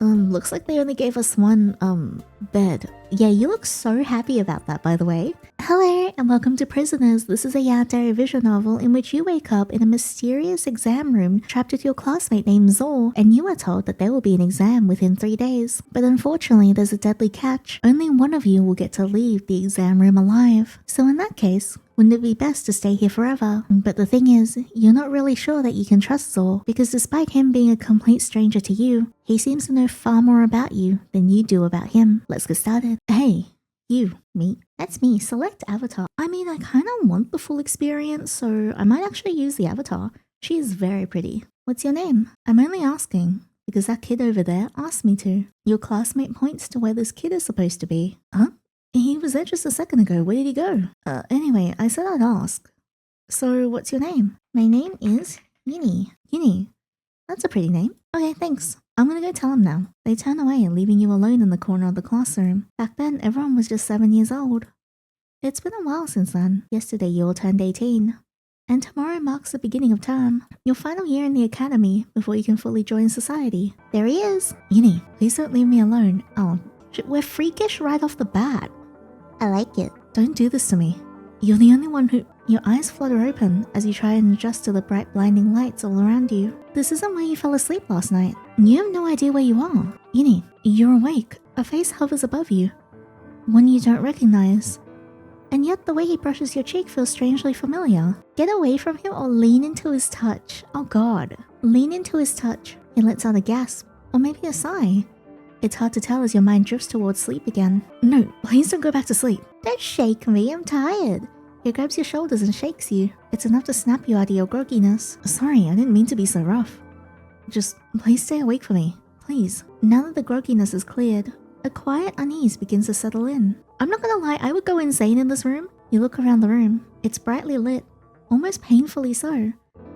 Looks like they only gave us one, bed. Yeah, you look so happy about that, by the way. Hello, and welcome to Prisoners. This is a Yandere visual novel in which you wake up in a mysterious exam room trapped with your classmate named Zor, and you are told that there will be an exam within 3 days. But unfortunately, there's a deadly catch. Only one of you will get to leave the exam room alive. So in that case, wouldn't it be best to stay here forever? But the thing is, you're not really sure that you can trust Zor, because despite him being a complete stranger to you, he seems to know far more about you than you do about him. Let's get started. Hey, you, me. That's me. Select avatar. I mean, I kind of want the full experience, so I might actually use the avatar. She is very pretty. What's your name? I'm only asking because that kid over there asked me to. Your classmate points to where this kid is supposed to be. Huh? He was there just a second ago. Where did he go? Anyway, I said I'd ask. So, what's your name? My name is Yinny. Yinny. That's a pretty name. Okay, thanks. I'm gonna go tell him now. They turn away, leaving you alone in the corner of the classroom. Back then, everyone was just 7 years old. It's been a while since then. Yesterday, you all turned 18. And tomorrow marks the beginning of term. Your final year in the academy before you can fully join society. There he is. Yinny, please don't leave me alone. Oh, we're freakish right off the bat. I like it. Don't do this to me. You're the only one who... Your eyes flutter open as you try and adjust to the bright blinding lights all around you. This isn't where you fell asleep last night. You have no idea where you are. Yinny, you're awake. A face hovers above you. One you don't recognize. And yet the way he brushes your cheek feels strangely familiar. Get away from him or lean into his touch. Oh god. Lean into his touch. He lets out a gasp. Or maybe a sigh. It's hard to tell as your mind drifts towards sleep again. No, please don't go back to sleep. Don't shake me, I'm tired. He grabs your shoulders and shakes you. It's enough to snap you out of your grogginess. Sorry, I didn't mean to be so rough. Just, please stay awake for me. Please. Now that the grogginess is cleared, a quiet unease begins to settle in. I'm not gonna lie, I would go insane in this room. You look around the room. It's brightly lit. Almost painfully so.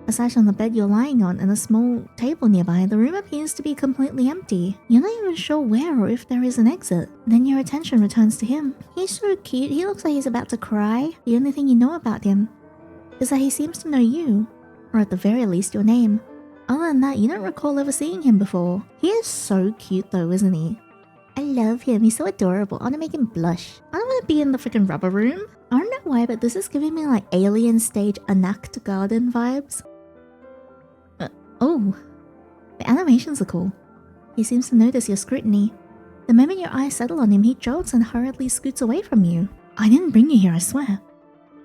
Aside from the bed you're lying on and a small table nearby, the room appears to be completely empty. You're not even sure where or if there is an exit. Then your attention returns to him. He's so cute, he looks like he's about to cry. The only thing you know about him is that he seems to know you, or at the very least your name. Other than that, you don't recall ever seeing him before. He is so cute though, isn't he? I love him, he's so adorable. I want to make him blush. I don't want to be in the freaking rubber room. I don't know why, but this is giving me like Alien stage Anakt Garden vibes. Oh, the animations are cool. He seems to notice your scrutiny. The moment your eyes settle on him, he jolts and hurriedly scoots away from you. I didn't bring you here, I swear.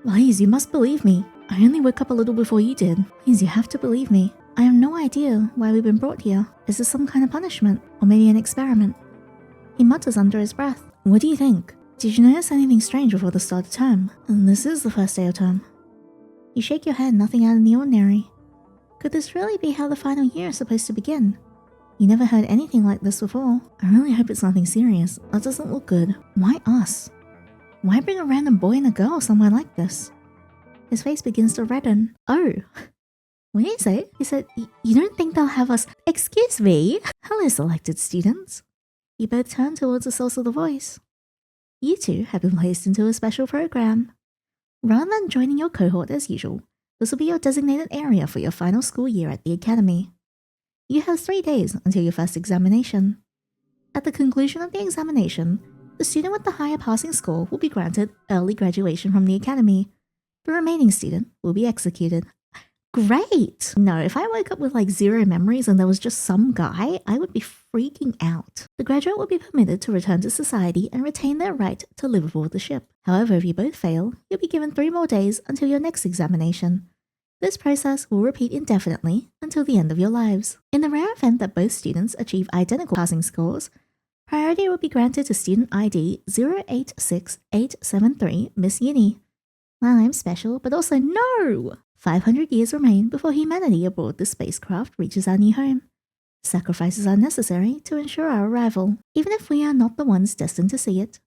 Please, you must believe me. I only woke up a little before you did. Please, you have to believe me. I have no idea why we've been brought here. Is this some kind of punishment? Or maybe an experiment? He mutters under his breath. What do you think? Did you notice anything strange before the start of term? And this is the first day of term. You shake your head, nothing out of the ordinary. Could this really be how the final year is supposed to begin? You never heard anything like this before. I really hope it's nothing serious. That doesn't look good. Why us? Why bring a random boy and a girl somewhere like this? His face begins to redden. Oh. What did he say? He said, you don't think they'll have us... Excuse me? Hello, selected students. You both turn towards the source of the voice. You two have been placed into a special program. Rather than joining your cohort as usual, this will be your designated area for your final school year at the academy. You have 3 days until your first examination. At the conclusion of the examination, the student with the higher passing score will be granted early graduation from the academy. The remaining student will be executed. Great! No, if I woke up with like 0 memories and there was just some guy, I would be freaking out. The graduate will be permitted to return to society and retain their right to live aboard the ship. However, if you both fail, you'll be given 3 more days until your next examination. This process will repeat indefinitely until the end of your lives. In the rare event that both students achieve identical passing scores, priority will be granted to student ID 086873 Miss Yinny. Well, I'm special, but also no! 500 years remain before humanity aboard the spacecraft reaches our new home. Sacrifices are necessary to ensure our arrival. Even if we are not the ones destined to see it,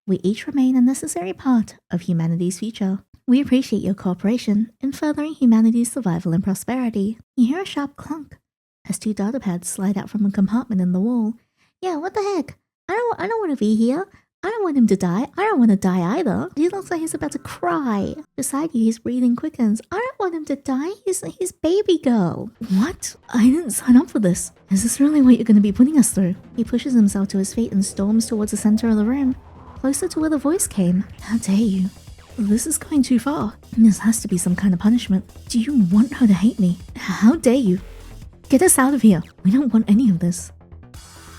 we each remain a necessary part of humanity's future. We appreciate your cooperation in furthering humanity's survival and prosperity. You hear a sharp clunk as 2 data pads slide out from a compartment in the wall. Yeah, what the heck? I don't want to be here. I don't want him to die. I don't want to die either. He looks like he's about to cry. Beside you, his breathing quickens. I don't want him to die. He's baby girl. What? I didn't sign up for this. Is this really what you're going to be putting us through? He pushes himself to his feet and storms towards the center of the room, closer to where the voice came. How dare you? This is going too far. This has to be some kind of punishment. Do you want her to hate me? How dare you? Get us out of here. We don't want any of this.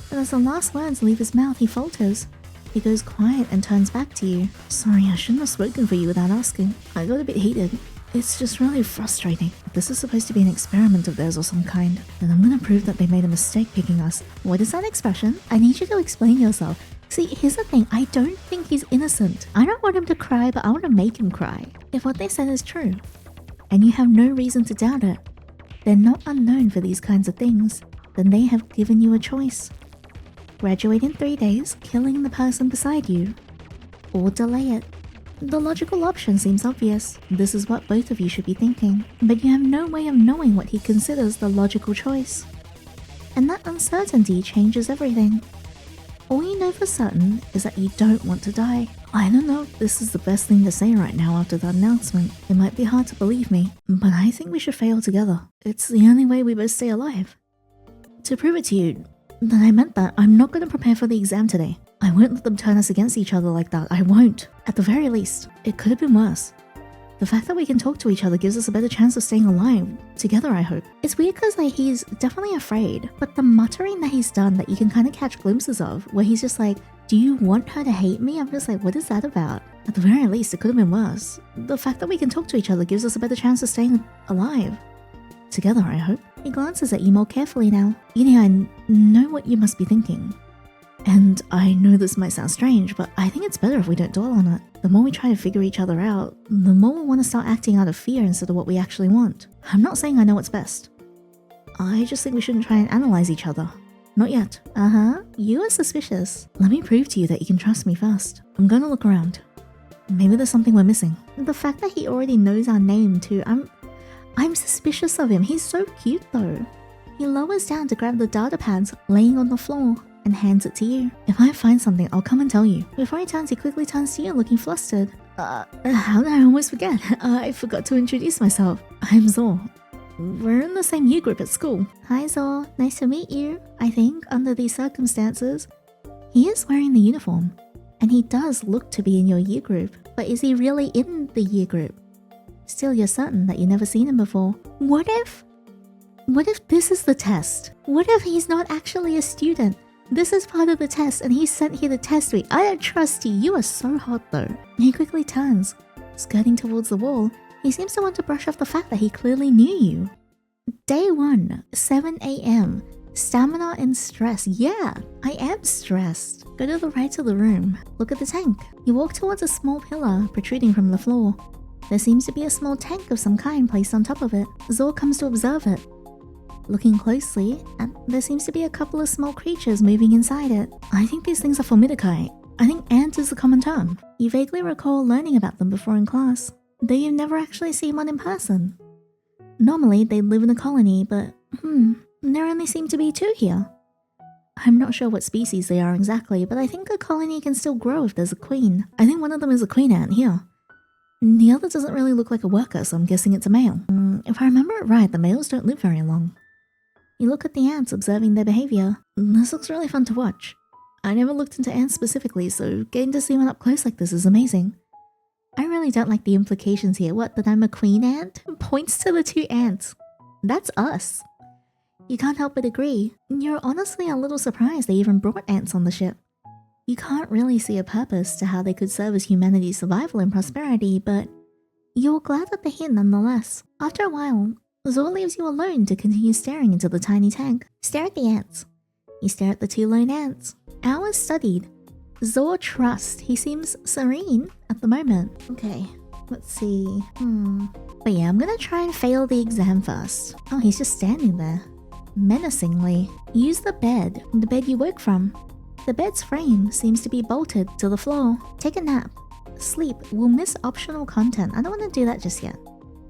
But as the last words leave his mouth, he falters. He goes quiet and turns back to you. Sorry, I shouldn't have spoken for you without asking. I got a bit heated. It's just really frustrating. This is supposed to be an experiment of theirs or some kind, and I'm gonna prove that they made a mistake picking us. What is that expression? I need you to explain yourself. See, here's the thing. I don't think he's innocent. I don't want him to cry, but I want to make him cry. If what they said is true, and you have no reason to doubt it, they're not unknown for these kinds of things, then they have given you a choice. Graduate in 3 days, killing the person beside you, or delay it. The logical option seems obvious. This is what both of you should be thinking, but you have no way of knowing what he considers the logical choice. And that uncertainty changes everything. All you know for certain is that you don't want to die. I don't know if this is the best thing to say right now after that announcement. It might be hard to believe me, but I think we should fail together. It's the only way we both stay alive. To prove it to you that I meant that, I'm not going to prepare for the exam today. I won't let them turn us against each other like that. I won't. At the very least, it could have been worse. The fact that we can talk to each other gives us a better chance of staying alive. Together, I hope. It's weird because he's definitely afraid, but the muttering that he's done that you can kind of catch glimpses of, where he's just like, do you want her to hate me? I'm just like, what is that about? At the very least, it could have been worse. The fact that we can talk to each other gives us a better chance of staying alive. Together, I hope. He glances at you more carefully now. Yandere, I know what you must be thinking. And I know this might sound strange, but I think it's better if we don't dwell on it. The more we try to figure each other out, the more we'll want to start acting out of fear instead of what we actually want. I'm not saying I know what's best. I just think we shouldn't try and analyze each other. Not yet. You are suspicious. Let me prove to you that you can trust me first. I'm gonna look around. Maybe there's something we're missing. The fact that he already knows our name too, I'm suspicious of him. He's so cute though. He lowers down to grab the data pads laying on the floor and hands it to you. If I find something, I'll come and tell you. Before he turns, he quickly turns to you looking flustered. How did I almost forget? I forgot to introduce myself. I'm Zor. We're in the same U group at school. Hi Zor, nice to meet you. I think, under these circumstances, he is wearing the uniform. And he does look to be in your U group. But is he really in the U group? Still, you're certain that you've never seen him before. What if this is the test? What if he's not actually a student? This is part of the test and he's sent here to test me. I don't trust you. You are so hot though. He quickly turns, skirting towards the wall. He seems to want to brush off the fact that he clearly knew you. Day 1, 7 AM. Stamina and stress. Yeah, I am stressed. Go to the right of the room. Look at the tank. You walk towards a small pillar protruding from the floor. There seems to be a small tank of some kind placed on top of it. Zor comes to observe it. Looking closely, and there seems to be a couple of small creatures moving inside it. I think these things are formidae. I think ant is the common term. You vaguely recall learning about them before in class, though you've never actually seen one in person. Normally, they live in a colony, but there only seem to be 2 here. I'm not sure what species they are exactly, but I think a colony can still grow if there's a queen. I think one of them is a queen ant here. The other doesn't really look like a worker, so I'm guessing it's a male. If I remember it right, the males don't live very long. You look at the ants, observing their behavior. This looks really fun to watch. I never looked into ants specifically, so getting to see one up close like this is amazing. I really don't like the implications here. What, that I'm a queen ant? Points to the 2 ants. That's us. You can't help but agree. You're honestly a little surprised they even brought ants on the ship. You can't really see a purpose to how they could service humanity's survival and prosperity, but you're glad that they're here nonetheless. After a while, Zor leaves you alone to continue staring into the tiny tank. Stare at the ants. You stare at the 2 lone ants. Hours studied. Zor trusts. He seems serene at the moment. Okay, let's see. But yeah, I'm gonna try and fail the exam first. Oh, he's just standing there. Menacingly. Use the bed you woke from. The bed's frame seems to be bolted to the floor. Take a nap. Sleep. We'll miss optional content. I don't want to do that just yet.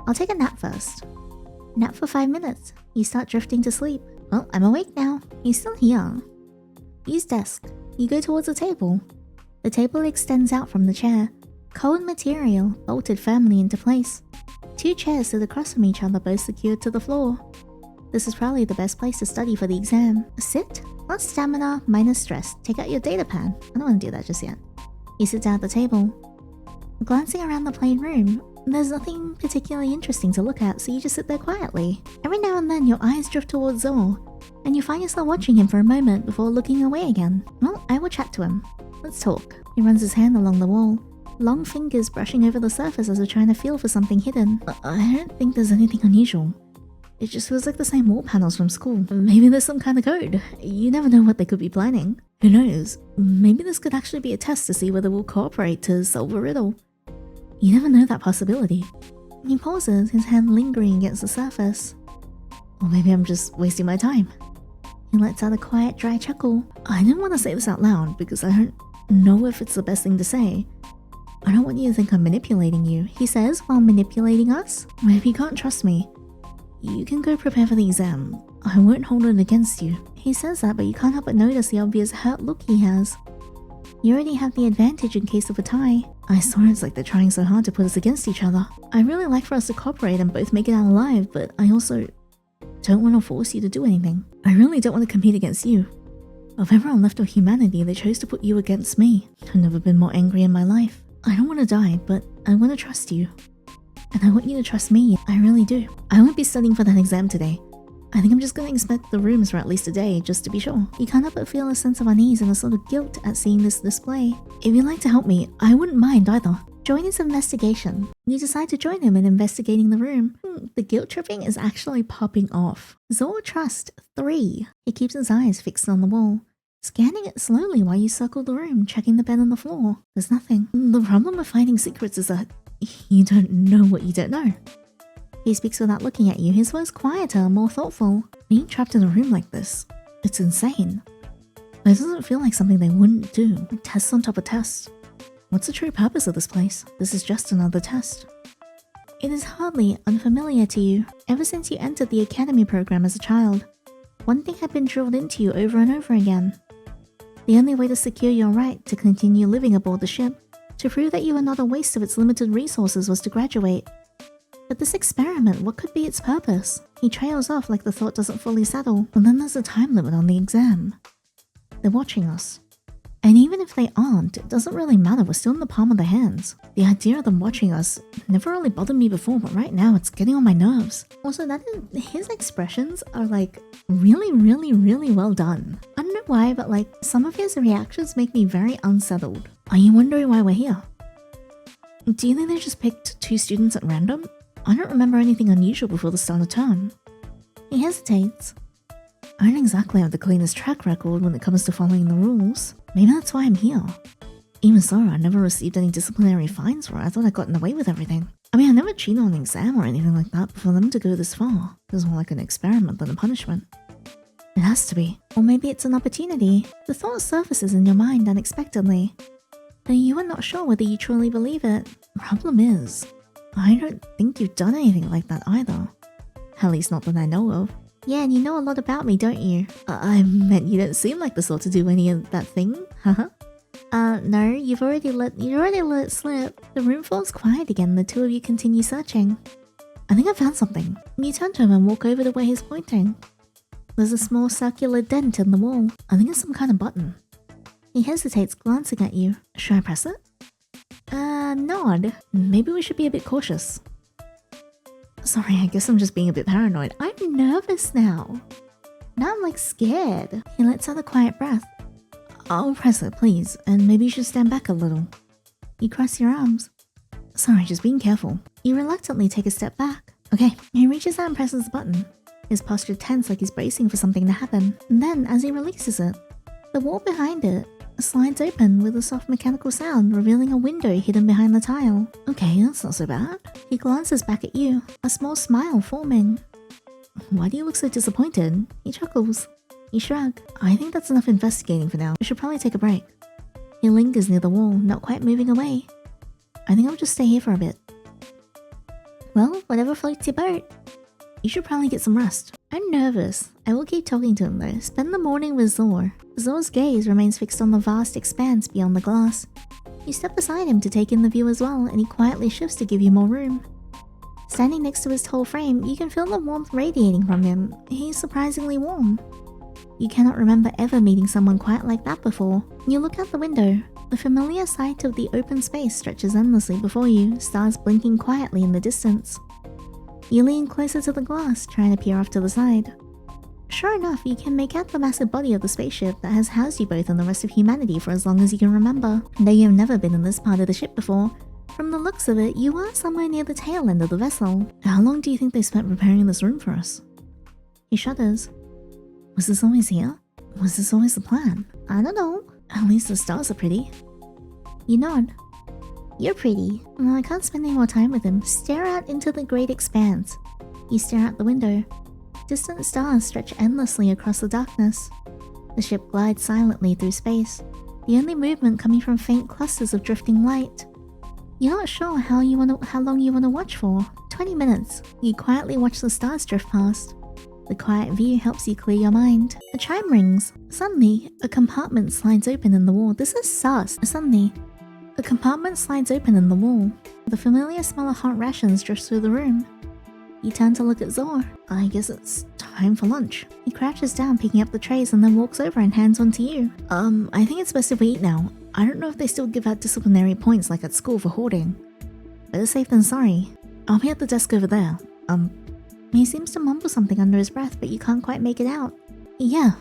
I'll take a nap first. Nap for 5 minutes. You start drifting to sleep. Well, I'm awake now. He's still here. Use desk. You go towards the table. The table extends out from the chair. Cold material bolted firmly into place. 2 chairs sit across from each other, both secured to the floor. This is probably the best place to study for the exam. Sit, plus stamina, minus stress. Take out your data pad. I don't want to do that just yet. You sit down at the table. Glancing around the plain room, there's nothing particularly interesting to look at, so you just sit there quietly. Every now and then your eyes drift towards Zor, and you find yourself watching him for a moment before looking away again. Well, I will chat to him. Let's talk. He runs his hand along the wall, long fingers brushing over the surface as if trying to feel for something hidden. I don't think there's anything unusual. It just feels like the same wall panels from school. Maybe there's some kind of code. You never know what they could be planning. Who knows? Maybe this could actually be a test to see whether we'll cooperate to solve a riddle. You never know that possibility. He pauses, his hand lingering against the surface. Or maybe I'm just wasting my time. He lets out a quiet, dry chuckle. I didn't want to say this out loud because I don't know if it's the best thing to say. I don't want you to think I'm manipulating you, he says while manipulating us. Maybe you can't trust me. You can go prepare for the exam. I won't hold it against you. He says that, but you can't help but notice the obvious hurt look he has. You already have the advantage in case of a tie. I swear it's like they're trying so hard to put us against each other. I really like for us to cooperate and both make it out alive, but I also don't want to force you to do anything. I really don't want to compete against you. Of everyone left of humanity, they chose to put you against me. I've never been more angry in my life. I don't want to die, but I want to trust you. And I want you to trust me, I really do. I won't be studying for that exam today. I think I'm just going to inspect the rooms for at least a day, just to be sure. You can't help but feel a sense of unease and a sort of guilt at seeing this display. If you'd like to help me, I wouldn't mind either. Join his investigation. You decide to join him in investigating the room. The guilt tripping is actually popping off. Zor Trust 3. He keeps his eyes fixed on the wall, scanning it slowly while you circle the room, checking the bed on the floor. There's nothing. The problem with finding secrets is that you don't know what you don't know. He speaks without looking at you, his voice quieter, more thoughtful. Being trapped in a room like this, it's insane. This doesn't feel like something they wouldn't do. Tests on top of tests. What's the true purpose of this place? This is just another test. It is hardly unfamiliar to you. Ever since you entered the academy program as a child, one thing had been drilled into you over and over again. The only way to secure your right to continue living aboard the ship, to prove that you are not a waste of its limited resources, was to graduate. But this experiment, what could be its purpose? He trails off like the thought doesn't fully settle, and then there's a time limit on the exam. They're watching us. And even if they aren't, it doesn't really matter, we're still in the palm of their hands. The idea of them watching us never really bothered me before, but right now it's getting on my nerves. Also, his expressions are like really, really, really well done. I don't know why, but like some of his reactions make me very unsettled. Are you wondering why we're here? Do you think they just picked 2 students at random? I don't remember anything unusual before the start of term. He hesitates. I don't exactly have the cleanest track record when it comes to following the rules. Maybe that's why I'm here. Even so, I never received any disciplinary fines for it. I thought I'd gotten away with everything. I mean, I never cheated on an exam or anything like that, but for them to go this far, it was more like an experiment than a punishment. It has to be. Or maybe it's an opportunity. The thought surfaces in your mind unexpectedly, though you are not sure whether you truly believe it. Problem is, I don't think you've done anything like that either. At least not that I know of. Yeah, and you know a lot about me, don't you? I meant you don't seem like the sort to do any of that thing, haha. No, you already let it slip. The room falls quiet again, the 2 of you continue searching. I think I found something. You turn to him and walk over to where he's pointing. There's a small circular dent in the wall. I think it's some kind of button. He hesitates, glancing at you. Should I press it? Nod. Maybe we should be a bit cautious. Sorry, I guess I'm just being a bit paranoid. I'm nervous now. Now I'm like scared. He lets out a quiet breath. I'll press it, please, and maybe you should stand back a little. You cross your arms. Sorry, just being careful. You reluctantly take a step back. Okay, he reaches out and presses the button. His posture tense like he's bracing for something to happen. And then, as he releases it, the wall behind it slides open with a soft mechanical sound, revealing a window hidden behind the tile. Okay, that's not so bad. He glances back at you, a small smile forming. Why do you look so disappointed? He chuckles. You shrug. I think that's enough investigating for now. We should probably take a break. He lingers near the wall, not quite moving away. I think I'll just stay here for a bit. Well, whatever floats your boat. You should probably get some rest. I'm nervous. I will keep talking to him though. Spend the morning with Zor. Zor's gaze remains fixed on the vast expanse beyond the glass. You step beside him to take in the view as well, and he quietly shifts to give you more room. Standing next to his tall frame, you can feel the warmth radiating from him. He's surprisingly warm. You cannot remember ever meeting someone quite like that before. You look out the window. The familiar sight of the open space stretches endlessly before you, stars blinking quietly in the distance. You lean closer to the glass, trying to peer off to the side. Sure enough, you can make out the massive body of the spaceship that has housed you both and the rest of humanity for as long as you can remember. Though you have never been in this part of the ship before, from the looks of it, you are somewhere near the tail end of the vessel. How long do you think they spent preparing this room for us? He shudders. Was this always here? Was this always the plan? I don't know. At least the stars are pretty. You nod. You're pretty. Well, I can't spend any more time with him. Stare out into the great expanse. You stare out the window. Distant stars stretch endlessly across the darkness. The ship glides silently through space, the only movement coming from faint clusters of drifting light. You're not sure how long you want to watch for. 20 minutes. You quietly watch the stars drift past. The quiet view helps you clear your mind. A chime rings. Suddenly, a compartment slides open in the wall. This is sus. Suddenly, a compartment slides open in the wall. The familiar smell of hot rations drifts through the room. You turn to look at Zor. I guess it's time for lunch. He crouches down, picking up the trays, and then walks over and hands one to you. I think it's best if we eat now. I don't know if they still give out disciplinary points like at school for hoarding. Better safe than sorry. I'll be at the desk over there. He seems to mumble something under his breath, but you can't quite make it out. Yeah.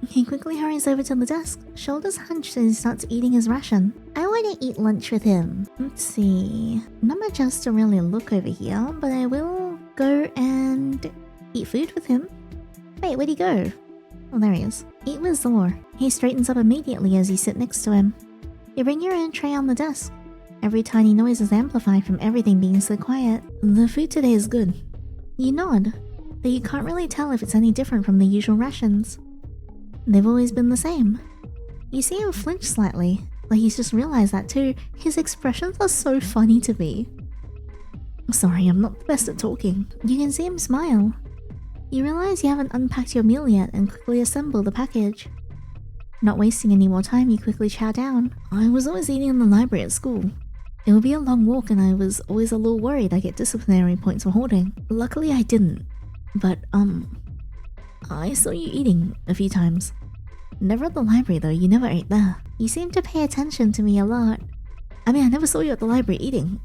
He quickly hurries over to the desk, shoulders hunched as he starts eating his ration. I want to eat lunch with him. Let's see. Not much else to really look over here, but I will go and eat food with him. Wait, where'd he go? Oh, there he is. Eat with Zor. He straightens up immediately as you sit next to him. You bring your own tray on the desk. Every tiny noise is amplified from everything being so quiet. The food today is good. You nod, but you can't really tell if it's any different from the usual rations. They've always been the same. You see him flinch slightly, like he's just realized that too. His expressions are so funny to me. Sorry, I'm not the best at talking. You can see him smile. You realize you haven't unpacked your meal yet and quickly assemble the package. Not wasting any more time, you quickly chow down. I was always eating in the library at school. It would be a long walk and I was always a little worried I'd get disciplinary points for hoarding. Luckily I didn't. But, I saw you eating a few times. Never at the library though, you never ate there. You seem to pay attention to me a lot. I mean, I never saw you at the library eating.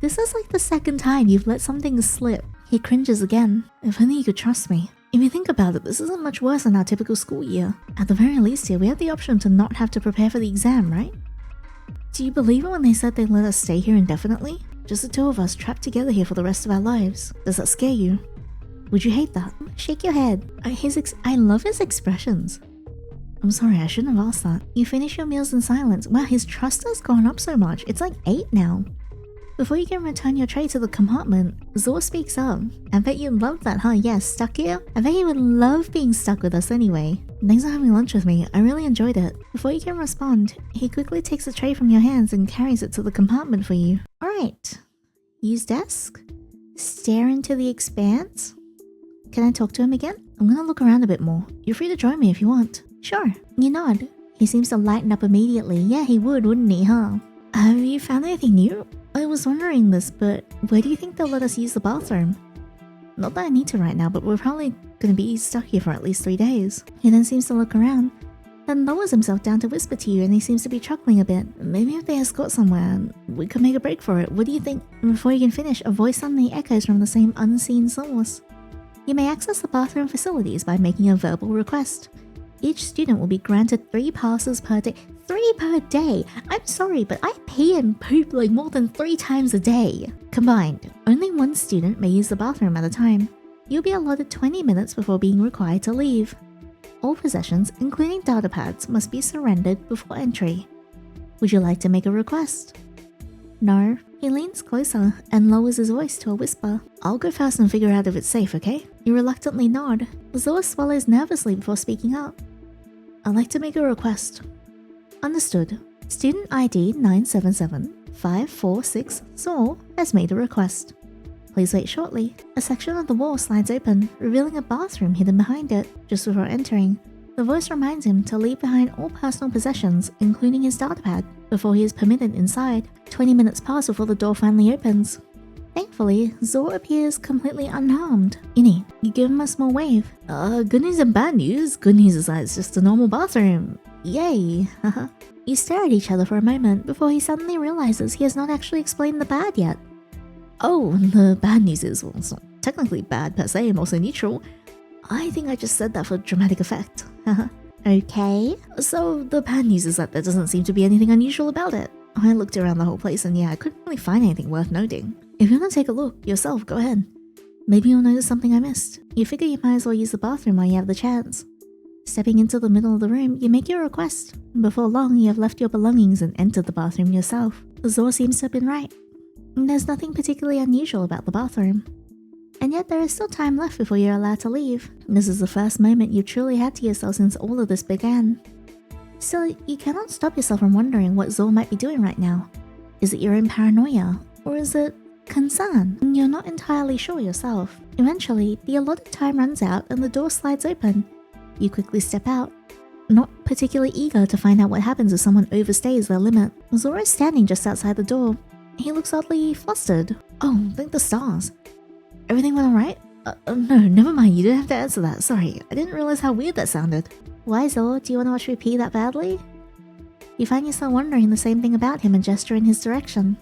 This is like the second time you've let something slip. He cringes again. If only you could trust me. If you think about it, this isn't much worse than our typical school year. At the very least here, we have the option to not have to prepare for the exam, right? Do you believe it when they said they'd let us stay here indefinitely? Just the two of us trapped together here for the rest of our lives. Does that scare you? Would you hate that? Shake your head. I love his expressions. I'm sorry, I shouldn't have asked that. You finish your meals in silence. Wow, his trust has gone up so much. It's like 8 now. Before you can return your tray to the compartment, Zor speaks up. I bet you love that, huh? Yes, stuck here? I bet you would love being stuck with us anyway. Thanks for having lunch with me. I really enjoyed it. Before you can respond, he quickly takes the tray from your hands and carries it to the compartment for you. Alright. Use desk. Stare into the expanse. Can I talk to him again? I'm gonna look around a bit more. You're free to join me if you want. Sure. You nod. He seems to lighten up immediately. Yeah, he would, wouldn't he, huh? Have you found anything new? I was wondering this, but where do you think they'll let us use the bathroom? Not that I need to right now, but we're probably gonna be stuck here for at least 3 days. He then seems to look around, then lowers himself down to whisper to you, and he seems to be chuckling a bit. Maybe if they escort somewhere, we could make a break for it. What do you think? And before you can finish, a voice suddenly echoes from the same unseen source. You may access the bathroom facilities by making a verbal request. Each student will be granted 3 passes per day. 3 per day? I'm sorry, but I pee and poop like more than 3 times a day. Combined, only 1 student may use the bathroom at a time. You'll be allotted 20 minutes before being required to leave. All possessions, including data pads, must be surrendered before entry. Would you like to make a request? No. He leans closer and lowers his voice to a whisper. I'll go first and figure out if it's safe, okay? You reluctantly nod. Zor swallows nervously before speaking up. I'd like to make a request. Understood. Student ID 977-546 Zor has made a request. Please wait shortly. A section of the wall slides open, revealing a bathroom hidden behind it. Just before entering, the voice reminds him to leave behind all personal possessions, including his datapad, before he is permitted inside. 20 minutes pass before the door finally opens. Thankfully, Zor appears completely unharmed. Innie, you give him a small wave. Good news and bad news. Good news is that it's just a normal bathroom. Yay. You stare at each other for a moment before he suddenly realizes he has not actually explained the bad yet. Oh, the bad news is, well, it's not technically bad per se, more so neutral. I think I just said that for dramatic effect. Okay. So the bad news is that there doesn't seem to be anything unusual about it. I looked around the whole place and yeah, I couldn't really find anything worth noting. If you want to take a look yourself, go ahead. Maybe you'll notice something I missed. You figure you might as well use the bathroom while you have the chance. Stepping into the middle of the room, you make your request. Before long, you have left your belongings and entered the bathroom yourself. Zor seems to have been right. There's nothing particularly unusual about the bathroom. And yet there is still time left before you're allowed to leave. This is the first moment you've truly had to yourself since all of this began. Still, you cannot stop yourself from wondering what Zor might be doing right now. Is it your own paranoia? Or is it concern? You're not entirely sure yourself. Eventually, the allotted time runs out and the door slides open. You quickly step out, not particularly eager to find out what happens if someone overstays their limit. Zor is standing just outside the door. He looks oddly flustered. Oh, thank the stars. Everything went alright? No, never mind, you don't have to answer that. Sorry, I didn't realize how weird that sounded. Why, Zor? Do you want to watch me pee that badly? You find yourself wondering the same thing about him and gesture in his direction.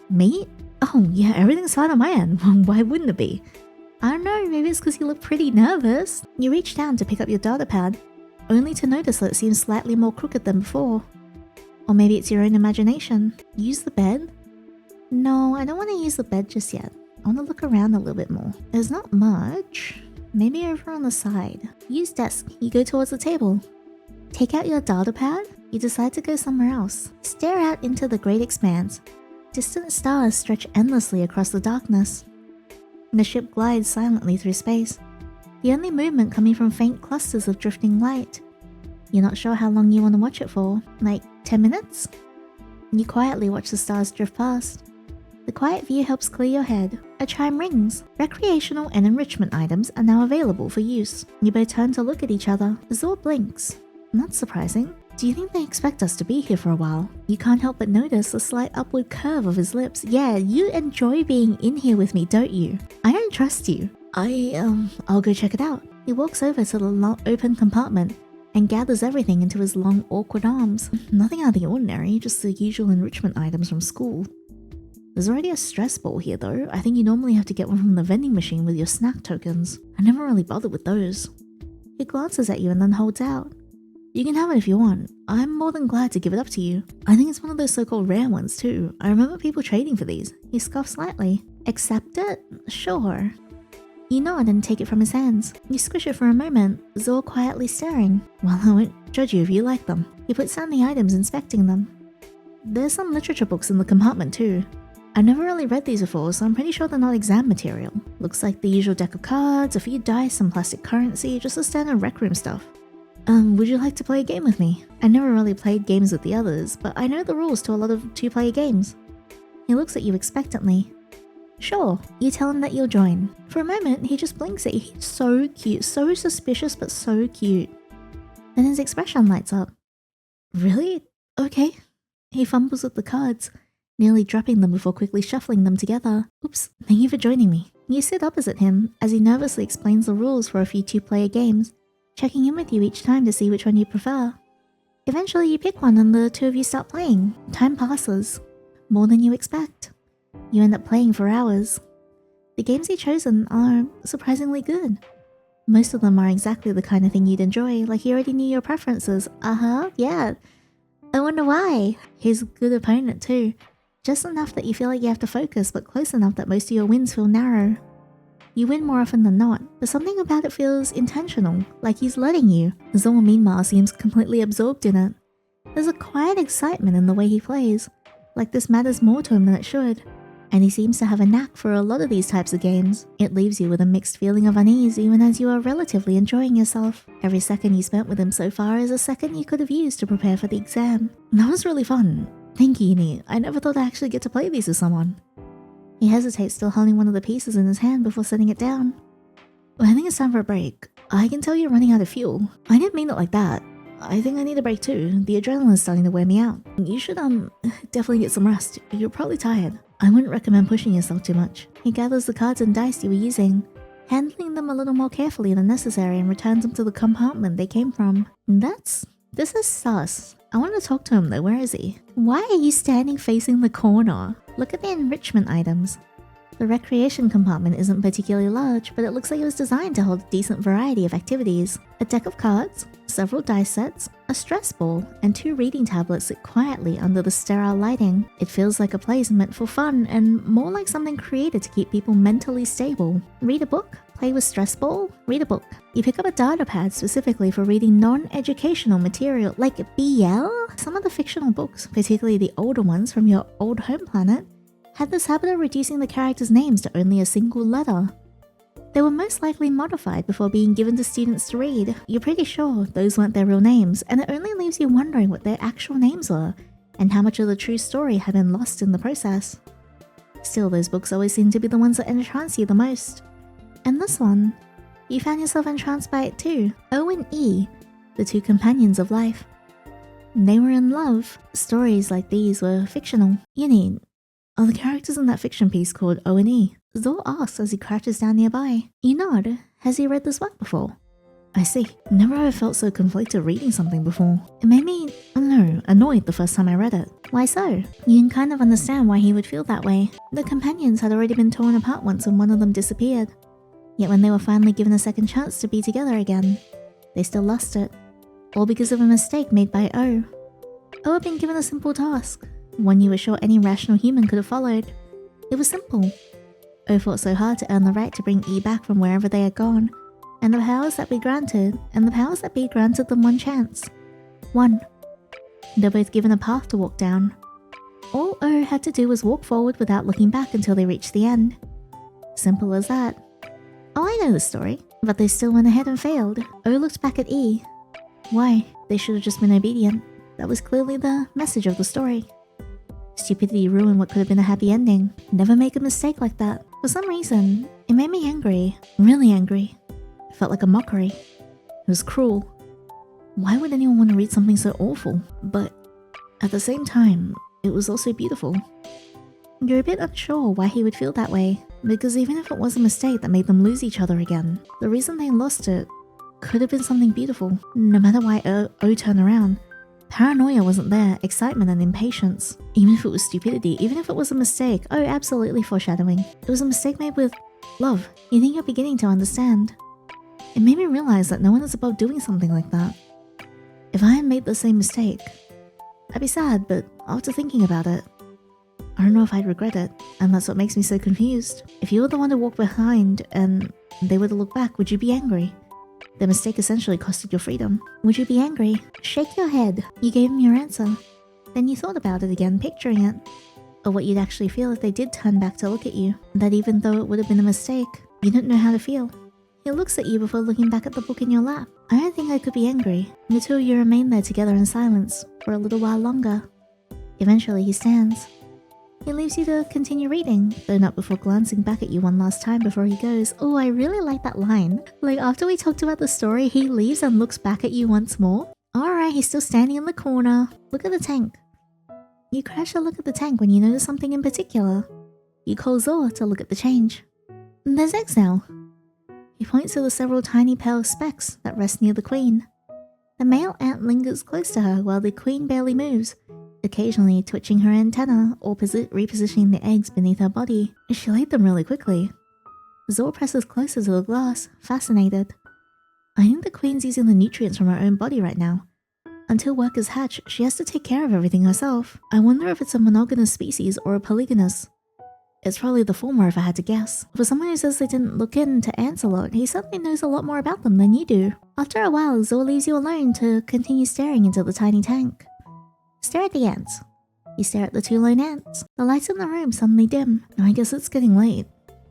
Me? Oh, yeah, everything's fine on my end. Why wouldn't it be? I don't know, maybe it's because you look pretty nervous. You reach down to pick up your datapad, only to notice that it seems slightly more crooked than before. Or maybe it's your own imagination. Use the bed? No, I don't want to use the bed just yet. I want to look around a little bit more. There's not much. Maybe over on the side. Use desk. You go towards the table. Take out your datapad. You decide to go somewhere else. Stare out into the great expanse. Distant stars stretch endlessly across the darkness. The ship glides silently through space, the only movement coming from faint clusters of drifting light. You're not sure how long you want to watch it for, like 10 minutes? You quietly watch the stars drift past. The quiet view helps clear your head. A chime rings. Recreational and enrichment items are now available for use. You both turn to look at each other. Zor blinks. Not surprising. Do you think they expect us to be here for a while? You can't help but notice the slight upward curve of his lips. Yeah, you enjoy being in here with me, don't you? I don't trust you. I'll go check it out. He walks over to the open compartment and gathers everything into his long, awkward arms. Nothing out of the ordinary, just the usual enrichment items from school. There's already a stress ball here though. I think you normally have to get one from the vending machine with your snack tokens. I never really bothered with those. He glances at you and then holds out. You can have it if you want. I'm more than glad to give it up to you. I think it's one of those so-called rare ones too. I remember people trading for these. He scoffs slightly. Accept it? Sure. You nod and take it from his hands. You squish it for a moment, Zor quietly staring. Well, I won't judge you if you like them. He puts down the items, inspecting them. There's some literature books in the compartment too. I've never really read these before, so I'm pretty sure they're not exam material. Looks like the usual deck of cards, a few dice, some plastic currency, just the standard rec room stuff. Would you like to play a game with me? I never really played games with the others, but I know the rules to a lot of two-player games. He looks at you expectantly. Sure, you tell him that you'll join. For a moment, he just blinks at you. He's so cute, so suspicious, but so cute. Then his expression lights up. Really? Okay. He fumbles with the cards, nearly dropping them before quickly shuffling them together. Oops, thank you for joining me. You sit opposite him as he nervously explains the rules for a few two-player games, checking in with you each time to see which one you prefer. Eventually you pick one and the two of you start playing. Time passes. More than you expect. You end up playing for hours. The games you've chosen are surprisingly good. Most of them are exactly the kind of thing you'd enjoy, like you already knew your preferences. Yeah. I wonder why. He's a good opponent too. Just enough that you feel like you have to focus, but close enough that most of your wins feel narrow. You win more often than not, but something about it feels intentional, like he's letting you. Zor meanwhile seems completely absorbed in it. There's a quiet excitement in the way he plays, like this matters more to him than it should. And he seems to have a knack for a lot of these types of games. It leaves you with a mixed feeling of unease even as you are relatively enjoying yourself. Every second you spent with him so far is a second you could have used to prepare for the exam. That was really fun. Thank you, Yandere. I never thought I'd actually get to play these with someone. He hesitates, still holding one of the pieces in his hand before setting it down. Well, I think it's time for a break. I can tell you're running out of fuel. I didn't mean it like that. I think I need a break too. The adrenaline's starting to wear me out. You should, definitely get some rest. You're probably tired. I wouldn't recommend pushing yourself too much. He gathers the cards and dice you were using, handling them a little more carefully than necessary, and returns them to the compartment they came from. This is sus. I want to talk to him though. Where is he? Why are you standing facing the corner? Look at the enrichment items. The recreation compartment isn't particularly large, but it looks like it was designed to hold a decent variety of activities. A deck of cards, several dice sets, a stress ball, and 2 reading tablets sit quietly under the sterile lighting. It feels like a place meant for fun and more like something created to keep people mentally stable. Read a book? Play with stress ball? Read a book. You pick up a data pad specifically for reading non-educational material like BL? Some of the fictional books, particularly the older ones from your old home planet, had this habit of reducing the characters' names to only a single letter. They were most likely modified before being given to students to read. You're pretty sure those weren't their real names, and it only leaves you wondering what their actual names were, and how much of the true story had been lost in the process. Still, those books always seem to be the ones that entrance you the most. And this one, you found yourself entranced by it too. O and E, the 2 companions of life. They were in love. Stories like these were fictional. Yandere, are the characters in that fiction piece called O and E? Zor asks as he crouches down nearby. You nod. Has he read this work before? I see. Never ever felt so conflicted reading something before. It made me, annoyed the first time I read it. Why so? You can kind of understand why he would feel that way. The companions had already been torn apart once and one of them disappeared. Yet when they were finally given a second chance to be together again, they still lost it. All because of a mistake made by O. O had been given a simple task, one you were sure any rational human could have followed. It was simple. O fought so hard to earn the right to bring E back from wherever they had gone, and the powers that be granted them one chance. One. They're both given a path to walk down. All O had to do was walk forward without looking back until they reached the end. Simple as that. Oh, I know the story, but they still went ahead and failed. O looked back at E. Why? They should have just been obedient. That was clearly the message of the story. Stupidity ruined what could have been a happy ending. Never make a mistake like that. For some reason, it made me angry. Really angry. It felt like a mockery. It was cruel. Why would anyone want to read something so awful? But at the same time, it was also beautiful. You're a bit unsure why he would feel that way, because even if it was a mistake that made them lose each other again, the reason they lost it could have been something beautiful. No matter why O turned around, paranoia wasn't there, excitement and impatience. Even if it was stupidity, even if it was a mistake, oh, absolutely foreshadowing. It was a mistake made with love. You think you're beginning to understand. It made me realize that no one is above doing something like that. If I had made the same mistake, I'd be sad, but after thinking about it, I don't know if I'd regret it, and that's what makes me so confused. If you were the one to walk behind and they were to look back, would you be angry? Their mistake essentially costed your freedom. Would you be angry? Shake your head. You gave him your answer. Then you thought about it again, picturing it. Or what you'd actually feel if they did turn back to look at you. That even though it would have been a mistake, you didn't know how to feel. He looks at you before looking back at the book in your lap. I don't think I could be angry. The 2 of you remain there together in silence for a little while longer. Eventually he stands. He leaves you to continue reading, though not before glancing back at you one last time before he goes. Oh, I really like that line. Like, after we talked about the story, he leaves and looks back at you once more. Alright, he's still standing in the corner. Look at the tank. You crash a look at the tank when you notice something in particular. You call Zor to look at the change. There's eggs now. He points to the several tiny pale specks that rest near the queen. The male ant lingers close to her while the queen barely moves, occasionally twitching her antenna or repositioning the eggs beneath her body. She laid them really quickly. Zor presses closer to the glass, fascinated. I think the queen's using the nutrients from her own body right now. Until workers hatch, she has to take care of everything herself. I wonder if it's a monogamous species or a polygynous. It's probably the former if I had to guess. For someone who says they didn't look into ants a lot, he certainly knows a lot more about them than you do. After a while, Zor leaves you alone to continue staring into the tiny tank. Stare at the ants. You stare at the 2 lone ants. The lights in the room suddenly dim. I guess it's getting late.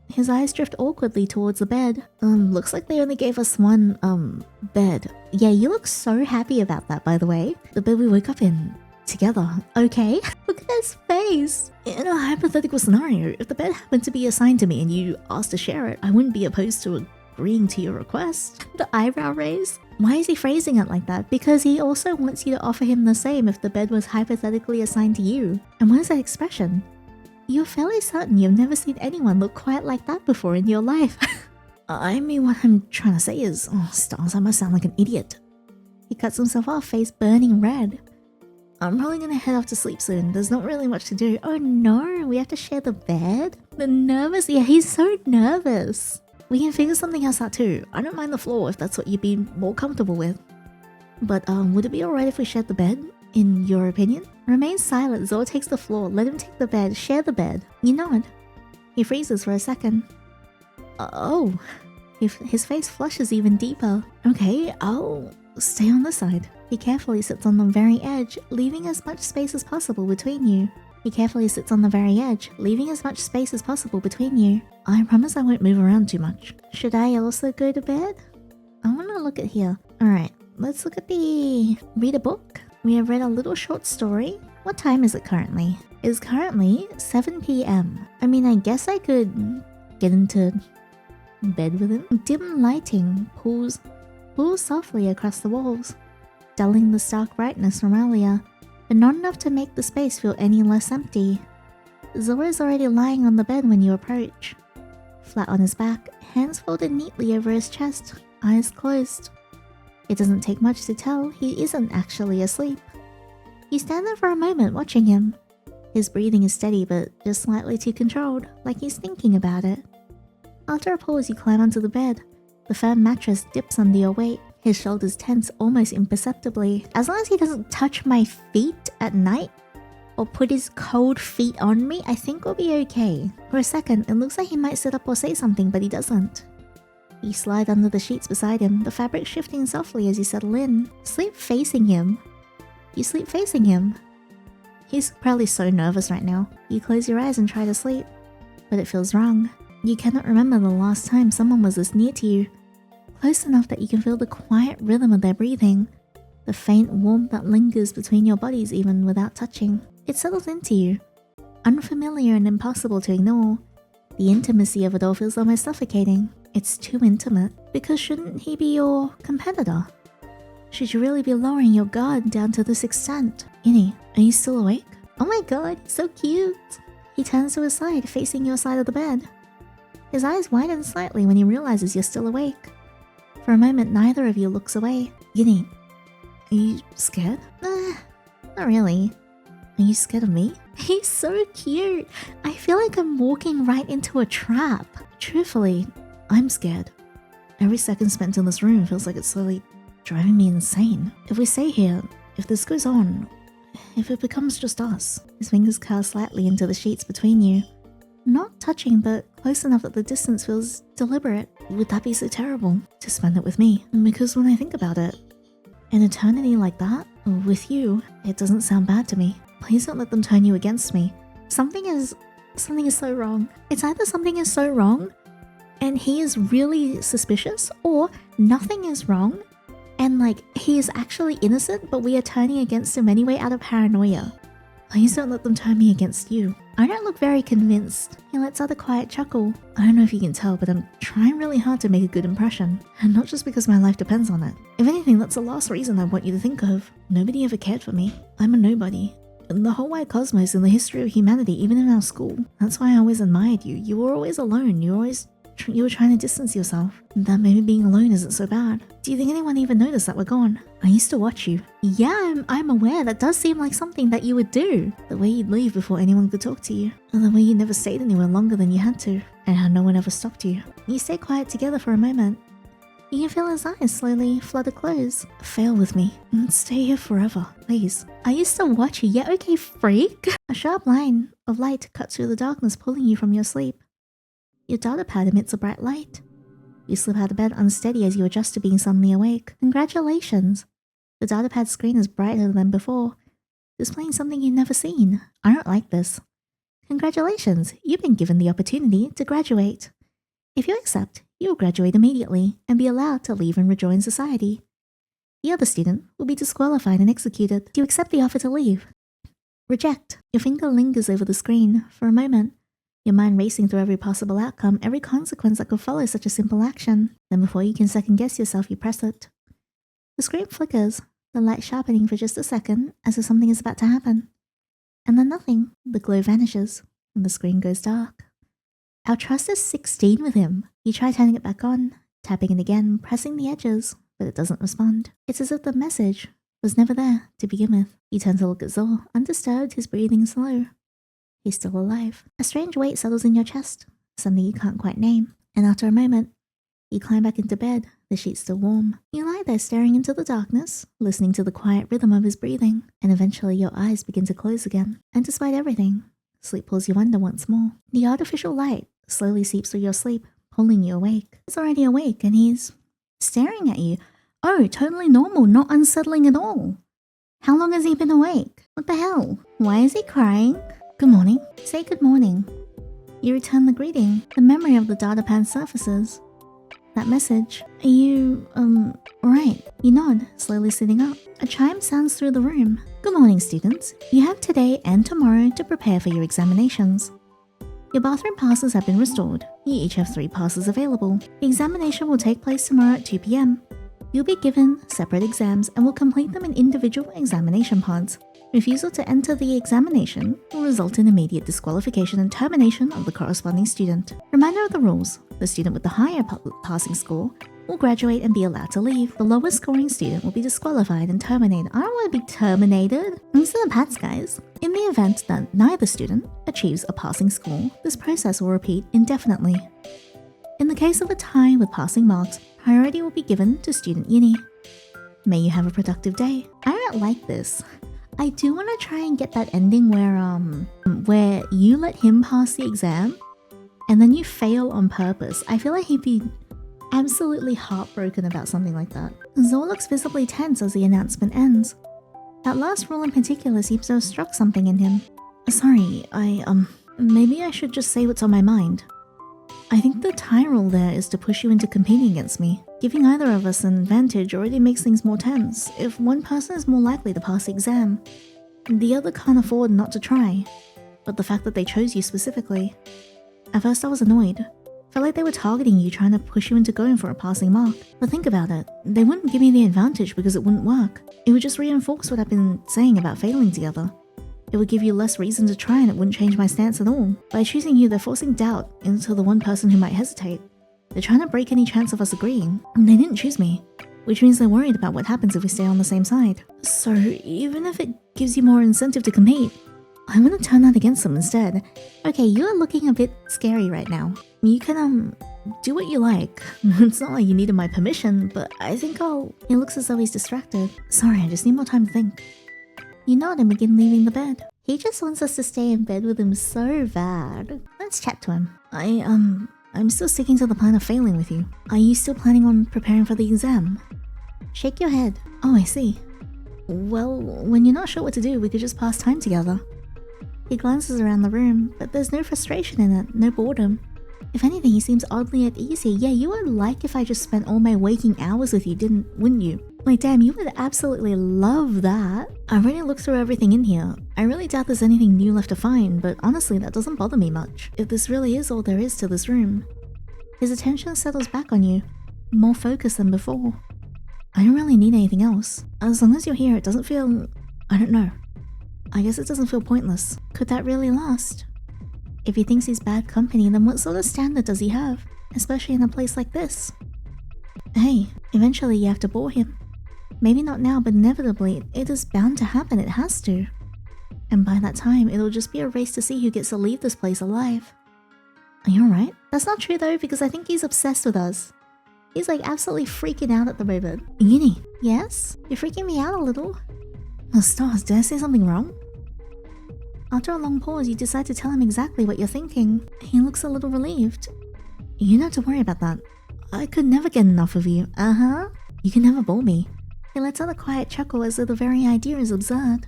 His eyes drift awkwardly towards the bed. Looks like they only gave us one, bed. Yeah, you look so happy about that, by the way. The bed we woke up in. together, okay? Look at his face. In a hypothetical scenario, if the bed happened to be assigned to me and you asked to share it, I wouldn't be opposed to agreeing to your request. The eyebrow raise. Why is he phrasing it like that? Because he also wants you to offer him the same if the bed was hypothetically assigned to you. And what is that expression? You're fairly certain you've never seen anyone look quite like that before in your life. I mean, what I'm trying to say is, oh stars, I must sound like an idiot. He cuts himself off, face burning red. I'm probably gonna head off to sleep soon. There's not really much to do. Oh no, we have to share the bed? The nervous, yeah, he's so nervous. We can figure something else out too. I don't mind the floor if that's what you'd be more comfortable with. But would it be alright if we shared the bed? In your opinion? Remain silent. Zor takes the floor. Let him take the bed. Share the bed. You nod. He freezes for a second. Oh. His face flushes even deeper. Okay, I'll stay on this side. He carefully sits on the very edge, leaving as much space as possible between you. I promise I won't move around too much. Should I also go to bed? I want to look at here. Alright, let's look at read a book. We have read a little short story. What time is it currently? It's currently 7 p.m. I mean, I guess I could get into bed with him. Dim lighting pulls softly across the walls, dulling the stark brightness from earlier, but not enough to make the space feel any less empty. Zora is already lying on the bed when you approach. Flat on his back, hands folded neatly over his chest, eyes closed. It doesn't take much to tell he isn't actually asleep. You stand there for a moment watching him. His breathing is steady but just slightly too controlled, like he's thinking about it. After a pause, you climb onto the bed. The firm mattress dips under your weight. His shoulders tense almost imperceptibly. As long as he doesn't touch my feet at night, or put his cold feet on me, I think we'll be okay. For a second, it looks like he might sit up or say something, but he doesn't. You slide under the sheets beside him, the fabric shifting softly as you settle in. Sleep facing him. You sleep facing him. He's probably so nervous right now. You close your eyes and try to sleep, but it feels wrong. You cannot remember the last time someone was this near to you. Close enough that you can feel the quiet rhythm of their breathing, the faint warmth that lingers between your bodies even without touching. It settles into you, unfamiliar and impossible to ignore. The intimacy of it all feels almost suffocating. It's too intimate, because shouldn't he be your competitor? Should you really be lowering your guard down to this extent? Yinny, are you still awake? Oh my god, so cute! He turns to his side, facing your side of the bed. His eyes widen slightly when he realizes you're still awake. For a moment, neither of you looks away. Yinny, are you scared? Not really. Are you scared of me? He's so cute! I feel like I'm walking right into a trap. Truthfully, I'm scared. Every second spent in this room feels like it's slowly driving me insane. If we stay here, if this goes on, if it becomes just us. His fingers curl slightly into the sheets between you. Not touching, but close enough that the distance feels deliberate. Would that be so terrible? To spend it with me? Because when I think about it, an eternity like that, with you, it doesn't sound bad to me. Please don't let them turn you against me. Something is so wrong. It's either something is so wrong and he is really suspicious, or nothing is wrong and like he is actually innocent but we are turning against him anyway out of paranoia. Please don't let them turn me against you. I don't look very convinced. He lets out a quiet chuckle. I don't know if you can tell, but I'm trying really hard to make a good impression. And not just because my life depends on it. If anything, that's the last reason I want you to think of. Nobody ever cared for me. I'm a nobody. In the whole wide cosmos, in the history of humanity, even in our school. That's why I always admired you. You were always alone. You were trying to distance yourself. That maybe being alone isn't so bad. Do you think anyone even noticed that we're gone? I used to watch you. Yeah, I'm aware. That does seem like something that you would do. The way you'd leave before anyone could talk to you. And the way you never stayed anywhere longer than you had to. And how no one ever stopped you. You stay quiet together for a moment. You can feel his eyes slowly flutter close. Fail with me. And stay here forever, please. I used to watch you. Yeah, okay, freak. A sharp line of light cuts through the darkness, pulling you from your sleep. Your data pad emits a bright light. You slip out of bed unsteady as you adjust to being suddenly awake. Congratulations! The data pad screen is brighter than before, displaying something you've never seen. I don't like this. Congratulations! You've been given the opportunity to graduate. If you accept, you will graduate immediately and be allowed to leave and rejoin society. The other student will be disqualified and executed. Do you accept the offer to leave? Reject. Your finger lingers over the screen for a moment, your mind racing through every possible outcome, every consequence that could follow such a simple action. Then before you can second guess yourself, you press it. The screen flickers, the light sharpening for just a second as if something is about to happen. And then nothing. The glow vanishes, and the screen goes dark. Our trust is 16 with him. You try turning it back on, tapping it again, pressing the edges, but it doesn't respond. It's as if the message was never there to begin with. You turn to look at Zor, undisturbed, his breathing slow. He's still alive. A strange weight settles in your chest, something you can't quite name. And after a moment, you climb back into bed, the sheets still warm. You lie there staring into the darkness, listening to the quiet rhythm of his breathing, and eventually your eyes begin to close again. And despite everything, sleep pulls you under once more. The artificial light slowly seeps through your sleep, pulling you awake. He's already awake and he's staring at you. Oh, totally normal, not unsettling at all. How long has he been awake? What the hell? Why is he crying? Good morning. Say good morning. You return the greeting. The memory of the data pan surfaces. That message. Are you, right. You nod, slowly sitting up. A chime sounds through the room. Good morning, students. You have today and tomorrow to prepare for your examinations. Your bathroom passes have been restored. You each have 3 passes available. The examination will take place tomorrow at 2 p.m. You'll be given separate exams and will complete them in individual examination pods. Refusal to enter the examination will result in immediate disqualification and termination of the corresponding student. Reminder of the rules. The student with the higher passing score will graduate and be allowed to leave. The lowest scoring student will be disqualified and terminated. I don't want to be terminated. These are the Pats, guys. In the event that neither student achieves a passing score, this process will repeat indefinitely. In the case of a tie with passing marks, priority will be given to student Yinny. May you have a productive day. I don't like this. I do want to try and get that ending where you let him pass the exam and then you fail on purpose. I feel like he'd be absolutely heartbroken about something like that. Zor looks visibly tense as the announcement ends. That last rule in particular seems to have struck something in him. Sorry, maybe I should just say what's on my mind. I think the tie rule there is to push you into competing against me. Giving either of us an advantage already makes things more tense. If one person is more likely to pass the exam, the other can't afford not to try. But the fact that they chose you specifically. At first I was annoyed. Felt like they were targeting you, trying to push you into going for a passing mark. But think about it. They wouldn't give me the advantage because it wouldn't work. It would just reinforce what I've been saying about failing together. It would give you less reason to try and it wouldn't change my stance at all. By choosing you, they're forcing doubt into the one person who might hesitate. They're trying to break any chance of us agreeing. And they didn't choose me, which means they're worried about what happens if we stay on the same side. So even if it gives you more incentive to compete, I'm gonna turn that against them instead. Okay, you're looking a bit scary right now. You can, do what you like. It's not like you needed my permission, but I think He looks as though he's distracted. Sorry, I just need more time to think. You nod and begin leaving the bed. He just wants us to stay in bed with him so bad. Let's chat to him. I'm still sticking to the plan of failing with you. Are you still planning on preparing for the exam? Shake your head. Oh, I see. Well, when you're not sure what to do, we could just pass time together. He glances around the room, but there's no frustration in it, no boredom. If anything, he seems oddly at ease here. Yeah, you would like if I just spent all my waking hours with you, wouldn't you? Like, damn, you would absolutely love that. I've already looked through everything in here. I really doubt there's anything new left to find, but honestly, that doesn't bother me much. If this really is all there is to this room. His attention settles back on you, more focused than before. I don't really need anything else. As long as you're here, it doesn't feel... I don't know. I guess it doesn't feel pointless. Could that really last? If he thinks he's bad company, then what sort of standard does he have? Especially in a place like this. Hey, eventually you have to bore him. Maybe not now, but inevitably, it is bound to happen, it has to. And by that time, it'll just be a race to see who gets to leave this place alive. Are you alright? That's not true though, because I think he's obsessed with us. He's like absolutely freaking out at the moment. Yinny, yes? You're freaking me out a little. Oh stars, did I say something wrong? After a long pause, you decide to tell him exactly what you're thinking. He looks a little relieved. You don't have to worry about that. I could never get enough of you. Uh-huh. You can never bore me. He lets out a quiet chuckle as though the very idea is absurd.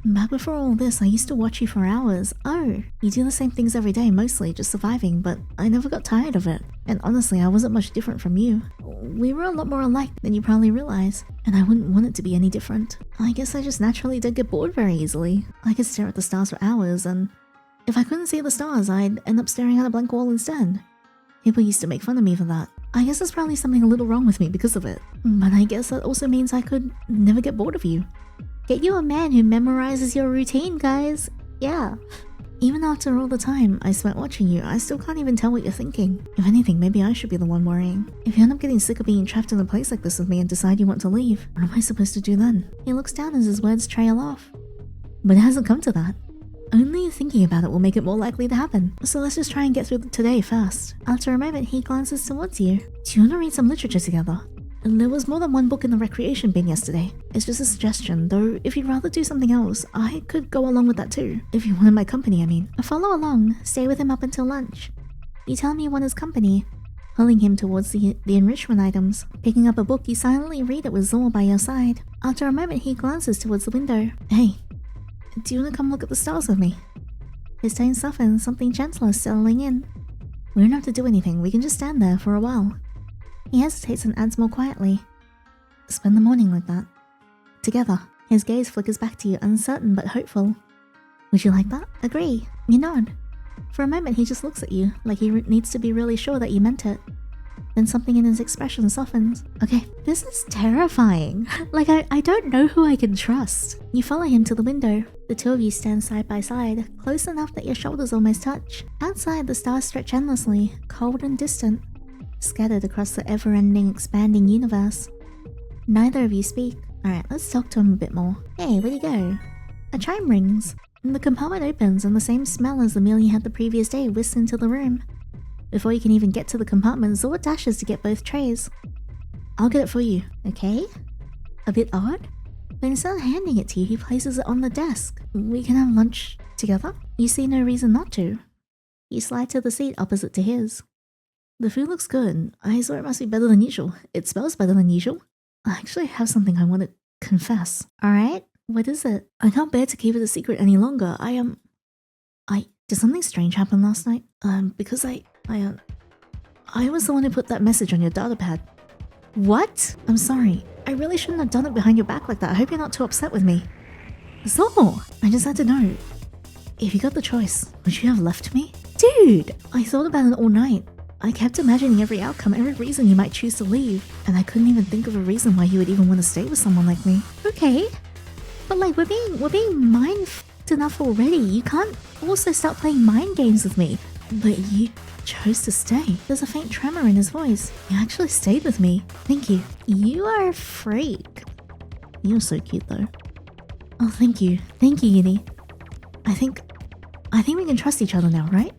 Back before all this, I used to watch you for hours. Oh, you do the same things every day, mostly just surviving, but I never got tired of it. And honestly, I wasn't much different from you. we were a lot more alike than you probably realize, and I wouldn't want it to be any different. I guess I just naturally don't get bored very easily. I could stare at the stars for hours, and if I couldn't see the stars, I'd end up staring at a blank wall instead. People used to make fun of me for that. I guess there's probably something a little wrong with me because of it, but I guess that also means I could never get bored of you. Get you a man who memorizes your routine, guys. Yeah. Even after all the time I spent watching you, I still can't even tell what you're thinking. If anything, maybe I should be the one worrying. If you end up getting sick of being trapped in a place like this with me and decide you want to leave, what am I supposed to do then? He looks down as his words trail off. But it hasn't come to that. Only thinking about it will make it more likely to happen. So let's just try and get through today first. After a moment, he glances towards you. Do you want to read some literature together? And there was more than one book in the recreation bin yesterday. It's just a suggestion, though if you'd rather do something else, I could go along with that too. If you wanted my company, I mean. Follow along, stay with him up until lunch. You tell him you want his company, pulling him towards the enrichment items. Picking up a book, you silently read it with Zor by your side. After a moment, he glances towards the window. Hey, do you want to come look at the stars with me? His tone softens, something gentler settling in. We don't have to do anything, we can just stand there for a while. He hesitates and adds more quietly. Spend the morning like that. Together. His gaze flickers back to you, uncertain but hopeful. Would you like that? Agree. You nod. For a moment he just looks at you, like he needs to be really sure that you meant it. Then something in his expression softens. Okay, this is terrifying. Like I don't know who I can trust. You follow him to the window. The two of you stand side by side, close enough that your shoulders almost touch. Outside, the stars stretch endlessly, cold and distant, scattered across the ever-ending, expanding universe. Neither of you speak. Alright, let's talk to him a bit more. Hey, where'd you go? A chime rings, and the compartment opens and the same smell as the meal you had the previous day whisks into the room. Before you can even get to the compartment, Zor dashes to get both trays. I'll get it for you, okay? A bit odd? But instead of handing it to you, he places it on the desk. We can have lunch together? You see no reason not to. You slide to the seat opposite to his. The food looks good. I saw it must be better than usual. It smells better than usual. I actually have something I want to confess. Alright, what is it? I can't bear to keep it a secret any longer. Did something strange happen last night? Because I was the one who put that message on your data pad. What? I'm sorry. I really shouldn't have done it behind your back like that. I hope you're not too upset with me. Zor! I just had to know. If you got the choice, would you have left me? Dude! I thought about it all night. I kept imagining every outcome, every reason you might choose to leave, and I couldn't even think of a reason why you would even want to stay with someone like me. Okay, but like we're being mind-f***ed enough already. You can't also start playing mind games with me. But you chose to stay. There's a faint tremor in his voice. You actually stayed with me. Thank you. You are a freak. You're so cute though. Oh, thank you. Thank you, Yinny. I think we can trust each other now, right?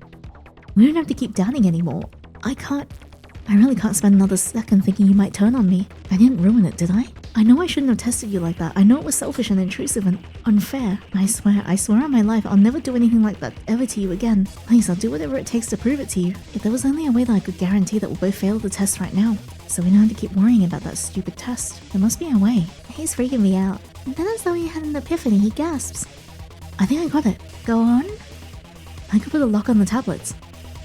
We don't have to keep doubting anymore. I really can't spend another second thinking you might turn on me. I didn't ruin it, did I? I know I shouldn't have tested you like that. I know it was selfish and intrusive and unfair. I swear on my life, I'll never do anything like that ever to you again. Please, I'll do whatever it takes to prove it to you. If there was only a way that I could guarantee that we'll both fail the test right now, so we don't have to keep worrying about that stupid test. There must be a way. He's freaking me out. And then as though he had an epiphany, he gasps. I think I got it. Go on. I could put a lock on the tablets.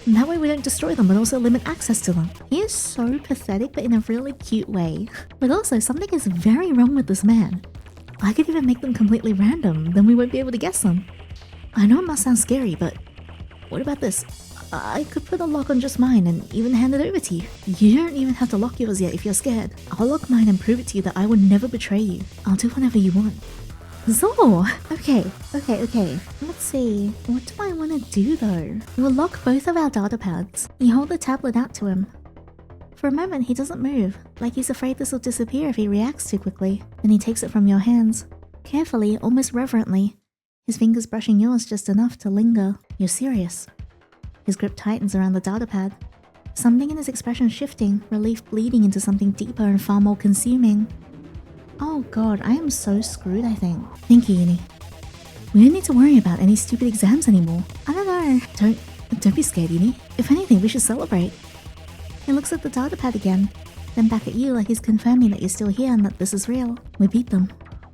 And that way we don't destroy them but also limit access to them. He is so pathetic but in a really cute way. But also something is very wrong with this man. I could even make them completely random, then we won't be able to guess them. I know it must sound scary, but what about this? I could put a lock on just mine and even hand it over to you. You don't even have to lock yours yet if you're scared. I'll lock mine and prove it to you that I would never betray you. I'll do whatever you want. Zor! Okay. Let's see. What do I want to do though? We'll lock both of our data pads. You hold the tablet out to him. For a moment, he doesn't move, like he's afraid this will disappear if he reacts too quickly. Then he takes it from your hands. Carefully, almost reverently. His fingers brushing yours just enough to linger. You're serious. His grip tightens around the data pad. Something in his expression shifting, relief bleeding into something deeper and far more consuming. Oh god, I am so screwed, I think. Thank you, Yinny. We don't need to worry about any stupid exams anymore. I don't know. Don't be scared, Yinny. If anything, we should celebrate. He looks at the data pad again, then back at you like he's confirming that you're still here and that this is real. We beat them.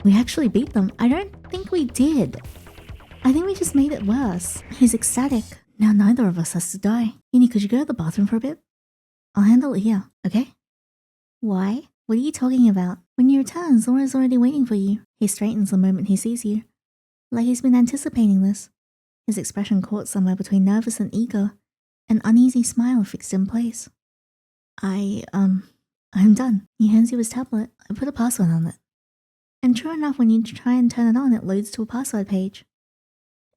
We actually beat them. I don't think we did. I think we just made it worse. He's ecstatic. Now neither of us has to die. Yinny, could you go to the bathroom for a bit? I'll handle it here, okay? Why? What are you talking about? When you return, Zora's already waiting for you. He straightens the moment he sees you. Like he's been anticipating this. His expression caught somewhere between nervous and eager, an uneasy smile fixed in place. I'm done. He hands you his tablet. I put a password on it. And true enough, when you try and turn it on, it loads to a password page.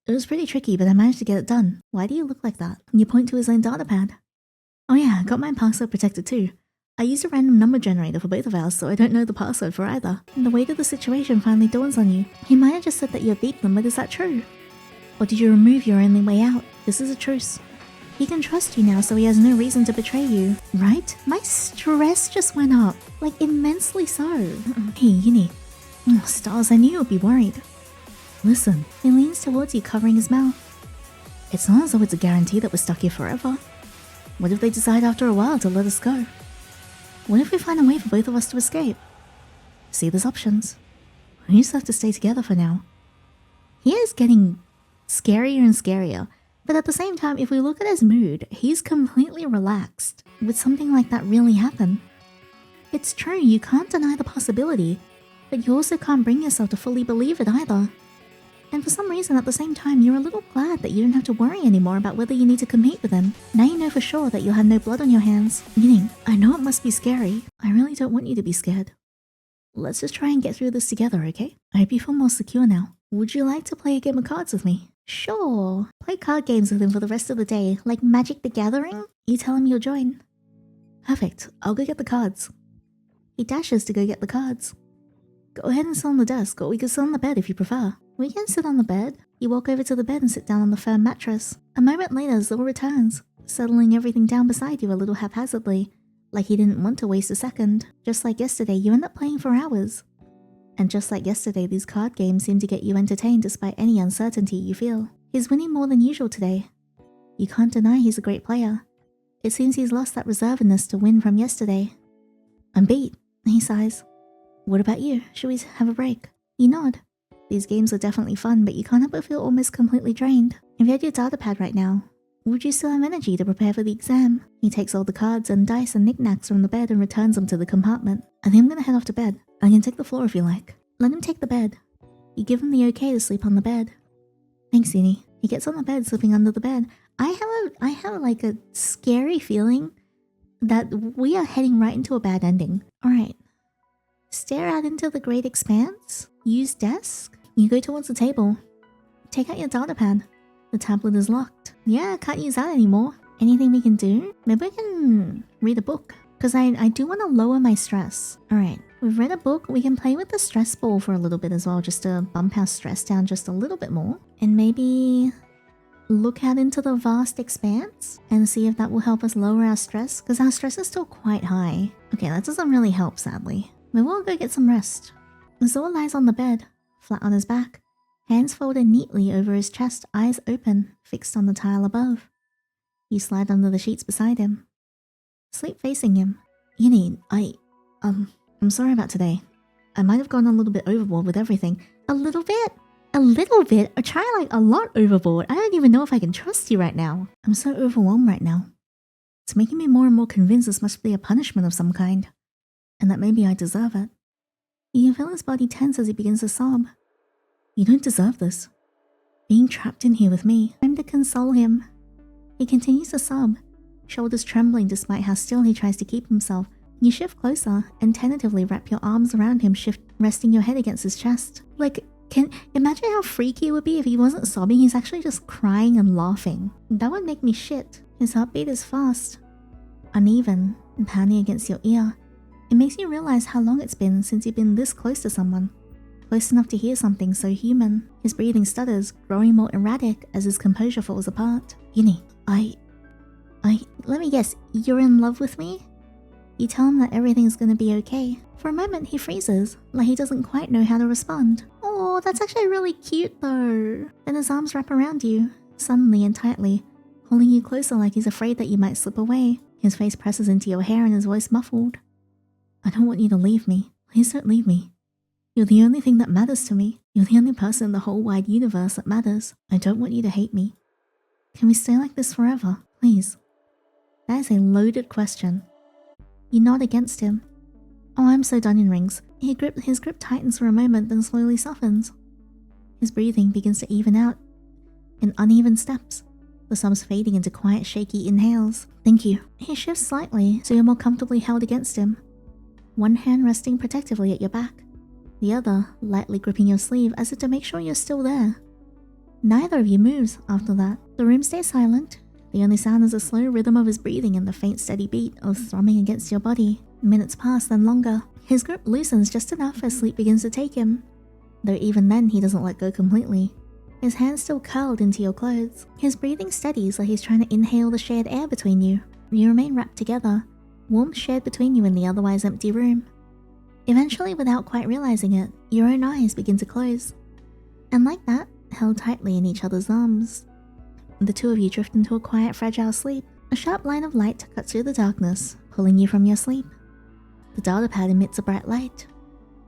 It was pretty tricky, but I managed to get it done. Why do you look like that? You point to his own datapad. Oh yeah, I got my password protected too. I used a random number generator for both of ours, so I don't know the password for either. And the weight of the situation finally dawns on you. He might have just said that you beat them, but is that true? Or did you remove your only way out? This is a truce. He can trust you now, so he has no reason to betray you, right? My stress just went up, like immensely so. Hey, Yinny. Oh, stars, I knew you'd be worried. Listen. He leans towards you, covering his mouth. It's not as though it's a guarantee that we're stuck here forever. What if they decide after a while to let us go? What if we find a way for both of us to escape? See, there's options. We just have to stay together for now. He is getting scarier and scarier, but at the same time, if we look at his mood, he's completely relaxed. Would something like that really happen? It's true, you can't deny the possibility, but you also can't bring yourself to fully believe it either. And for some reason, at the same time, you're a little glad that you don't have to worry anymore about whether you need to compete with him. Now you know for sure that you'll have no blood on your hands. Meaning, I know it must be scary. I really don't want you to be scared. Let's just try and get through this together, okay? I hope you feel more secure now. Would you like to play a game of cards with me? Sure. Play card games with him for the rest of the day, like Magic the Gathering? You tell him you'll join. Perfect. I'll go get the cards. He dashes to go get the cards. Go ahead and sit on the desk, or we can sit on the bed if you prefer. We can sit on the bed. You walk over to the bed and sit down on the firm mattress. A moment later, Zora returns, settling everything down beside you a little haphazardly, like he didn't want to waste a second. Just like yesterday, you end up playing for hours. And just like yesterday, these card games seem to get you entertained despite any uncertainty you feel. He's winning more than usual today. You can't deny he's a great player. It seems he's lost that reservedness to win from yesterday. I'm beat, he sighs. What about you? Should we have a break? You nod. These games are definitely fun, but you can't help but feel almost completely drained. If you had your datapad right now, would you still have energy to prepare for the exam? He takes all the cards and dice and knickknacks from the bed and returns them to the compartment. I think I'm gonna head off to bed. I can take the floor if you like. Let him take the bed. You give him the okay to sleep on the bed. Thanks, Yinny. He gets on the bed, slipping under the bed. I have like a scary feeling that we are heading right into a bad ending. Alright. Stare out into the great expanse. Use desk. You go towards the table. Take out your datapad. The tablet is locked. Yeah, can't use that anymore. Anything we can do? Maybe we can read a book. Because I do want to lower my stress. Alright, we've read a book. We can play with the stress ball for a little bit as well, just to bump our stress down just a little bit more. And maybe look out into the vast expanse and see if that will help us lower our stress, because our stress is still quite high. Okay, that doesn't really help, sadly. But we'll go get some rest. Zora lies on the bed, flat on his back, hands folded neatly over his chest, eyes open, fixed on the tile above. You slide under the sheets beside him. Sleep facing him. Yinny, I'm sorry about today. I might have gone a little bit overboard with everything. A little bit? A little bit? Or try like a lot overboard. I don't even know if I can trust you right now. I'm so overwhelmed right now. It's making me more and more convinced this must be a punishment of some kind. And that maybe I deserve it. You can feel his body tense as he begins to sob. You don't deserve this. Being trapped in here with me. Time to console him. He continues to sob, shoulders trembling despite how still he tries to keep himself. You shift closer and tentatively wrap your arms around him, resting your head against his chest. Like, imagine how freaky it would be if he wasn't sobbing, he's actually just crying and laughing. That would make me shit. His heartbeat is fast, uneven, and pounding against your ear. It makes you realize how long it's been since you've been this close to someone. Close enough to hear something so human. His breathing stutters, growing more erratic as his composure falls apart. Yinny, let me guess, you're in love with me? You tell him that everything's gonna be okay. For a moment, he freezes, like he doesn't quite know how to respond. Oh, that's actually really cute though. Then his arms wrap around you, suddenly and tightly, pulling you closer like he's afraid that you might slip away. His face presses into your hair and his voice muffled. I don't want you to leave me. Please don't leave me. You're the only thing that matters to me. You're the only person in the whole wide universe that matters. I don't want you to hate me. Can we stay like this forever? Please. That is a loaded question. You nod against him. Oh, I'm so done in rings. His grip tightens for a moment, then slowly softens. His breathing begins to even out in uneven steps, the sobs fading into quiet, shaky inhales. Thank you. He shifts slightly so you're more comfortably held against him. One hand resting protectively at your back, the other lightly gripping your sleeve as if to make sure you're still there. Neither of you moves after that. The room stays silent. The only sound is the slow rhythm of his breathing and the faint steady beat of thrumming against your body. Minutes pass, then longer. His grip loosens just enough as sleep begins to take him, though even then he doesn't let go completely. His hands still curled into your clothes. His breathing steadies like he's trying to inhale the shared air between you. You remain wrapped together, warmth shared between you in the otherwise empty room. Eventually, without quite realizing it, your own eyes begin to close. And like that, held tightly in each other's arms, the two of you drift into a quiet, fragile sleep. A sharp line of light cuts through the darkness, pulling you from your sleep. The data pad emits a bright light.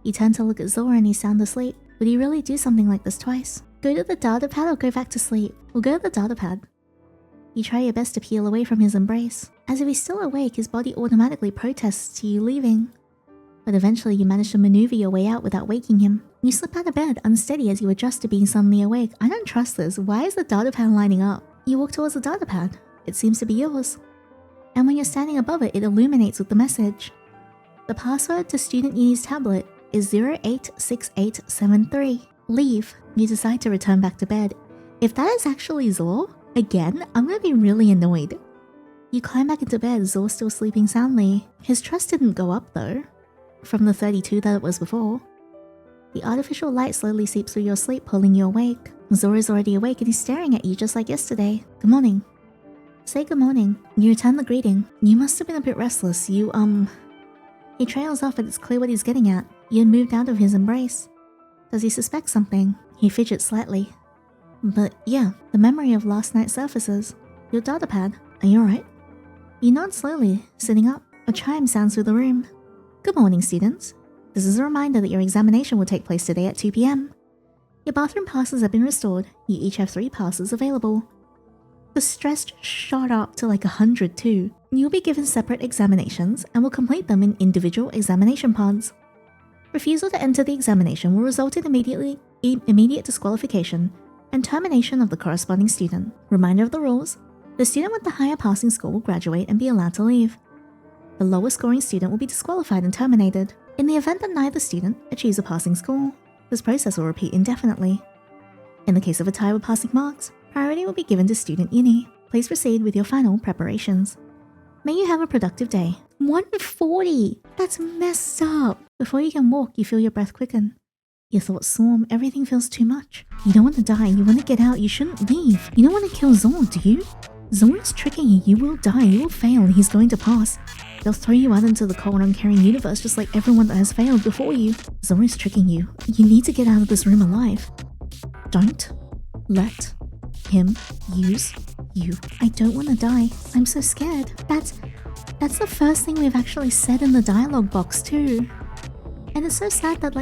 You turn to look at Zora and he's sound asleep. Would you really do something like this twice? Go to the data pad or go back to sleep? We'll go to the data pad. You try your best to peel away from his embrace. As if he's still awake, his body automatically protests to you leaving. But eventually you manage to maneuver your way out without waking him. You slip out of bed, unsteady as you adjust to being suddenly awake. I don't trust this. Why is the data pad lining up? You walk towards the data pad. It seems to be yours. And when you're standing above it, it illuminates with the message. The password to Student Uni's tablet is 086873. Leave. You decide to return back to bed. If that is actually Zor, again, I'm gonna be really annoyed. You climb back into bed, Zor still sleeping soundly. His trust didn't go up though, from the 32 that it was before. The artificial light slowly seeps through your sleep, pulling you awake. Zor is already awake and he's staring at you just like yesterday. Good morning. Say good morning. You return the greeting. You must have been a bit restless. He trails off, but it's clear what he's getting at. You had moved out of his embrace. Does he suspect something? He fidgets slightly. But yeah, the memory of last night surfaces. Your data pad. Are you alright? You nod slowly, sitting up. A chime sounds through the room. Good morning, students. This is a reminder that your examination will take place today at 2 p.m. Your bathroom passes have been restored. You each have 3 passes available. The stress shot up to like 100 too. You'll be given separate examinations and will complete them in individual examination pods. Refusal to enter the examination will result in immediate disqualification and termination of the corresponding student. Reminder of the rules: the student with the higher passing score will graduate and be allowed to leave. The lower scoring student will be disqualified and terminated. In the event that neither student achieves a passing score, this process will repeat indefinitely. In the case of a tie with passing marks, priority will be given to Student Uni. Please proceed with your final preparations. May you have a productive day. 140! That's messed up! Before you can walk, you feel your breath quicken. Your thoughts swarm, everything feels too much. You don't want to die, you want to get out, you shouldn't leave. You don't want to kill Zor, do you? Zor is tricking you, you will die, you will fail, he's going to pass. They'll throw you out into the cold, uncaring universe just like everyone that has failed before you. Zor is tricking you. You need to get out of this room alive. Don't let him use you. I don't want to die. I'm so scared. That's the first thing we've actually said in the dialogue box too. And it's so sad that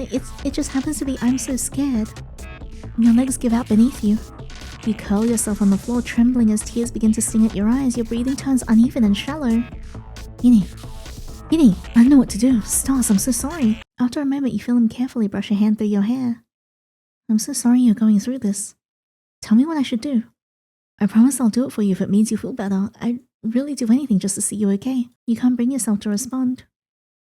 it just happens to be I'm so scared. Your legs give out beneath you. You curl yourself on the floor, trembling as tears begin to sting at your eyes. Your breathing turns uneven and shallow. Yinny, I know what to do. Stars, I'm so sorry. After a moment, you feel him carefully brush a hand through your hair. I'm so sorry you're going through this. Tell me what I should do. I promise I'll do it for you if it means you feel better. I'd really do anything just to see you okay. You can't bring yourself to respond.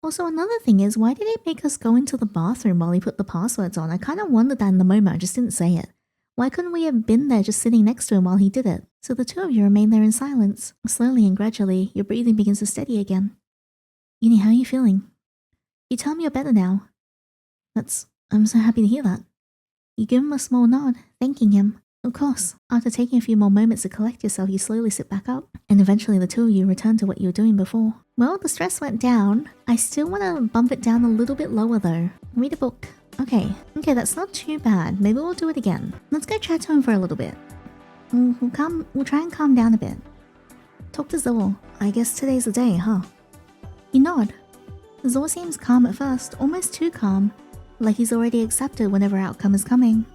Also, another thing is, why did it make us go into the bathroom while he put the passwords on? I kind of wondered that in the moment, I just didn't say it. Why couldn't we have been there just sitting next to him while he did it? So the two of you remain there in silence. Slowly and gradually, your breathing begins to steady again. Yinny, how are you feeling? You tell me you're better now. I'm so happy to hear that. You give him a small nod, thanking him. Of course, after taking a few more moments to collect yourself, you slowly sit back up, and eventually the two of you return to what you were doing before. Well, the stress went down. I still want to bump it down a little bit lower though. Read a book. Okay, that's not too bad. Maybe we'll do it again. Let's go chat to him for a little bit. We'll try and calm down a bit. Talk to Zor. I guess today's the day, huh? You nod. Zor seems calm at first, almost too calm, like he's already accepted whatever outcome is coming.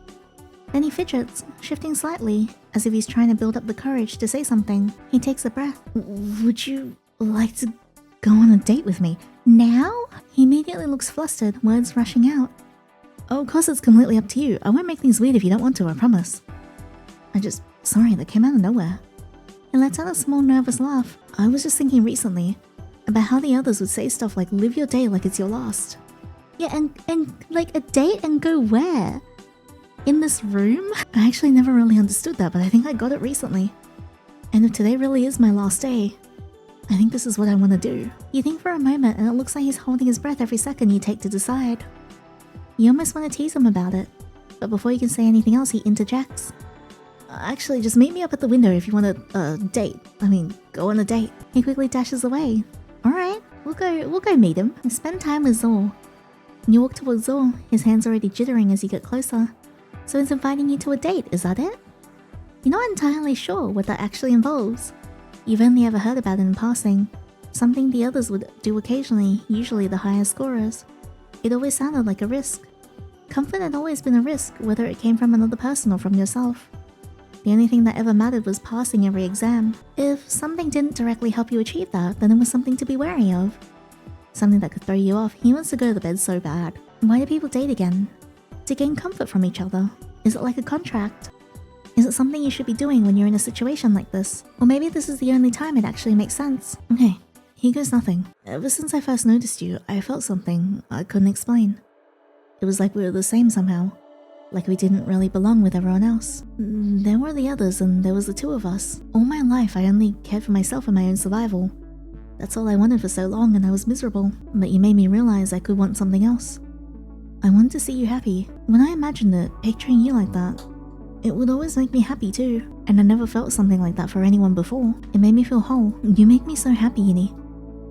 Then he fidgets, shifting slightly, as if he's trying to build up the courage to say something. He takes a breath. Would you like to Go on a date with me. Now? He immediately looks flustered, words rushing out. Oh, of course it's completely up to you. I won't make things weird if you don't want to, I promise. Sorry, that came out of nowhere. He lets out a small nervous laugh. I was just thinking recently about how the others would say stuff like live your day like it's your last. Yeah, and like a date and go where? In this room? I actually never really understood that, but I think I got it recently. And if today really is my last day, I think this is what I want to do. You think for a moment and it looks like he's holding his breath every second you take to decide. You almost want to tease him about it, but before you can say anything else he interjects. Actually, just meet me up at the window if you want a date. Go on a date. He quickly dashes away. Alright, we'll go meet him and spend time with Zor. You walk towards Zor, his hands already jittering as you get closer. So he's inviting you to a date, is that it? You're not entirely sure what that actually involves. You've only ever heard about it in passing. Something the others would do occasionally, usually the higher scorers. It always sounded like a risk. Comfort had always been a risk, whether it came from another person or from yourself. The only thing that ever mattered was passing every exam. If something didn't directly help you achieve that, then it was something to be wary of. Something that could throw you off. He wants to go to bed so bad. Why do people date again? To gain comfort from each other? Is it like a contract? Is it something you should be doing when you're in a situation like this? Or maybe this is the only time it actually makes sense. Okay, here goes nothing. Ever since I first noticed you, I felt something I couldn't explain. It was like we were the same somehow. Like we didn't really belong with everyone else. There were the others and there was the two of us. All my life I only cared for myself and my own survival. That's all I wanted for so long and I was miserable. But you made me realize I could want something else. I wanted to see you happy. When I imagined it, picturing you like that, it would always make me happy too. And I never felt something like that for anyone before. It made me feel whole. You make me so happy, Yinny.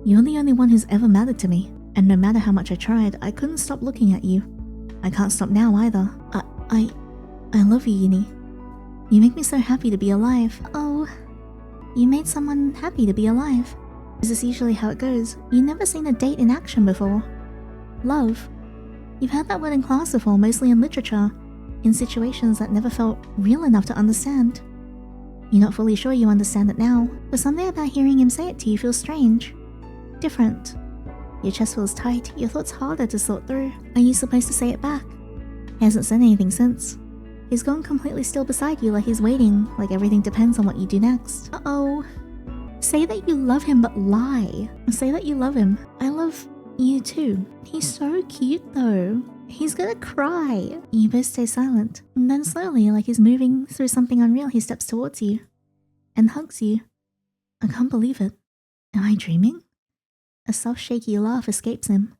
You're the only one who's ever mattered to me. And no matter how much I tried, I couldn't stop looking at you. I can't stop now either. I love you, Yinny. You make me so happy to be alive. Oh, you made someone happy to be alive. Is this usually how it goes? You've never seen a date in action before. Love. You've heard that word in class before, mostly in literature, in situations that never felt real enough to understand. You're not fully sure you understand it now, but something about hearing him say it to you feels strange. Different. Your chest feels tight, your thoughts harder to sort through. Are you supposed to say it back? He hasn't said anything since. He's gone completely still beside you like he's waiting, like everything depends on what you do next. Uh-oh. Say that you love him, but lie. Say that you love him. I love you too. He's so cute though. He's gonna cry. You both stay silent. And then slowly, like he's moving through something unreal, he steps towards you and hugs you. I can't believe it. Am I dreaming? A soft, shaky laugh escapes him.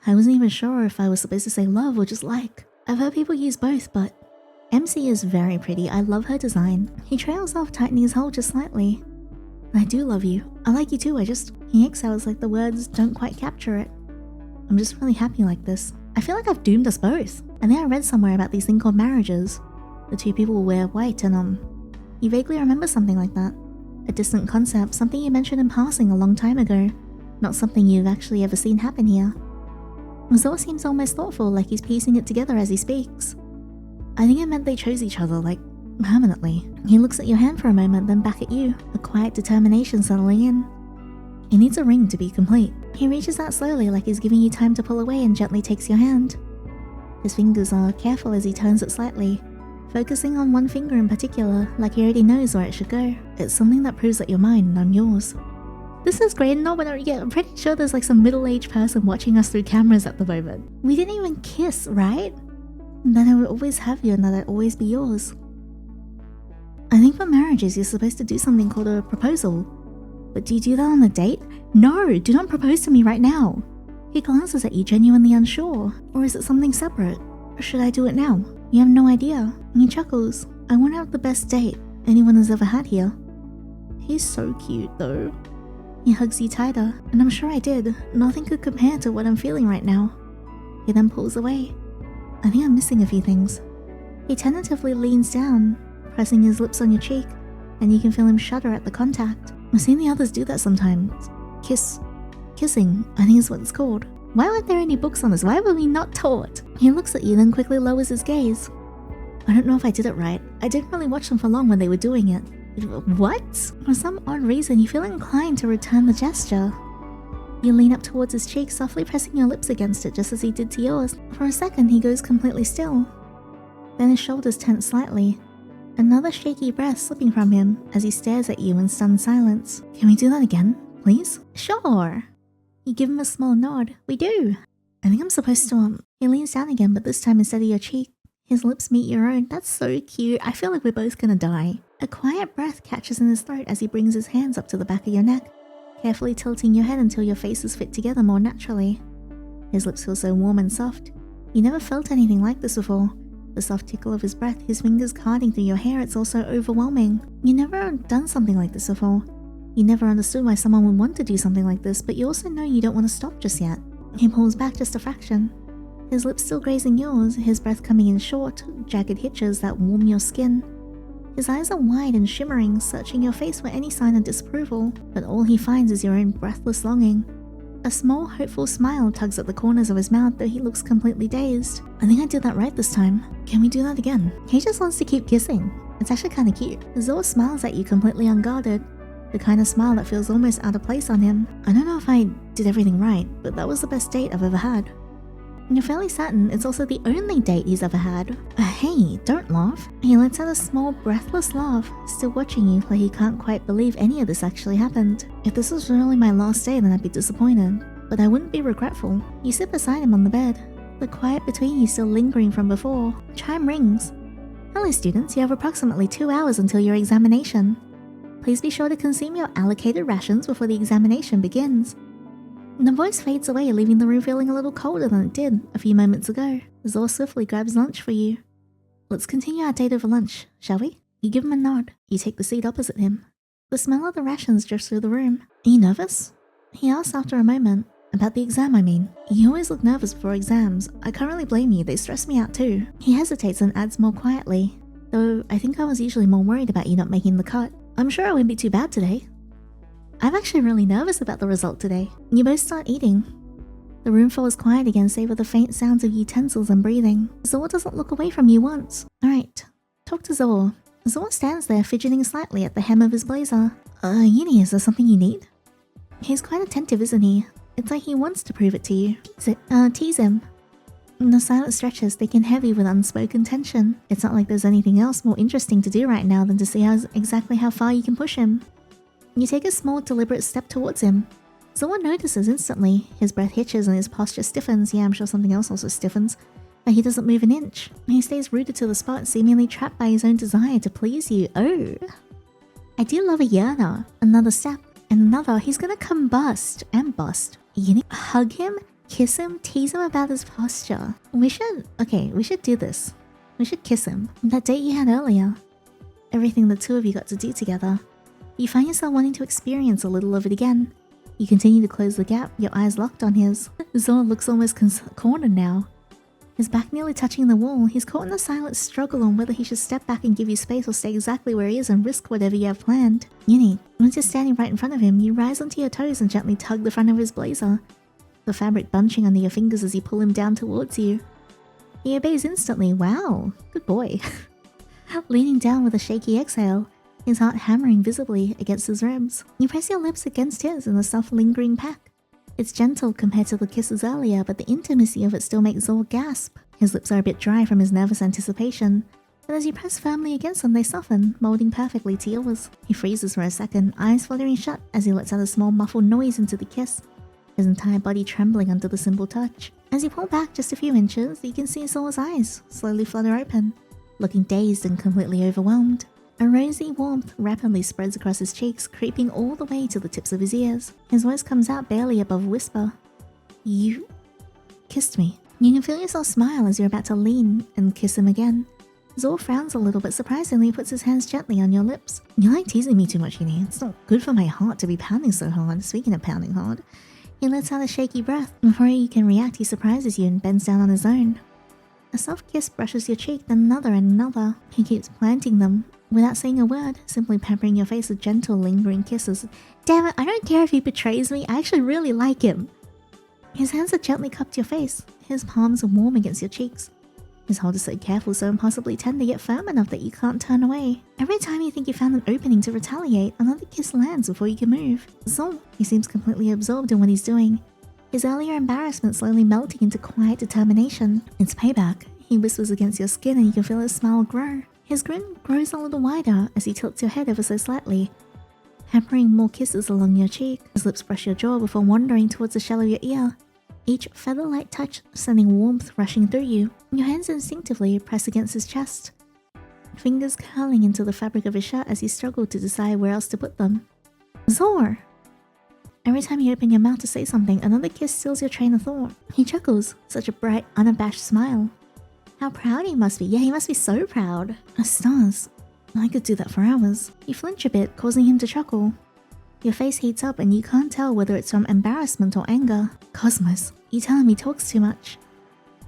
I wasn't even sure if I was supposed to say love or just like. I've heard people use both, but MC is very pretty. I love her design. He trails off, tightening his hold just slightly. I do love you. I like you too, He exhales like the words don't quite capture it. I'm just really happy like this. I feel like I've doomed us both. I think I read somewhere about these thing called marriages. The two people wear white and you vaguely remember something like that. A distant concept, something you mentioned in passing a long time ago. Not something you've actually ever seen happen here. Zor seems almost thoughtful, like he's piecing it together as he speaks. I think it meant they chose each other, like, permanently. He looks at your hand for a moment, then back at you, a quiet determination settling in. It needs a ring to be complete. He reaches out slowly, like he's giving you time to pull away, and gently takes your hand. His fingers are careful as he turns it slightly, focusing on one finger in particular, like he already knows where it should go. It's something that proves that you're mine and I'm yours. This is great, and I'm pretty sure there's like some middle-aged person watching us through cameras at the moment. We didn't even kiss, right? And then I would always have you and that I'd always be yours. I think for marriages you're supposed to do something called a proposal. But do you do that on a date? No, do not propose to me right now. He glances at you, genuinely unsure. Or is it something separate? Or should I do it now? You have no idea. And he chuckles. I want to have the best date anyone has ever had here. He's so cute though. He hugs you tighter, and I'm sure I did. Nothing could compare to what I'm feeling right now. He then pulls away. I think I'm missing a few things. He tentatively leans down, pressing his lips on your cheek, and you can feel him shudder at the contact. I've seen the others do that sometimes. Kissing, I think is what it's called. Why aren't there any books on this? Why were we not taught? He looks at you, then quickly lowers his gaze. I don't know if I did it right. I didn't really watch them for long when they were doing it. What? For some odd reason, you feel inclined to return the gesture. You lean up towards his cheek, softly pressing your lips against it just as he did to yours. For a second, he goes completely still. Then his shoulders tense slightly. Another shaky breath slipping from him as he stares at you in stunned silence. Can we do that again, please? Sure. You give him a small nod. We do. I think I'm supposed to, He leans down again, but this time instead of your cheek, his lips meet your own. That's so cute. I feel like we're both gonna die. A quiet breath catches in his throat as he brings his hands up to the back of your neck, carefully tilting your head until your faces fit together more naturally. His lips feel so warm and soft. You never felt anything like this before. The soft tickle of his breath, his fingers carding through your hair, it's also overwhelming. You never done something like this before. You never understood why someone would want to do something like this, but you also know you don't want to stop just yet. He pulls back just a fraction. His lips still grazing yours, his breath coming in short, jagged hitches that warm your skin. His eyes are wide and shimmering, searching your face for any sign of disapproval, but all he finds is your own breathless longing. A small, hopeful smile tugs at the corners of his mouth, though he looks completely dazed. I think I did that right this time. Can we do that again? He just wants to keep kissing. It's actually kind of cute. Zor smiles at you completely unguarded, the kind of smile that feels almost out of place on him. I don't know if I did everything right, but that was the best date I've ever had. You're fairly certain it's also the only date he's ever had. Hey, don't laugh. He lets out a small, breathless laugh, still watching you like he can't quite believe any of this actually happened. If this was really my last day, then I'd be disappointed, but I wouldn't be regretful. You sit beside him on the bed, the quiet between you still lingering from before. Chime rings. Hello students, you have approximately 2 hours until your examination. Please be sure to consume your allocated rations before the examination begins. The voice fades away, leaving the room feeling a little colder than it did a few moments ago. Zor swiftly grabs lunch for you. Let's continue our date over lunch, shall we? You give him a nod. You take the seat opposite him. The smell of the rations drifts through the room. Are you nervous? He asks after a moment. About the exam, I mean. You always look nervous before exams. I can't really blame you, they stress me out too. He hesitates and adds more quietly. Though I think I was usually more worried about you not making the cut. I'm sure it won't be too bad today. I'm actually really nervous about the result today. You both start eating. The room falls quiet again, save for the faint sounds of utensils and breathing. Zor doesn't look away from you once. Alright, talk to Zor. Zor stands there, fidgeting slightly at the hem of his blazer. Yinny, is there something you need? He's quite attentive, isn't he? It's like he wants to prove it to you. Tease him. The silence stretches, thick and heavy with unspoken tension. It's not like there's anything else more interesting to do right now than to see exactly how far you can push him. You take a small, deliberate step towards him. Someone notices instantly. His breath hitches and his posture stiffens. Yeah, I'm sure something else also stiffens. But he doesn't move an inch. He stays rooted to the spot, seemingly trapped by his own desire to please you. Oh. I do love a yearner. Another step. And another. He's gonna combust and bust. You need to hug him, kiss him, tease him about his posture. We should do this. We should kiss him. That date you had earlier. Everything the two of you got to do together. You find yourself wanting to experience a little of it again. You continue to close the gap, your eyes locked on his. Zor looks almost cornered now. His back nearly touching the wall, he's caught in a silent struggle on whether he should step back and give you space or stay exactly where he is and risk whatever you have planned. Yinny, once you're standing right in front of him, you rise onto your toes and gently tug the front of his blazer, the fabric bunching under your fingers as you pull him down towards you. He obeys instantly. Wow, good boy. Leaning down with a shaky exhale, his heart hammering visibly against his ribs. You press your lips against his in a soft lingering peck. It's gentle compared to the kisses earlier, but the intimacy of it still makes Zor gasp. His lips are a bit dry from his nervous anticipation, but as you press firmly against them, they soften, molding perfectly to yours. He freezes for a second, eyes fluttering shut as he lets out a small muffled noise into the kiss, his entire body trembling under the simple touch. As you pull back just a few inches, you can see Zor's eyes slowly flutter open, looking dazed and completely overwhelmed. A rosy warmth rapidly spreads across his cheeks, creeping all the way to the tips of his ears. His voice comes out barely above a whisper. You kissed me. You can feel yourself smile as you're about to lean and kiss him again. Zor frowns a little, but surprisingly puts his hands gently on your lips. You like teasing me too much, Yinny. It's not good for my heart to be pounding so hard. Speaking of pounding hard, he lets out a shaky breath. Before you can react, he surprises you and bends down on his own. A soft kiss brushes your cheek, then another and another. He keeps planting them, without saying a word, simply pampering your face with gentle, lingering kisses. Damn it, I don't care if he betrays me, I actually really like him. His hands are gently cupped to your face, his palms are warm against your cheeks. His hold is so careful, so impossibly tender, yet firm enough that you can't turn away. Every time you think you found an opening to retaliate, another kiss lands before you can move. So, he seems completely absorbed in what he's doing. His earlier embarrassment slowly melting into quiet determination. It's payback. He whispers against your skin and you can feel his smile grow. His grin grows a little wider as he tilts your head ever so slightly, hampering more kisses along your cheek. His lips brush your jaw before wandering towards the shell of your ear, each feather-light touch sending warmth rushing through you. Your hands instinctively press against his chest, fingers curling into the fabric of his shirt as you struggle to decide where else to put them. Zor! Every time you open your mouth to say something, another kiss steals your train of thought. He chuckles, such a bright, unabashed smile. How proud he must be. Yeah, he must be so proud. Stars. I could do that for hours. You flinch a bit, causing him to chuckle. Your face heats up and you can't tell whether it's from embarrassment or anger. Cosmos, you tell him he talks too much.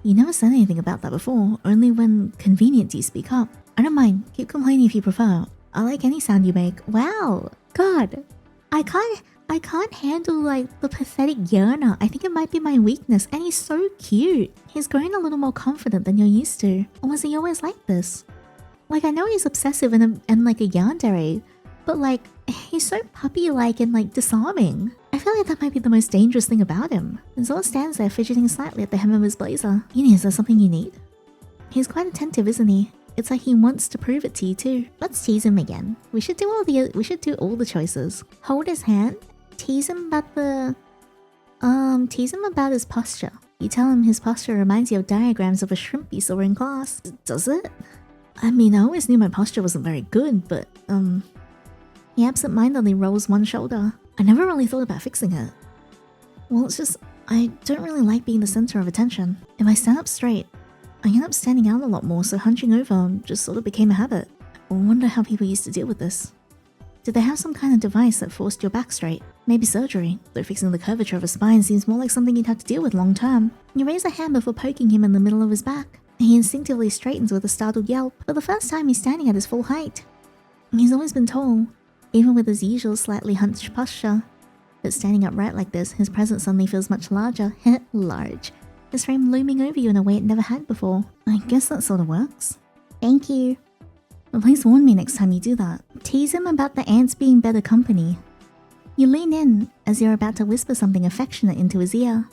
You never said anything about that before, only when convenient do you speak up. I don't mind, keep complaining if you prefer. I like any sound you make. Wow, God. I can't handle like the pathetic yearner. I think it might be my weakness, and he's so cute. He's grown a little more confident than you're used to. Or was he always like this? Like, I know he's obsessive and like a yandere, but like, he's so puppy-like and like disarming. I feel like that might be the most dangerous thing about him. And Zor stands there fidgeting slightly at the hem of his blazer. Yinny, is there something you need? He's quite attentive, isn't he? It's like he wants to prove it to you too. Let's tease him again. We should do all the choices. Hold his hand. Tease him about his posture. You tell him his posture reminds you of diagrams of a shrimp you saw in class. Does it? I mean, I always knew my posture wasn't very good, but he absent-mindedly rolls one shoulder. I never really thought about fixing it. Well, it's just, I don't really like being the center of attention. If I stand up straight, I end up standing out a lot more, so hunching over just sort of became a habit. I wonder how people used to deal with this. Did they have some kind of device that forced your back straight? Maybe surgery, though fixing the curvature of a spine seems more like something you'd have to deal with long term. You raise a hand before poking him in the middle of his back. He instinctively straightens with a startled yelp. For the first time, he's standing at his full height. He's always been tall, even with his usual slightly hunched posture. But standing upright like this, his presence suddenly feels much larger. Large. His frame looming over you in a way it never had before. I guess that sort of works. Thank you. But please warn me next time you do that. Tease him about the ants being better company. You lean in as you're about to whisper something affectionate into his ear.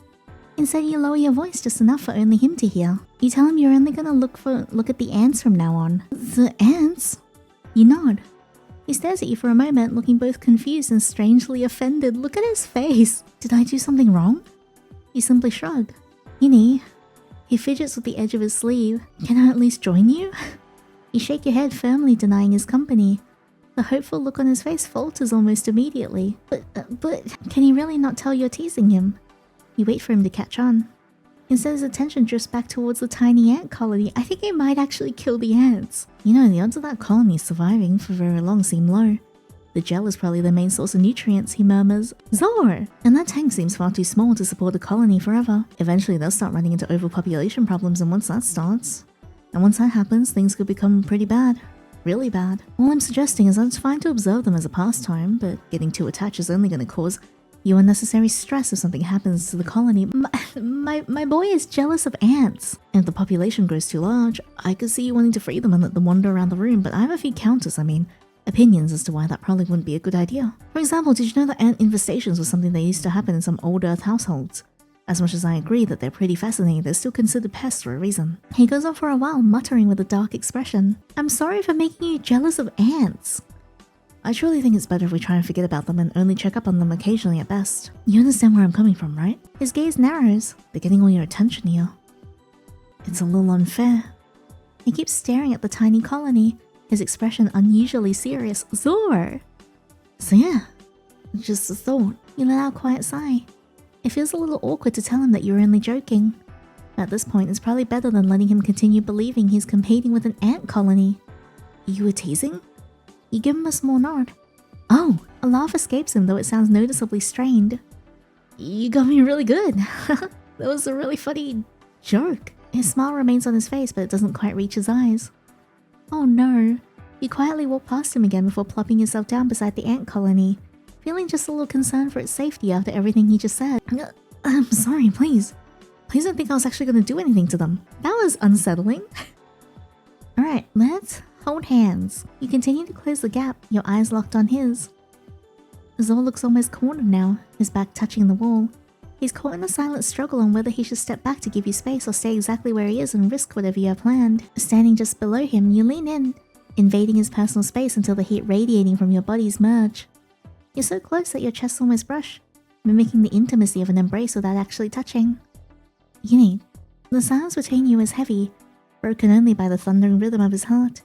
Instead, you lower your voice just enough for only him to hear. You tell him you're only gonna look at the ants from now on. The ants? You nod. He stares at you for a moment, looking both confused and strangely offended. Look at his face. Did I do something wrong? You simply shrug. Yinny. He fidgets with the edge of his sleeve. Can I at least join you? You shake your head, firmly denying his company. The hopeful look on his face falters almost immediately. But can he really not tell you're teasing him? You wait for him to catch on. Instead, his attention drifts back towards the tiny ant colony. I think it might actually kill the ants. You know, the odds of that colony surviving for very long seem low. The gel is probably their main source of nutrients, he murmurs. Zor! And that tank seems far too small to support a colony forever. Eventually, they'll start running into overpopulation problems, and once that starts... And once that happens, things could become pretty bad. Really bad. All I'm suggesting is that it's fine to observe them as a pastime, but getting too attached is only going to cause you unnecessary stress if something happens to the colony. My boy is jealous of ants. And if the population grows too large, I could see you wanting to free them and let them wander around the room, but I have a few counters, opinions as to why that probably wouldn't be a good idea. For example, did you know that ant infestations was something that used to happen in some old Earth households? As much as I agree that they're pretty fascinating, they're still considered pests for a reason. He goes on for a while, muttering with a dark expression. I'm sorry for making you jealous of ants. I truly think it's better if we try and forget about them and only check up on them occasionally at best. You understand where I'm coming from, right? His gaze narrows. They're getting all your attention here. It's a little unfair. He keeps staring at the tiny colony, his expression unusually serious. Zor! So yeah, just a thought. You let out a quiet sigh. It feels a little awkward to tell him that you were only joking. At this point, it's probably better than letting him continue believing he's competing with an ant colony. You were teasing? You give him a small nod. Oh, a laugh escapes him, though it sounds noticeably strained. You got me really good. That was a really funny joke. His smile remains on his face, but it doesn't quite reach his eyes. Oh no. You quietly walk past him again before plopping yourself down beside the ant colony, feeling just a little concerned for its safety after everything he just said. I'm sorry, please Please don't think I was actually going to do anything to them. That was unsettling. Alright, let's hold hands. You continue to close the gap, your eyes locked on his. Zor looks almost cornered now, his back touching the wall. He's caught in a silent struggle on whether he should step back to give you space or stay exactly where he is and risk whatever you have planned. Standing just below him, you lean in, invading his personal space until the heat radiating from your bodies merge. You're so close that your chests almost brush, mimicking the intimacy of an embrace without actually touching. Yinny, the silence between you is heavy, broken only by the thundering rhythm of his heart.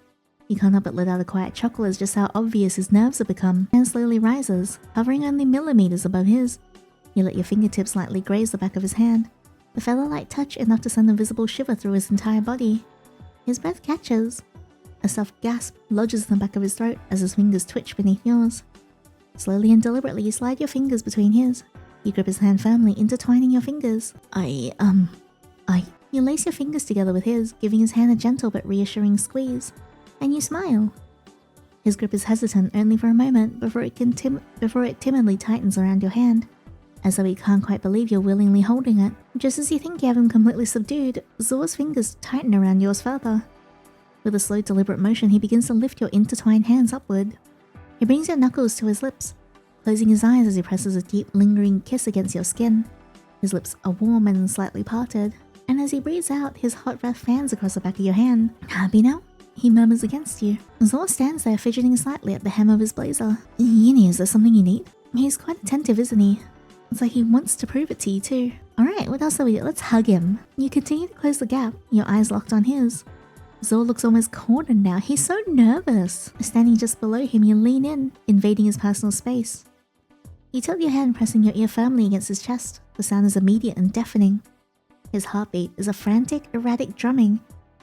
You can't help but let out a quiet chuckle as just how obvious his nerves have become, and slowly rises, hovering only millimeters above his. You let your fingertips lightly graze the back of his hand, the feather-like touch enough to send a visible shiver through his entire body. His breath catches. A soft gasp lodges in the back of his throat as his fingers twitch beneath yours. Slowly and deliberately, you slide your fingers between his. You grip his hand firmly, intertwining your fingers. You lace your fingers together with his, giving his hand a gentle but reassuring squeeze. And you smile. His grip is hesitant only for a moment before it timidly tightens around your hand, as though he can't quite believe you're willingly holding it. Just as you think you have him completely subdued, Zor's fingers tighten around yours further. With a slow, deliberate motion, he begins to lift your intertwined hands upward. He brings your knuckles to his lips, closing his eyes as he presses a deep, lingering kiss against your skin. His lips are warm and slightly parted, and as he breathes out, his hot breath fans across the back of your hand. Happy now? He murmurs against you. Zor stands there fidgeting slightly at the hem of his blazer. Yinny, is there something you need? He's quite attentive, isn't he? It's like he wants to prove it to you too. Alright, what else do we do? Let's hug him. You continue to close the gap, your eyes locked on his. Zor looks almost cornered now. He's so nervous. Standing just below him, you lean in, invading his personal space. You tilt your head, pressing your ear firmly against his chest. The sound is immediate and deafening. His heartbeat is a frantic, erratic drumming,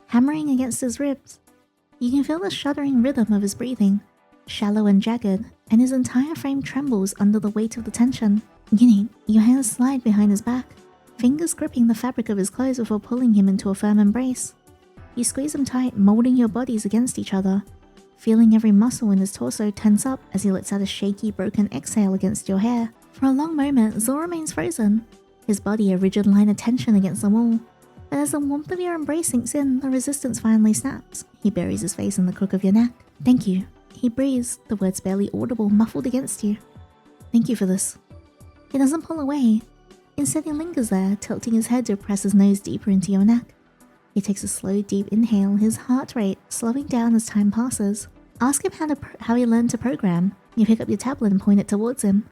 hammering against his ribs. You can feel the shuddering rhythm of his breathing, shallow and jagged, and his entire frame trembles under the weight of the tension. Yinny, your hands slide behind his back, fingers gripping the fabric of his clothes before pulling him into a firm embrace. You squeeze him tight, molding your bodies against each other, feeling every muscle in his torso tense up as he lets out a shaky, broken exhale against your hair. For a long moment, Zor remains frozen, his body a rigid line of tension against the wall. But as the warmth of your embrace sinks in, the resistance finally snaps. He buries his face in the crook of your neck. Thank you. He breathes, the words barely audible, muffled against you. Thank you for this. He doesn't pull away. Instead, he lingers there, tilting his head to press his nose deeper into your neck. He takes a slow, deep inhale, his heart rate slowing down as time passes. Ask him how he learned to program. You pick up your tablet and point it towards him.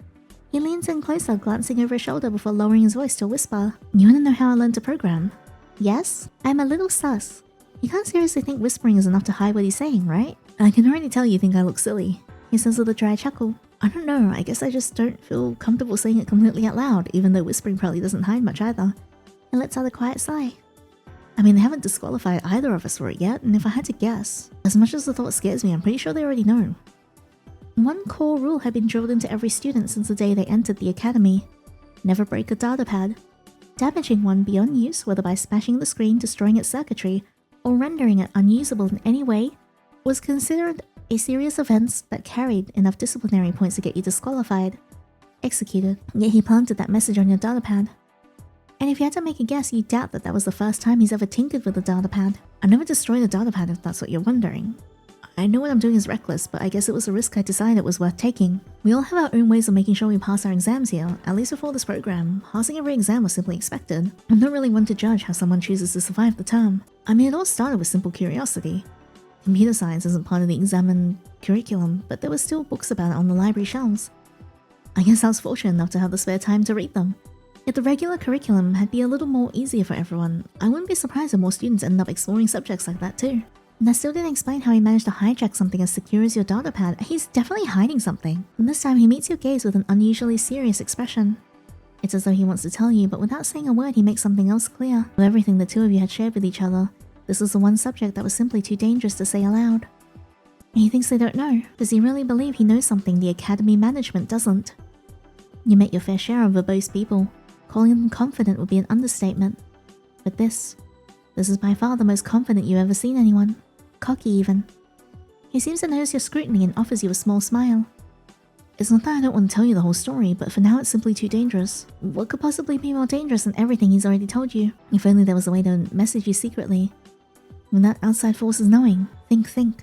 He leans in closer, glancing over his shoulder before lowering his voice to a whisper. You want to know how I learned to program? Yes? I'm a little sus. You can't seriously think whispering is enough to hide what he's saying, right? I can already tell you think I look silly. He says with a dry chuckle. I don't know, I guess I just don't feel comfortable saying it completely out loud, even though whispering probably doesn't hide much either. He lets out a quiet sigh. I mean, they haven't disqualified either of us for it yet, and if I had to guess, as much as the thought scares me, I'm pretty sure they already know. One core rule had been drilled into every student since the day they entered the academy. Never break a data pad. Damaging one beyond use, whether by smashing the screen, destroying its circuitry, or rendering it unusable in any way, was considered a serious offense that carried enough disciplinary points to get you disqualified. Executed. Yet he planted that message on your datapad. And if you had to make a guess, you doubt that that was the first time he's ever tinkered with a datapad. I never destroyed a datapad if that's what you're wondering. I know what I'm doing is reckless, but I guess it was a risk I decided was worth taking. We all have our own ways of making sure we pass our exams here, at least before this program. Passing every exam was simply expected. I'm not really one to judge how someone chooses to survive the term. I mean, it all started with simple curiosity. Computer science isn't part of the examined curriculum, but there were still books about it on the library shelves. I guess I was fortunate enough to have the spare time to read them. If the regular curriculum had been a little more easier for everyone, I wouldn't be surprised if more students end up exploring subjects like that too. That still didn't explain how he managed to hijack something as secure as your datapad. He's definitely hiding something. And this time he meets your gaze with an unusually serious expression. It's as though he wants to tell you, but without saying a word, he makes something else clear. With everything the two of you had shared with each other, this was the one subject that was simply too dangerous to say aloud. And he thinks they don't know. Does he really believe he knows something the academy management doesn't? You met your fair share of verbose people. Calling them confident would be an understatement. But this is by far the most confident you've ever seen anyone. Cocky even. He seems to notice your scrutiny and offers you a small smile. It's not that I don't want to tell you the whole story, but for now it's simply too dangerous. What could possibly be more dangerous than everything he's already told you? If only there was a way to message you secretly, without outside forces knowing. Think.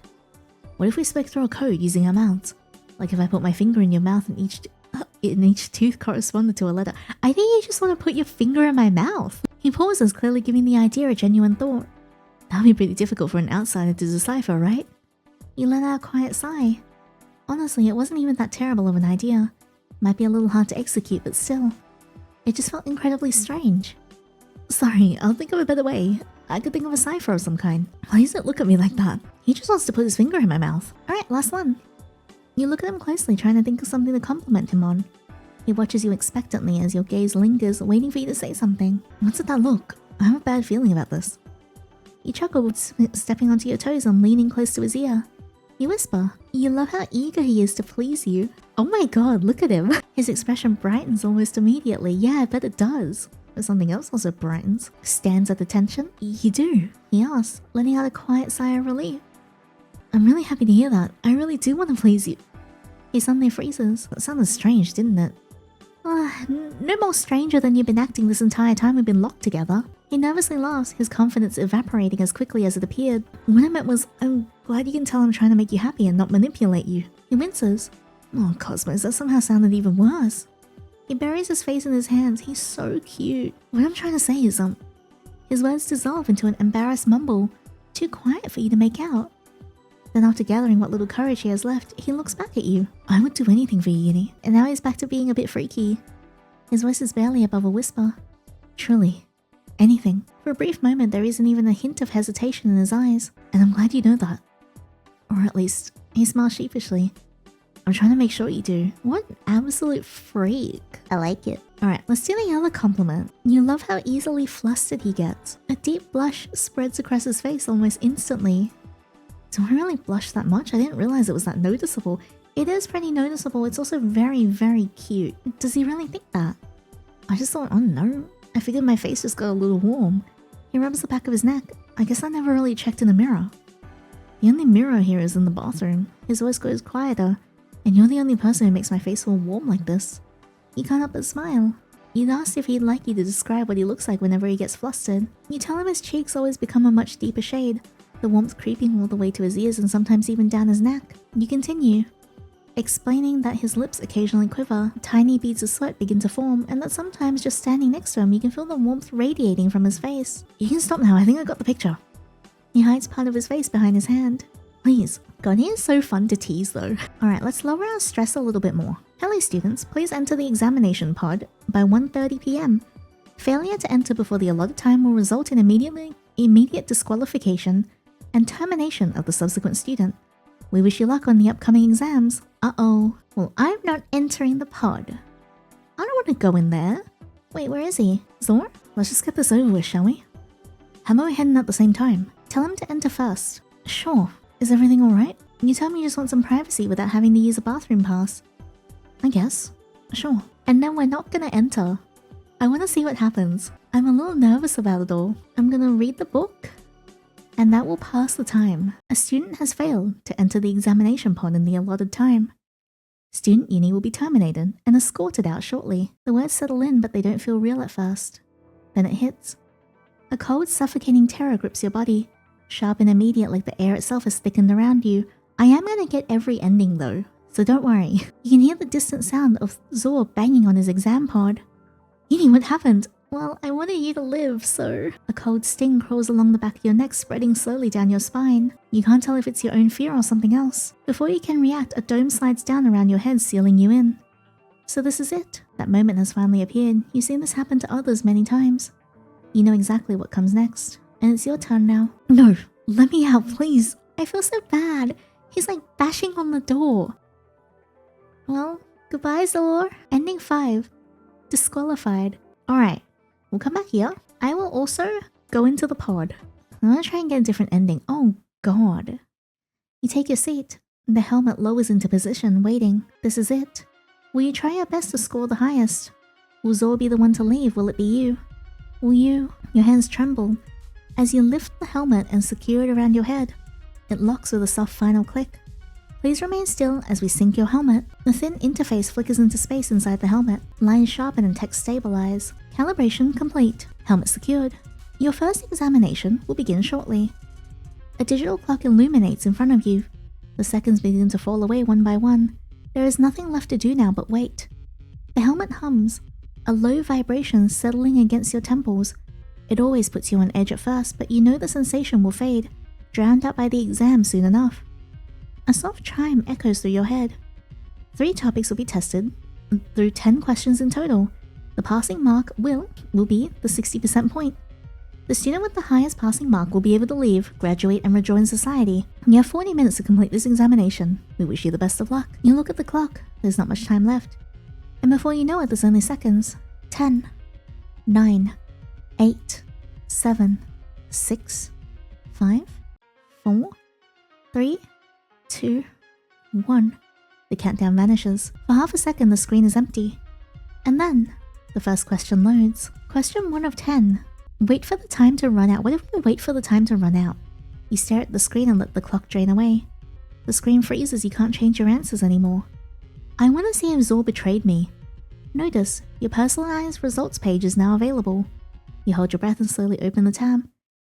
What if we spoke through a code using our mouths? Like if I put my finger in your mouth and each tooth corresponded to a letter. I think you just want to put your finger in my mouth. He pauses, clearly giving the idea a genuine thought. That'd be pretty difficult for an outsider to decipher, right? You let out a quiet sigh. Honestly, it wasn't even that terrible of an idea. Might be a little hard to execute, but still. It just felt incredibly strange. Sorry, I'll think of a better way. I could think of a cipher of some kind. Please don't look at me like that. He just wants to put his finger in my mouth. Alright, last one. You look at him closely, trying to think of something to compliment him on. He watches you expectantly as your gaze lingers, waiting for you to say something. What's at that look? I have a bad feeling about this. You chuckle, stepping onto your toes and leaning close to his ear. You whisper, you love how eager he is to please you. Oh my god, look at him. His expression brightens almost immediately. Yeah, I bet it does. But something else also brightens. Stands at attention. You do, he asks, letting out a quiet sigh of relief. I'm really happy to hear that. I really do want to please you. He suddenly freezes. That sounded strange, didn't it? No more stranger than you've been acting this entire time we've been locked together. He nervously laughs, his confidence evaporating as quickly as it appeared. What I meant was, I'm glad you can tell I'm trying to make you happy and not manipulate you. He winces. Oh, Cosmos, that somehow sounded even worse. He buries his face in his hands. He's so cute. What I'm trying to say is, his words dissolve into an embarrassed mumble, too quiet for you to make out. Then after gathering what little courage he has left, he looks back at you. I would do anything for you, Yinny. And now he's back to being a bit freaky. His voice is barely above a whisper. Truly. Anything. For a brief moment, there isn't even a hint of hesitation in his eyes. And I'm glad you know that. Or at least, he smiles sheepishly. I'm trying to make sure you do. What an absolute freak. I like it. Alright, let's do the other compliment. You love how easily flustered he gets. A deep blush spreads across his face almost instantly. Do I really blush that much? I didn't realize it was that noticeable. It is pretty noticeable. It's also very, very cute. Does he really think that? I just thought, oh no. I figured my face just got a little warm. He rubs the back of his neck. I guess I never really checked in the mirror. The only mirror here is in the bathroom. His voice goes quieter. And you're the only person who makes my face feel warm like this. You can't help but smile. You'd asked if he'd like you to describe what he looks like whenever he gets flustered. You tell him his cheeks always become a much deeper shade. The warmth creeping all the way to his ears and sometimes even down his neck. You continue, explaining that his lips occasionally quiver, tiny beads of sweat begin to form, and that sometimes just standing next to him you can feel the warmth radiating from his face. You can stop now, I think I got the picture. He hides part of his face behind his hand. Please. God, he is so fun to tease though. Alright, let's lower our stress a little bit more. Hello students, please enter the examination pod by 1:30 PM. Failure to enter before the allotted time will result in immediate disqualification and termination of the subsequent student. We wish you luck on the upcoming exams. Uh-oh. Well, I'm not entering the pod. I don't want to go in there. Wait, where is he? Zor? Let's just get this over with, shall we? Hammer and heading at the same time. Tell him to enter first. Sure. Is everything alright? You tell me you just want some privacy without having to use a bathroom pass. I guess. Sure. And then we're not gonna enter. I want to see what happens. I'm a little nervous about it all. I'm gonna read the book. And that will pass the time. A student has failed to enter the examination pod in the allotted time. Student Yinny will be terminated and escorted out shortly. The words settle in, but they don't feel real at first. Then it hits. A cold, suffocating terror grips your body, sharp and immediate like the air itself is thickened around you. I am gonna get every ending though, so don't worry. You can hear the distant sound of Zor banging on his exam pod. Yinny, what happened? Well, I wanted you to live, so... A cold sting crawls along the back of your neck, spreading slowly down your spine. You can't tell if it's your own fear or something else. Before you can react, a dome slides down around your head, sealing you in. So this is it. That moment has finally appeared. You've seen this happen to others many times. You know exactly what comes next. And it's your turn now. No, let me out, please. I feel so bad. He's like bashing on the door. Well, goodbye, Zor. Ending 5. Disqualified. Alright. We'll come back here. I will also go into the pod. I'm gonna try and get a different ending. Oh god. You take your seat. The helmet lowers into position, waiting. This is it. Will you try your best to score the highest? Will Zor be the one to leave? Will it be you? Will you? Your hands tremble. As you lift the helmet and secure it around your head, it locks with a soft final click. Please remain still as we sync your helmet. The thin interface flickers into space inside the helmet. Lines sharpen and text stabilize. Calibration complete. Helmet secured. Your first examination will begin shortly. A digital clock illuminates in front of you. The seconds begin to fall away one by one. There is nothing left to do now but wait. The helmet hums, a low vibration settling against your temples. It always puts you on edge at first, but you know the sensation will fade, drowned out by the exam soon enough. A soft chime echoes through your head. 3 topics will be tested, through 10 questions in total. The passing mark will be the 60% point. The student with the highest passing mark will be able to leave, graduate, and rejoin society. You have 40 minutes to complete this examination. We wish you the best of luck. You look at the clock. There's not much time left. And before you know it, there's only seconds. 10, 9, 8, 7, 6, 5, 4, 3, 2, 1. The countdown vanishes. For half a second, the screen is empty. And then, the first question loads. Question 1 of 10. Wait for the time to run out. What if we wait for the time to run out? You stare at the screen and let the clock drain away. The screen freezes, you can't change your answers anymore. I want to see if Zor betrayed me. Notice, your personalized results page is now available. You hold your breath and slowly open the tab.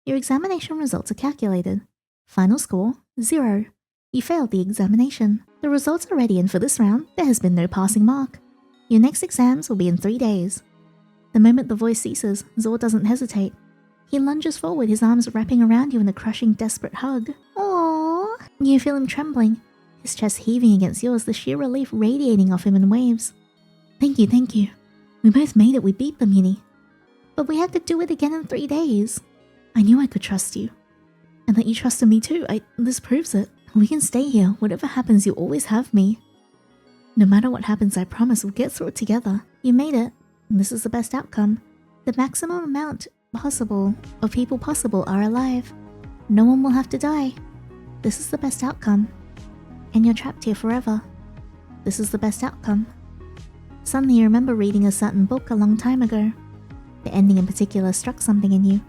Your examination results are calculated. Final score, 0. You failed the examination. The results are ready, and for this round, there has been no passing mark. Your next exams will be in 3 days. The moment the voice ceases, Zor doesn't hesitate. He lunges forward, his arms wrapping around you in a crushing, desperate hug. Aww. You feel him trembling, his chest heaving against yours, the sheer relief radiating off him in waves. Thank you. We both made it, we beat them, Yinny. But we have to do it again in 3 days. I knew I could trust you. And that you trusted me too. This proves it. We can stay here. Whatever happens, you always have me. No matter what happens, I promise we'll get through it together. You made it. And this is the best outcome. The maximum amount possible of people possible are alive. No one will have to die. This is the best outcome. And you're trapped here forever. This is the best outcome. Suddenly you remember reading a certain book a long time ago. The ending in particular struck something in you.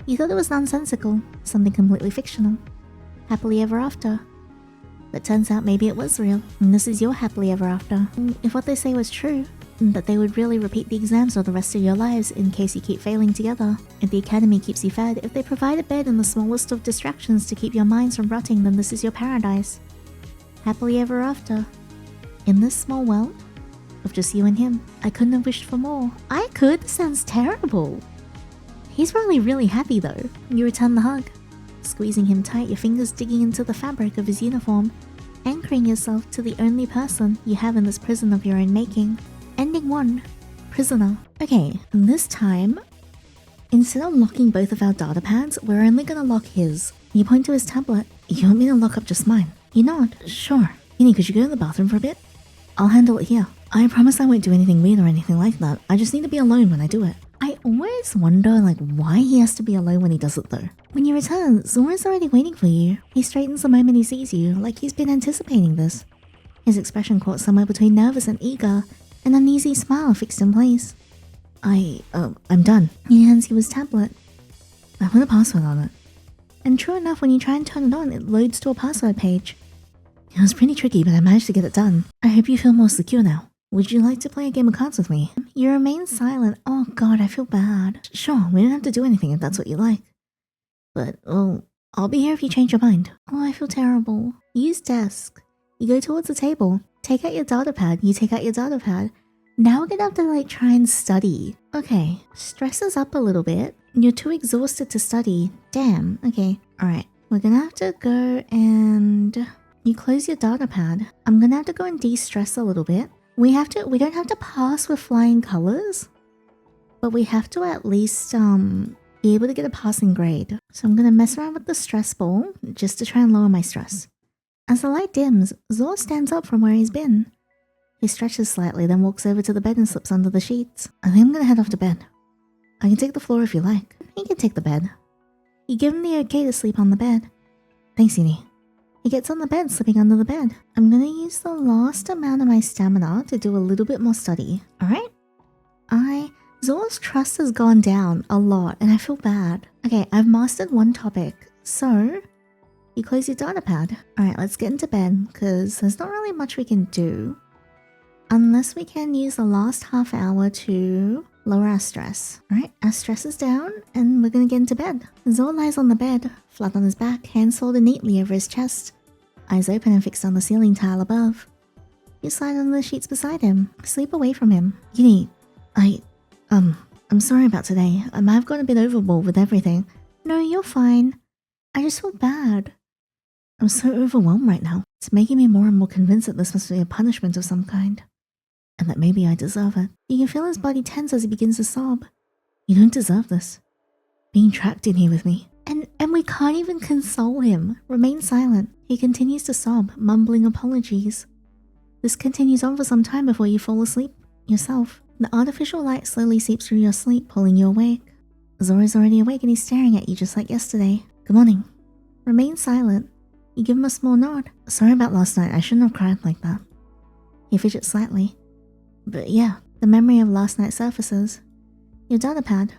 You thought it was nonsensical, something completely fictional. Happily ever after. But turns out maybe it was real, and this is your happily ever after. If what they say was true, that they would really repeat the exams for the rest of your lives in case you keep failing together. If the academy keeps you fed, if they provide a bed and the smallest of distractions to keep your minds from rotting, then this is your paradise. Happily ever after. In this small world of just you and him, I couldn't have wished for more. I could? Sounds terrible. He's probably really happy though. You return the hug, squeezing him tight, your fingers digging into the fabric of his uniform, anchoring yourself to the only person you have in this prison of your own making. Ending 1. Prisoner. Okay, this time, instead of locking both of our data pads, we're only gonna lock his. You point to his tablet. You want me to lock up just mine? You nod. Sure. Yinny, could you go to the bathroom for a bit? I'll handle it here. I promise I won't do anything weird or anything like that. I just need to be alone when I do it. I always wonder, why he has to be alone when he does it though. When you return, Zora's already waiting for you. He straightens the moment he sees you, like he's been anticipating this. His expression caught somewhere between nervous and eager, an uneasy smile fixed in place. I'm done. He hands you his tablet. I put a password on it. And true enough, when you try and turn it on, it loads to a password page. It was pretty tricky, but I managed to get it done. I hope you feel more secure now. Would you like to play a game of cards with me? You remain silent. Oh god, I feel bad. Sure, we don't have to do anything if that's what you like. But, I'll be here if you change your mind. Oh, I feel terrible. Use desk. You go towards the table. Take out your data pad. You take out your data pad. Now we're gonna have to try and study. Okay, stress is up a little bit. You're too exhausted to study. Damn, okay. Alright, we're gonna have to go and... You close your data pad. I'm gonna have to go and de-stress a little bit. We don't have to pass with flying colors, but we have to at least be able to get a passing grade. So I'm gonna mess around with the stress ball just to try and lower my stress. As the light dims, Zor stands up from where he's been. He stretches slightly, then walks over to the bed and slips under the sheets. I think I'm gonna head off to bed. I can take the floor if you like. You can take the bed. You give him the okay to sleep on the bed. Thanks, Yinny. He gets on the bed, slipping under the bed. I'm gonna use the last amount of my stamina to do a little bit more study. Alright? Zor's trust has gone down a lot, and I feel bad. Okay, I've mastered one topic. So, You close your data pad. Alright, let's get into bed, because there's not really much we can do. Unless we can use the last half hour to lower our stress. Alright, our stress is down, and we're gonna get into bed. Zor lies on the bed, flat on his back, hands folded neatly over his chest. Eyes open and fixed on the ceiling tile above. You slide under the sheets beside him, sleep away from him. Yinny, I'm sorry about today. I might have gone a bit overboard with everything. No, you're fine. I just feel bad. I'm so overwhelmed right now. It's making me more and more convinced that this must be a punishment of some kind. And that maybe I deserve it. You can feel his body tense as he begins to sob. You don't deserve this. Being trapped in here with me. And we can't even console him. Remain silent. He continues to sob, mumbling apologies. This continues on for some time before you fall asleep yourself. The artificial light slowly seeps through your sleep, pulling you awake. Zora's already awake and he's staring at you just like yesterday. Good morning. Remain silent. You give him a small nod. Sorry about last night, I shouldn't have cried like that. He fidgets slightly. But yeah, the memory of last night surfaces. Your data pad.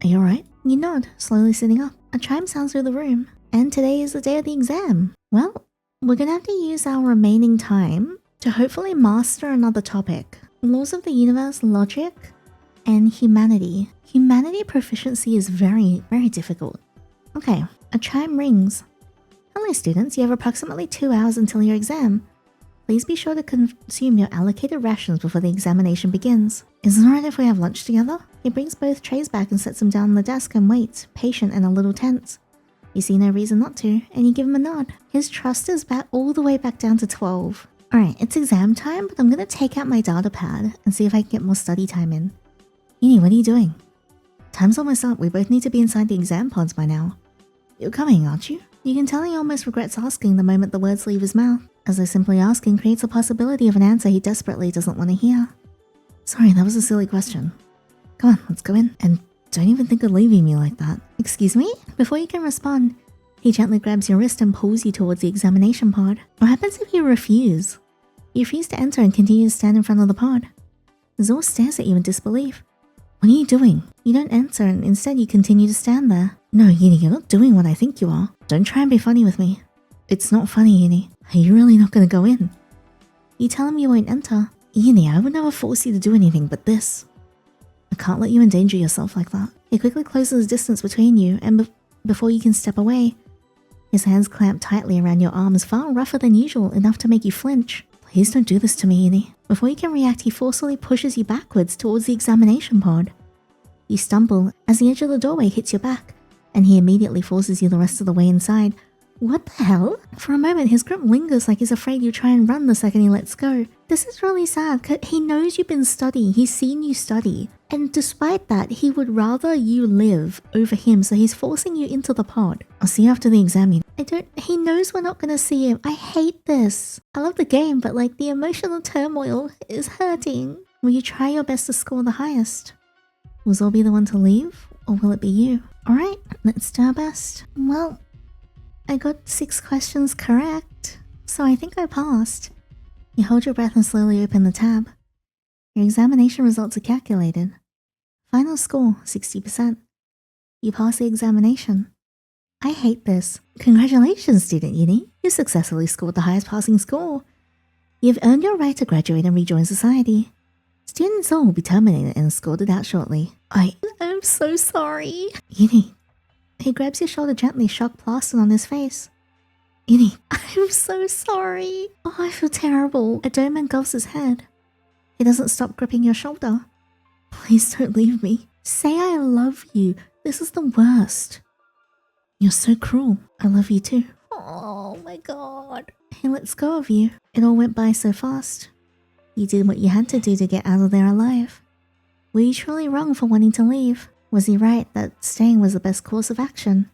Are you alright? You nod, slowly sitting up. A chime sounds through the room. And today is the day of the exam. Well, we're gonna have to use our remaining time to hopefully master another topic. Laws of the universe, logic, and humanity. Humanity proficiency is very, very difficult. Okay, a chime rings. Hello students, you have approximately 2 hours until your exam. Please be sure to consume your allocated rations before the examination begins. Is it alright if we have lunch together? He brings both trays back and sets them down on the desk and waits, patient and a little tense. You see no reason not to, and you give him a nod. His trust is back all the way back down to 12. Alright, it's exam time, but I'm gonna take out my data pad and see if I can get more study time in. Yinny, what are you doing? Time's almost up, we both need to be inside the exam pods by now. You're coming, aren't you? You can tell he almost regrets asking the moment the words leave his mouth, as though simply asking creates a possibility of an answer he desperately doesn't want to hear. Sorry, that was a silly question. Come on, let's go in, and don't even think of leaving me like that. Excuse me? Before you can respond, he gently grabs your wrist and pulls you towards the examination pod. What happens if you refuse? You refuse to enter and continue to stand in front of the pod. Zor stares at you in disbelief. What are you doing? You don't answer and instead you continue to stand there. No, Yinny, you're not doing what I think you are. Don't try and be funny with me. It's not funny, Yinny. Are you really not gonna go in? You tell him you won't enter. Yinny, I would never force you to do anything but this. I can't let you endanger yourself like that. He quickly closes the distance between you and before you can step away, his hands clamp tightly around your arms, far rougher than usual, enough to make you flinch. Please don't do this to me, Yinny. Before you can react, he forcefully pushes you backwards towards the examination pod. You stumble as the edge of the doorway hits your back, and he immediately forces you the rest of the way inside. What the hell? For a moment, his grip lingers like he's afraid you try and run the second he lets go. This is really sad, because he knows you've been studying, he's seen you study. And despite that, he would rather you live over him, so he's forcing you into the pod. I'll see you after the exam. He knows we're not gonna see him. I hate this. I love the game, but like the emotional turmoil is hurting. Will you try your best to score the highest? Will Zor be the one to leave, or will it be you? Alright, let's do our best. Well, I got 6 questions correct, so I think I passed. You hold your breath and slowly open the tab. Your examination results are calculated. Final score, 60%. You pass the examination. I hate this. Congratulations, student Yinny. You successfully scored the highest passing score. You've earned your right to graduate and rejoin society. Student Zor will be terminated and escorted out shortly. I'm so sorry. Yinny. He grabs your shoulder gently, shock plastered on his face. Yinny, I'm so sorry. Oh, I feel terrible. A dome engulfs his head. He doesn't stop gripping your shoulder. Please don't leave me. Say I love you. This is the worst. You're so cruel. I love you too. Oh my god. He lets go of you. It all went by so fast. You did what you had to do to get out of there alive. Were you truly wrong for wanting to leave? Was he right that staying was the best course of action?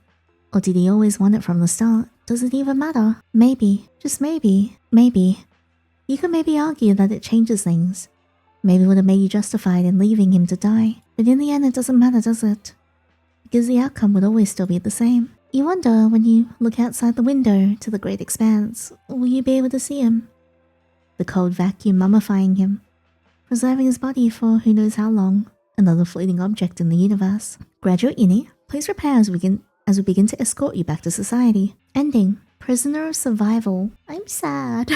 Or did he always want it from the start? Does it even matter? Maybe, just maybe. You could maybe argue that it changes things. Maybe it would have made you justified in leaving him to die. But in the end, it doesn't matter, does it? Because the outcome would always still be the same. You wonder, when you look outside the window to the great expanse, will you be able to see him? The cold vacuum mummifying him, preserving his body for who knows how long. Another fleeting object in the universe. Graduate Yinny, please prepare as we begin to escort you back to society. Ending. Prisoner of survival. I'm sad.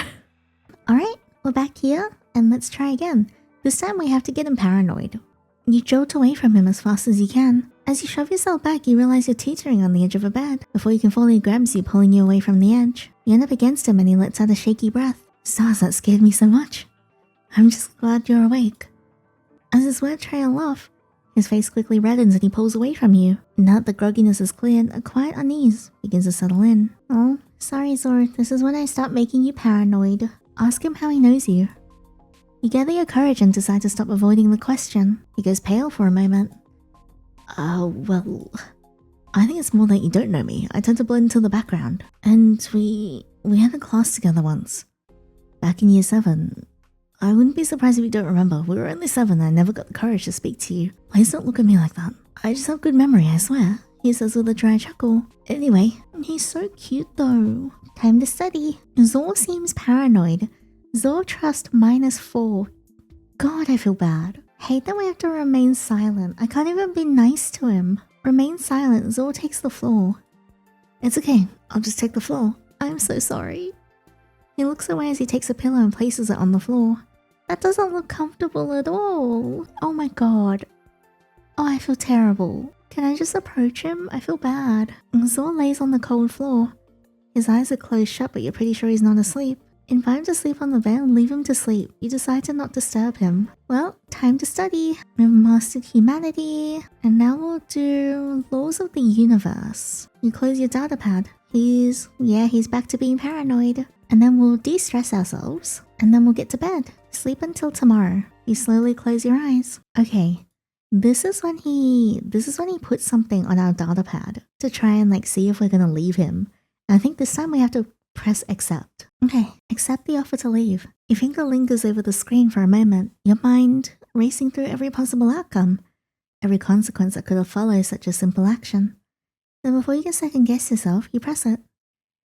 Alright, we're back here, and let's try again. This time we have to get him paranoid. You jolt away from him as fast as you can. As you shove yourself back, you realize you're teetering on the edge of a bed. Before you can fall, he grabs you, pulling you away from the edge. You end up against him and he lets out a shaky breath. Stars, that scared me so much. I'm just glad you're awake. As his words trail off, his face quickly reddens and he pulls away from you. Now that the grogginess is cleared, a quiet unease begins to settle in. Oh, sorry Zor, this is when I start making you paranoid. Ask him how he knows you. You gather your courage and decide to stop avoiding the question. He goes pale for a moment. Well, I think it's more that you don't know me. I tend to blend into the background. And we had a class together once. Back in year 7. I wouldn't be surprised if you don't remember. We were only 7 and I never got the courage to speak to you. Please don't look at me like that. I just have good memory, I swear. He says with a dry chuckle. Anyway, he's so cute though. Time to study. Zor seems paranoid. Zor trust -4. God, I feel bad. Hate that we have to remain silent. I can't even be nice to him. Remain silent. Zor takes the floor. It's okay. I'll just take the floor. I'm so sorry. He looks away as he takes a pillow and places it on the floor. That doesn't look comfortable at all. Oh my god. Oh, I feel terrible. Can I just approach him? I feel bad. Zor lays on the cold floor. His eyes are closed shut, but you're pretty sure he's not asleep. Invite him to sleep on the bed and leave him to sleep. You decide to not disturb him. Well, time to study. We've mastered humanity. And now we'll do laws of the universe. You close your data pad. He's back to being paranoid. And then we'll de-stress ourselves. And then we'll get to bed. Sleep until tomorrow. You slowly close your eyes. Okay. This is when he puts something on our data pad to try and see if we're gonna leave him. And I think this time we have to press accept. Okay, accept the offer to leave. Your finger lingers over the screen for a moment, your mind racing through every possible outcome, every consequence that could have followed such a simple action. Then before you can second guess yourself, you press it.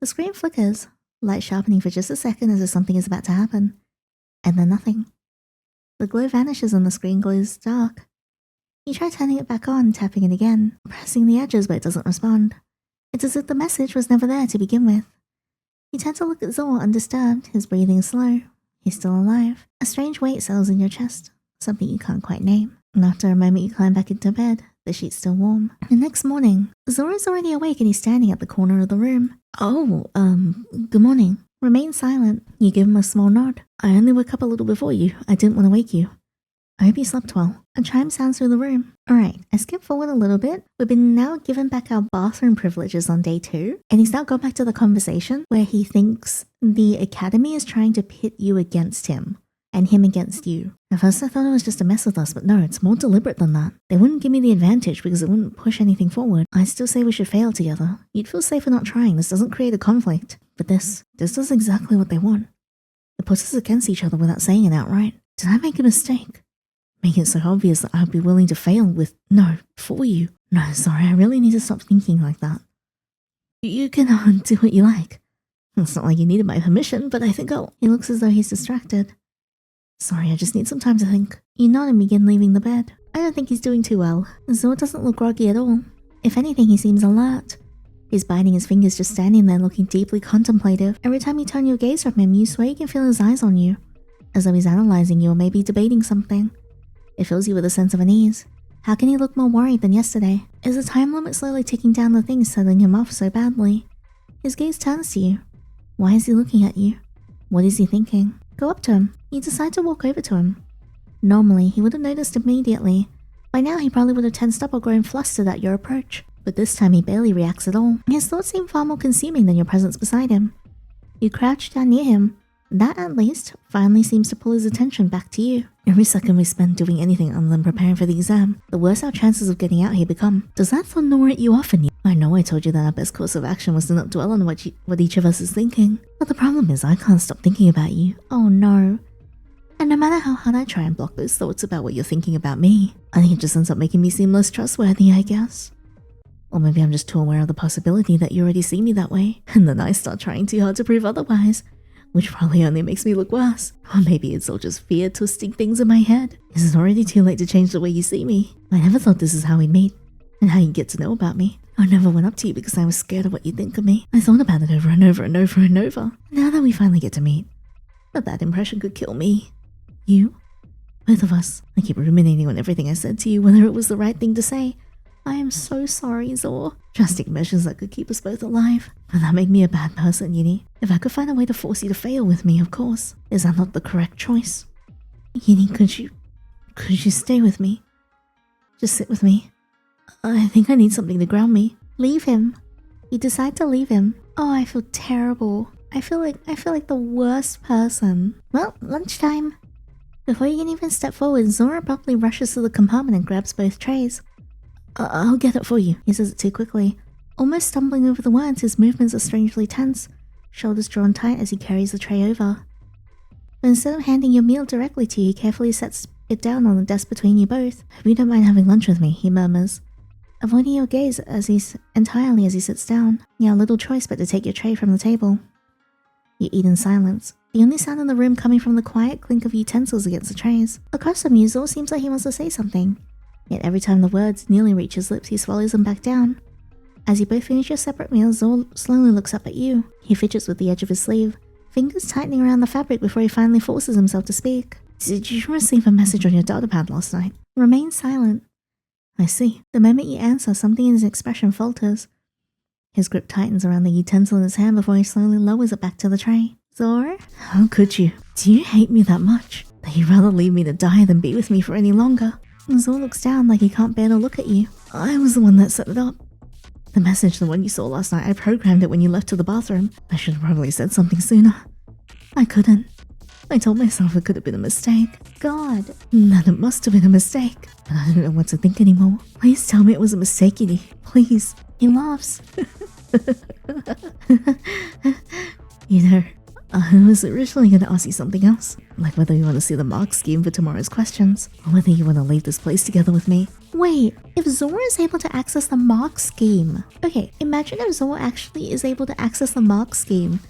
The screen flickers, light sharpening for just a second as if something is about to happen. And then nothing. The glow vanishes and the screen glows dark. You try turning it back on, tapping it again, pressing the edges but it doesn't respond. It's as if the message was never there to begin with. You tend to look at Zor undisturbed, his breathing slow. He's still alive. A strange weight settles in your chest, something you can't quite name. And after a moment you climb back into bed, the sheet's still warm. The next morning, Zor is already awake and he's standing at the corner of the room. Good morning. Remain silent. You give him a small nod. I only woke up a little before you. I didn't want to wake you. I hope you slept well. A chime sounds through the room. Alright, I skip forward a little bit. We've been now given back our bathroom privileges on day 2. And he's now gone back to the conversation where he thinks the academy is trying to pit you against him. And him against you. At first I thought it was just a mess with us, but no, it's more deliberate than that. They wouldn't give me the advantage because it wouldn't push anything forward. I still say we should fail together. You'd feel safer not trying. This doesn't create a conflict. But this does exactly what they want. It puts us against each other without saying it outright. Did I make a mistake? Make it so obvious that I'd be willing to fail for you. No, sorry, I really need to stop thinking like that. You can do what you like. It's not like you needed my permission, but I think He looks as though he's distracted. Sorry, I just need some time to think. You nod and begin leaving the bed. I don't think he's doing too well. Zor doesn't look groggy at all. If anything, he seems alert. He's biting his fingers just standing there looking deeply contemplative. Every time you turn your gaze from him, you swear you can feel his eyes on you. As though he's analyzing you or maybe debating something. It fills you with a sense of unease. How can he look more worried than yesterday? Is the time limit slowly ticking down the things setting him off so badly? His gaze turns to you. Why is he looking at you? What is he thinking? Go up to him. You decide to walk over to him. Normally, he would have noticed immediately. By now, he probably would have tensed up or grown flustered at your approach. But this time, he barely reacts at all. His thoughts seem far more consuming than your presence beside him. You crouch down near him. That, at least, finally seems to pull his attention back to you. Every second we spend doing anything other than preparing for the exam, the worse our chances of getting out here become. Does that thought gnaw at you often? I know I told you that our best course of action was to not dwell on what each of us is thinking. But the problem is I can't stop thinking about you. Oh no. And no matter how hard I try and block those thoughts about what you're thinking about me, I think it just ends up making me seem less trustworthy, I guess. Or maybe I'm just too aware of the possibility that you already see me that way, and then I start trying too hard to prove otherwise. Which probably only makes me look worse. Or maybe it's all just fear twisting things in my head. Is it already too late to change the way you see me? I never thought this is how we'd meet, and how you'd get to know about me. I never went up to you because I was scared of what you'd think of me. I thought about it over and over and over and over. Now that we finally get to meet, but that impression could kill me. You? Both of us. I keep ruminating on everything I said to you, whether it was the right thing to say. I am so sorry, Zor. Drastic measures that could keep us both alive. But that made me a bad person, Yinny. If I could find a way to force you to fail with me, of course. Is that not the correct choice? Yinny, could you stay with me? Just sit with me. I think I need something to ground me. Leave him. You decide to leave him. Oh, I feel terrible. I feel like the worst person. Well, lunchtime. Before you can even step forward, Zora abruptly rushes to the compartment and grabs both trays. I'll get it for you. He says it too quickly. Almost stumbling over the words, his movements are strangely tense, shoulders drawn tight as he carries the tray over. But instead of handing your meal directly to you, he carefully sets it down on the desk between you both. Hope you don't mind having lunch with me, he murmurs, avoiding your gaze as he sits down. You have little choice but to take your tray from the table. You eat in silence, the only sound in the room coming from the quiet clink of utensils against the trays. Across from you, Zor seems like he wants to say something. Yet every time the words nearly reach his lips, he swallows them back down. As you both finish your separate meals, Zor slowly looks up at you. He fidgets with the edge of his sleeve, fingers tightening around the fabric before he finally forces himself to speak. Did you receive a message on your datapad last night? Remain silent. I see. The moment you answer, something in his expression falters. His grip tightens around the utensil in his hand before he slowly lowers it back to the tray. Zor? How could you? Do you hate me that much? That you'd rather leave me to die than be with me for any longer? Zor looks down like he can't bear to look at you. I was the one that set it up. The message, the one you saw last night, I programmed it when you left to the bathroom. I should have probably said something sooner. I couldn't. I told myself it could have been a mistake. God, that it must have been a mistake. But I don't know what to think anymore. Please tell me it was a mistake, Yinny. Please. He laughs. You know, I was originally going to ask you something else. Like whether you want to see the mark scheme for tomorrow's questions, or whether you want to leave this place together with me. Wait, if Zora is able to access the mark scheme... Okay, imagine if Zora actually is able to access the mark scheme,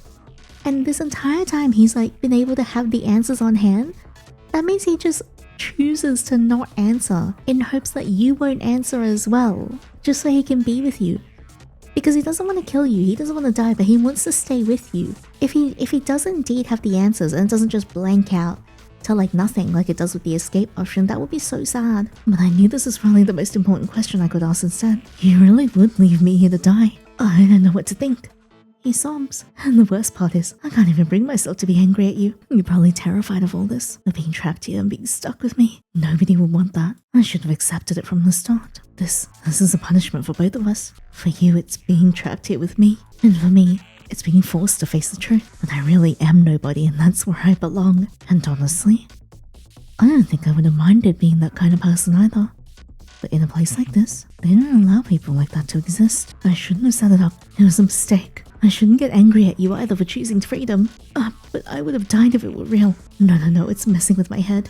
and this entire time he's like been able to have the answers on hand. That means he just chooses to not answer in hopes that you won't answer as well, just so he can be with you. Because he doesn't want to kill you, he doesn't want to die, but he wants to stay with you. If he does indeed have the answers and it doesn't just blank out to like nothing like it does with the escape option, that would be so sad. But I knew this is probably the most important question I could ask instead. You really would leave me here to die? I don't know what to think. He sobs. And the worst part is, I can't even bring myself to be angry at you. You're probably terrified of all this, of being trapped here and being stuck with me. Nobody would want that. I should have accepted it from the start. This is a punishment for both of us. For you, it's being trapped here with me. And for me, it's being forced to face the truth. That I really am nobody and that's where I belong. And honestly, I don't think I would have minded being that kind of person either. But in a place like this, they don't allow people like that to exist. I shouldn't have set it up. It was a mistake. I shouldn't get angry at you either for choosing freedom. But I would have died if it were real. No, it's messing with my head.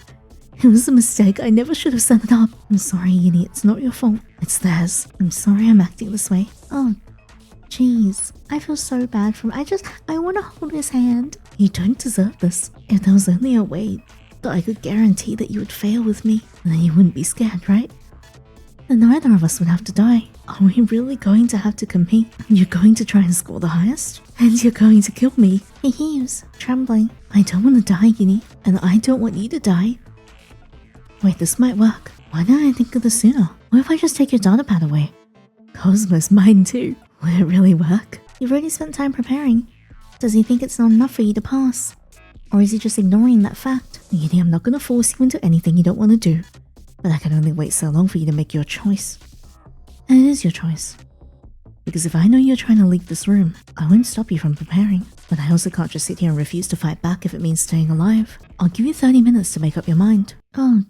It was a mistake. I never should have set it up. I'm sorry, Yinny. It's not your fault. It's theirs. I'm sorry I'm acting this way. Oh, jeez. I feel so bad for him. I want to hold his hand. You don't deserve this. If there was only a way that I could guarantee that you would fail with me, then you wouldn't be scared, right? Then neither of us would have to die. Are we really going to have to compete? You're going to try and score the highest? And you're going to kill me? He heaves, trembling. I don't want to die, Yinny. And I don't want you to die. Wait, this might work. Why didn't I think of this sooner? What if I just take your datapad away? Cosmos, mine too. Will it really work? You've already spent time preparing. Does he think it's not enough for you to pass? Or is he just ignoring that fact? Yinny, I'm not going to force you into anything you don't want to do. But I can only wait so long for you to make your choice. And it is your choice. Because if I know you're trying to leave this room, I won't stop you from preparing. But I also can't just sit here and refuse to fight back if it means staying alive. I'll give you 30 minutes to make up your mind. Oh,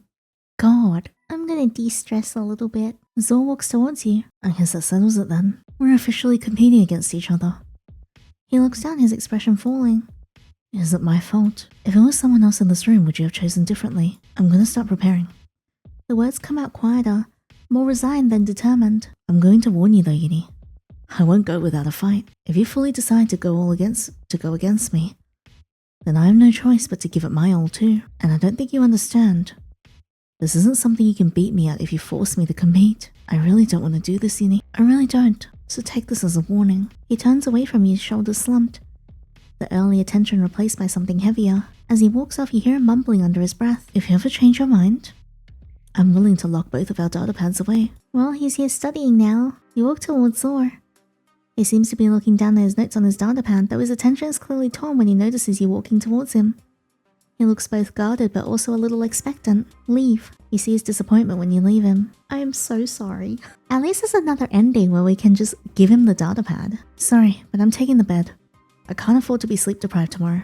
God. I'm gonna de-stress a little bit. Zor walks towards you. I guess that settles it then. We're officially competing against each other. He looks down, his expression falling. Is it my fault? If it was someone else in this room, would you have chosen differently? I'm gonna start preparing. The words come out quieter, more resigned than determined. I'm going to warn you though, Yinny. I won't go without a fight. If you fully decide to go against me, then I have no choice but to give it my all too. And I don't think you understand. This isn't something you can beat me at if you force me to compete. I really don't want to do this, Yinny. I really don't. so take this as a warning. He turns away from you, shoulders slumped, the earlier tension replaced by something heavier. As he walks off, you hear him mumbling under his breath. If you ever change your mind, I'm willing to lock both of our data pads away. Well, he's here studying now. You walk towards Zor. He seems to be looking down at his notes on his data pad, though his attention is clearly torn when he notices you walking towards him. He looks both guarded but also a little expectant. Leave. You see his disappointment when you leave him. I am so sorry. At least there's another ending where we can just give him the data pad. Sorry, but I'm taking the bed. I can't afford to be sleep deprived tomorrow.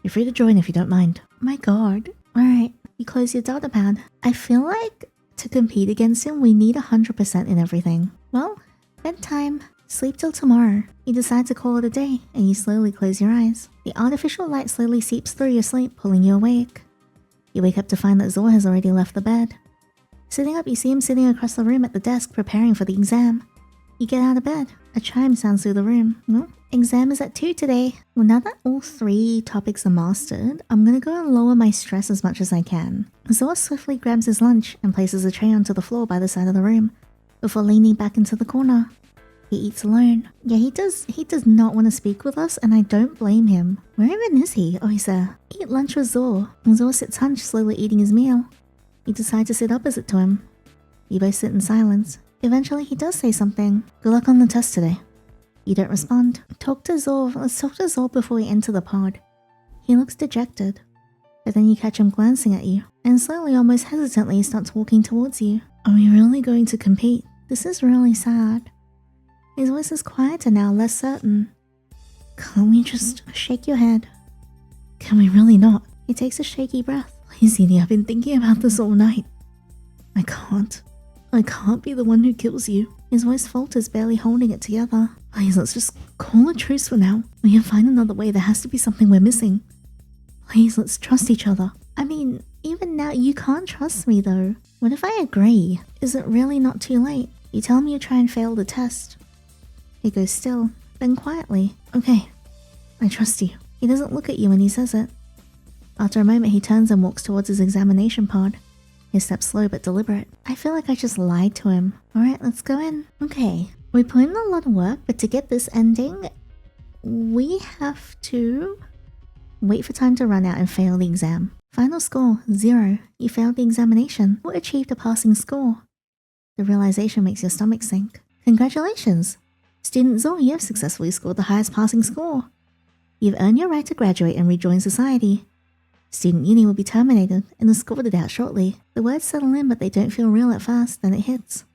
You're free to join if you don't mind. My god. Alright, you close your data pad. I feel like to compete against him, we need 100% in everything. Well, bedtime. Sleep till tomorrow. You decide to call it a day, and you slowly close your eyes. The artificial light slowly seeps through your sleep, pulling you awake. You wake up to find that Zor has already left the bed. Sitting up, you see him sitting across the room at the desk, preparing for the exam. You get out of bed. A chime sounds through the room. Well, exam is at 2 today. Well, now that all 3 topics are mastered, I'm gonna go and lower my stress as much as I can. Zor swiftly grabs his lunch and places a tray onto the floor by the side of the room, before leaning back into the corner. He eats alone. Yeah, he does not want to speak with us, and I don't blame him. Where even is he? Oh, he's there. Eat lunch with Zor. Zor sits hunched, slowly eating his meal. You decide to sit opposite to him. You both sit in silence. Eventually, he does say something. Good luck on the test today. You don't respond. Let's talk to Zor before we enter the pod. He looks dejected. But then you catch him glancing at you, and slowly, almost hesitantly, he starts walking towards you. Are we really going to compete? This is really sad. His voice is quieter now, less certain. Can't we just shake your head? Can we really not? He takes a shaky breath. Please, Yandere, I've been thinking about this all night. I can't be the one who kills you. His voice falters, barely holding it together. Please, let's just call a truce for now. We can find another way. There has to be something we're missing. Please, let's trust each other. I mean, even now, you can't trust me though. What if I agree? Is it really not too late? You tell me you try and fail the test. He goes still, then quietly. Okay, I trust you. He doesn't look at you when he says it. After a moment, he turns and walks towards his examination pod. His steps slow but deliberate. I feel like I just lied to him. Alright, let's go in. Okay, we put in a lot of work, but to get this ending, we have to wait for time to run out and fail the exam. Final score, 0. You failed the examination, or achieved a passing score. The realization makes your stomach sink. Congratulations! Student Zor, you have successfully scored the highest passing score. You've earned your right to graduate and rejoin society. Student Uni will be terminated and escorted out shortly. The words settle in, but they don't feel real at first, then it hits.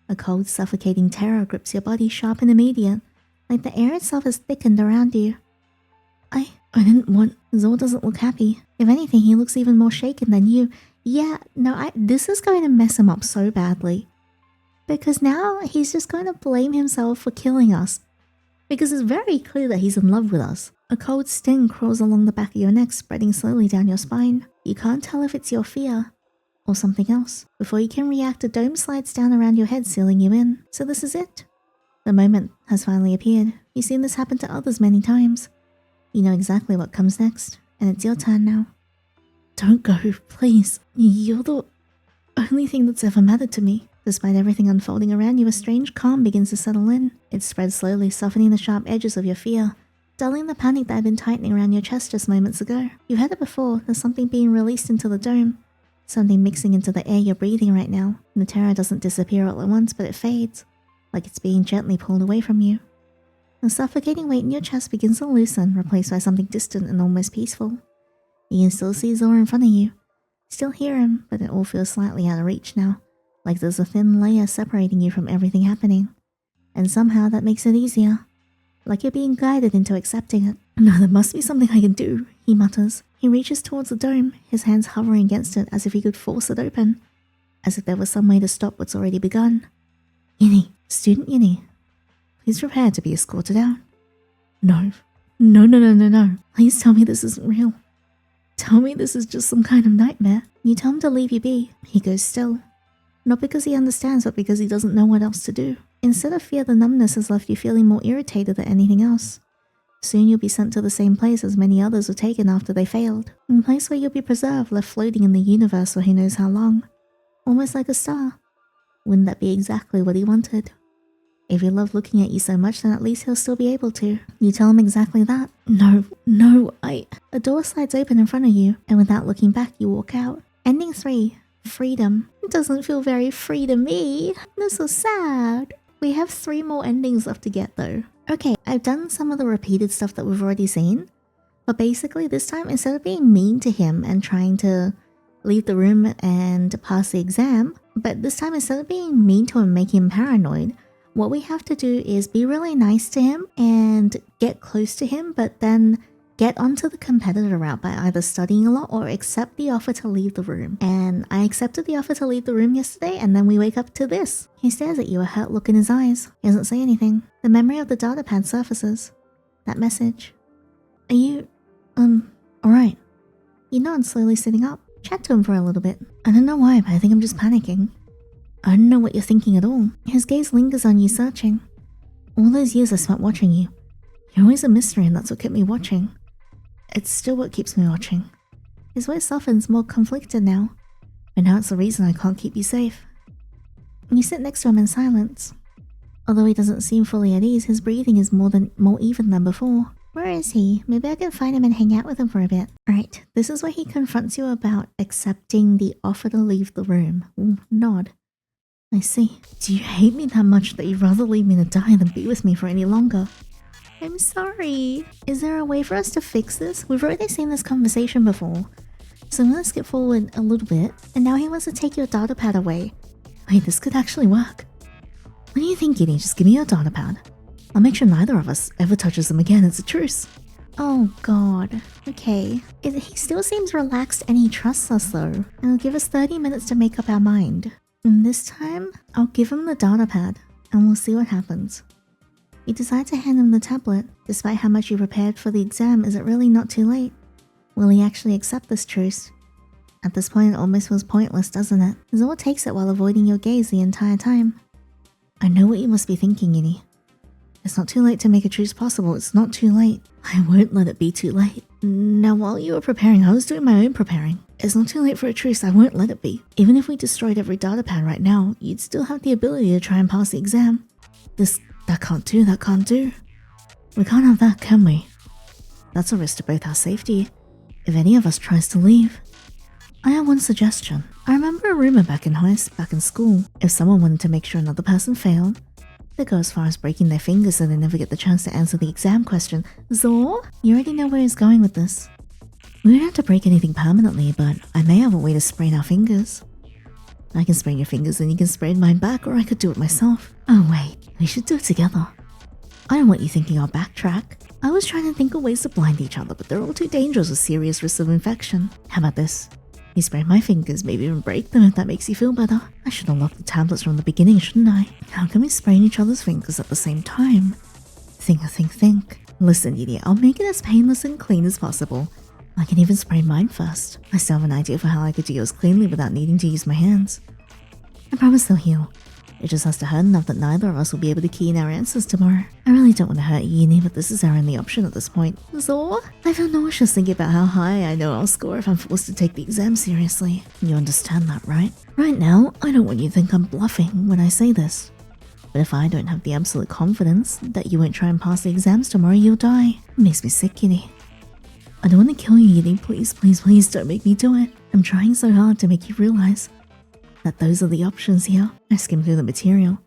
A cold, suffocating terror grips your body, sharp and immediate, like the air itself has thickened around you. I didn't want... Zor doesn't look happy. If anything, he looks even more shaken than you. Yeah, no, this is going to mess him up so badly. Because now he's just going to blame himself for killing us. Because it's very clear that he's in love with us. A cold sting crawls along the back of your neck, spreading slowly down your spine. You can't tell if it's your fear or something else. Before you can react, a dome slides down around your head, sealing you in. So this is it. The moment has finally appeared. You've seen this happen to others many times. You know exactly what comes next, and it's your turn now. Don't go, please. You're the only thing that's ever mattered to me. Despite everything unfolding around you, a strange calm begins to settle in. It spreads slowly, softening the sharp edges of your fear, dulling the panic that had been tightening around your chest just moments ago. You've heard it before, there's something being released into the dome. Something mixing into the air you're breathing right now. The terror doesn't disappear all at once, but it fades, like it's being gently pulled away from you. The suffocating weight in your chest begins to loosen, replaced by something distant and almost peaceful. You can still see Zor in front of you. Still hear him, but it all feels slightly out of reach now. Like there's a thin layer separating you from everything happening. And somehow that makes it easier. Like you're being guided into accepting it. No, there must be something I can do, he mutters. He reaches towards the dome, his hands hovering against it as if he could force it open. As if there was some way to stop what's already begun. Yandere, student Yandere, please prepare to be escorted out. No. No. Please tell me this isn't real. Tell me this is just some kind of nightmare. You tell him to leave you be. He goes still. Not because he understands, but because he doesn't know what else to do. Instead of fear, the numbness has left you feeling more irritated than anything else. Soon you'll be sent to the same place as many others were taken after they failed. A place where you'll be preserved, left floating in the universe for who knows how long. Almost like a star. Wouldn't that be exactly what he wanted? If he loved looking at you so much, then at least he'll still be able to. You tell him exactly that. No, A door slides open in front of you, and without looking back, you walk out. Ending 3. Freedom. It doesn't feel very free to me. That's so sad. We have 3 more endings left to get though. Okay, I've done some of the repeated stuff that we've already seen. But basically this time, instead of being mean to him and trying to leave the room and pass the exam, but this time instead of being mean to him and making him paranoid, what we have to do is be really nice to him and get close to him, but then get onto the competitor route by either studying a lot or accept the offer to leave the room. And I accepted the offer to leave the room yesterday, and then we wake up to this. He stares at you, a hurt look in his eyes. He doesn't say anything. The memory of the data pad surfaces. That message. Are you, alright? You nod, slowly sitting up. Chat to him for a little bit. I don't know why, but I think I'm just panicking. I don't know what you're thinking at all. His gaze lingers on you, searching. All those years I spent watching you. You're always a mystery, and that's what kept me watching. It's still what keeps me watching. His voice softens, more conflicted now. But now it's the reason I can't keep you safe. You sit next to him in silence. Although he doesn't seem fully at ease, his breathing is more even than before. Where is he? Maybe I can find him and hang out with him for a bit. Right, this is where he confronts you about accepting the offer to leave the room. Ooh, nod. I see. Do you hate me that much that you'd rather leave me to die than be with me for any longer? I'm sorry. Is there a way for us to fix this? We've already seen this conversation before. So I'm gonna skip forward a little bit, and now he wants to take your data pad away. Wait, this could actually work. What do you think, Yandere? Just give me your data pad. I'll make sure neither of us ever touches them again. It's a truce. Oh god. Okay. He still seems relaxed and he trusts us though. It'll give us 30 minutes to make up our mind. And this time, I'll give him the data pad, and we'll see what happens. You decide to hand him the tablet. Despite how much you prepared for the exam, is it really not too late? Will he actually accept this truce? At this point, it almost feels pointless, doesn't it? Zor takes it while avoiding your gaze the entire time. I know what you must be thinking, Yandere. It's not too late to make a truce possible. It's not too late. I won't let it be too late. Now, while you were preparing, I was doing my own preparing. It's not too late for a truce. I won't let it be. Even if we destroyed every data pad right now, you'd still have the ability to try and pass the exam. That can't do. We can't have that, can we? That's a risk to both our safety. If any of us tries to leave. I have one suggestion. I remember a rumor back in school. If someone wanted to make sure another person failed, they'd go as far as breaking their fingers so they never get the chance to answer the exam question. Zor? You already know where he's going with this. We don't have to break anything permanently, but I may have a way to sprain our fingers. I can sprain your fingers and you can sprain mine back, or I could do it myself. Oh wait, we should do it together. I don't want you thinking I'll backtrack. I was trying to think of ways to blind each other, but they're all too dangerous with serious risks of infection. How about this? You sprain my fingers, maybe even break them if that makes you feel better. I should have locked the tablets from the beginning, shouldn't I? How can we sprain each other's fingers at the same time? Think. Listen, Yandere, I'll make it as painless and clean as possible. I can even sprain mine first. I still have an idea for how I could do yours cleanly without needing to use my hands. I promise they'll heal. It just has to hurt enough that neither of us will be able to key in our answers tomorrow. I really don't want to hurt you, Yandere, but this is our only option at this point. Zor? I feel nauseous thinking about how high I know I'll score if I'm forced to take the exam seriously. You understand that, right? Right now, I don't want you to think I'm bluffing when I say this. But if I don't have the absolute confidence that you won't try and pass the exams tomorrow, you'll die. It makes me sick, Yandere. I don't want to kill you, Yandere. Please don't make me do it. I'm trying so hard to make you realize that those are the options here. I skimmed through the material.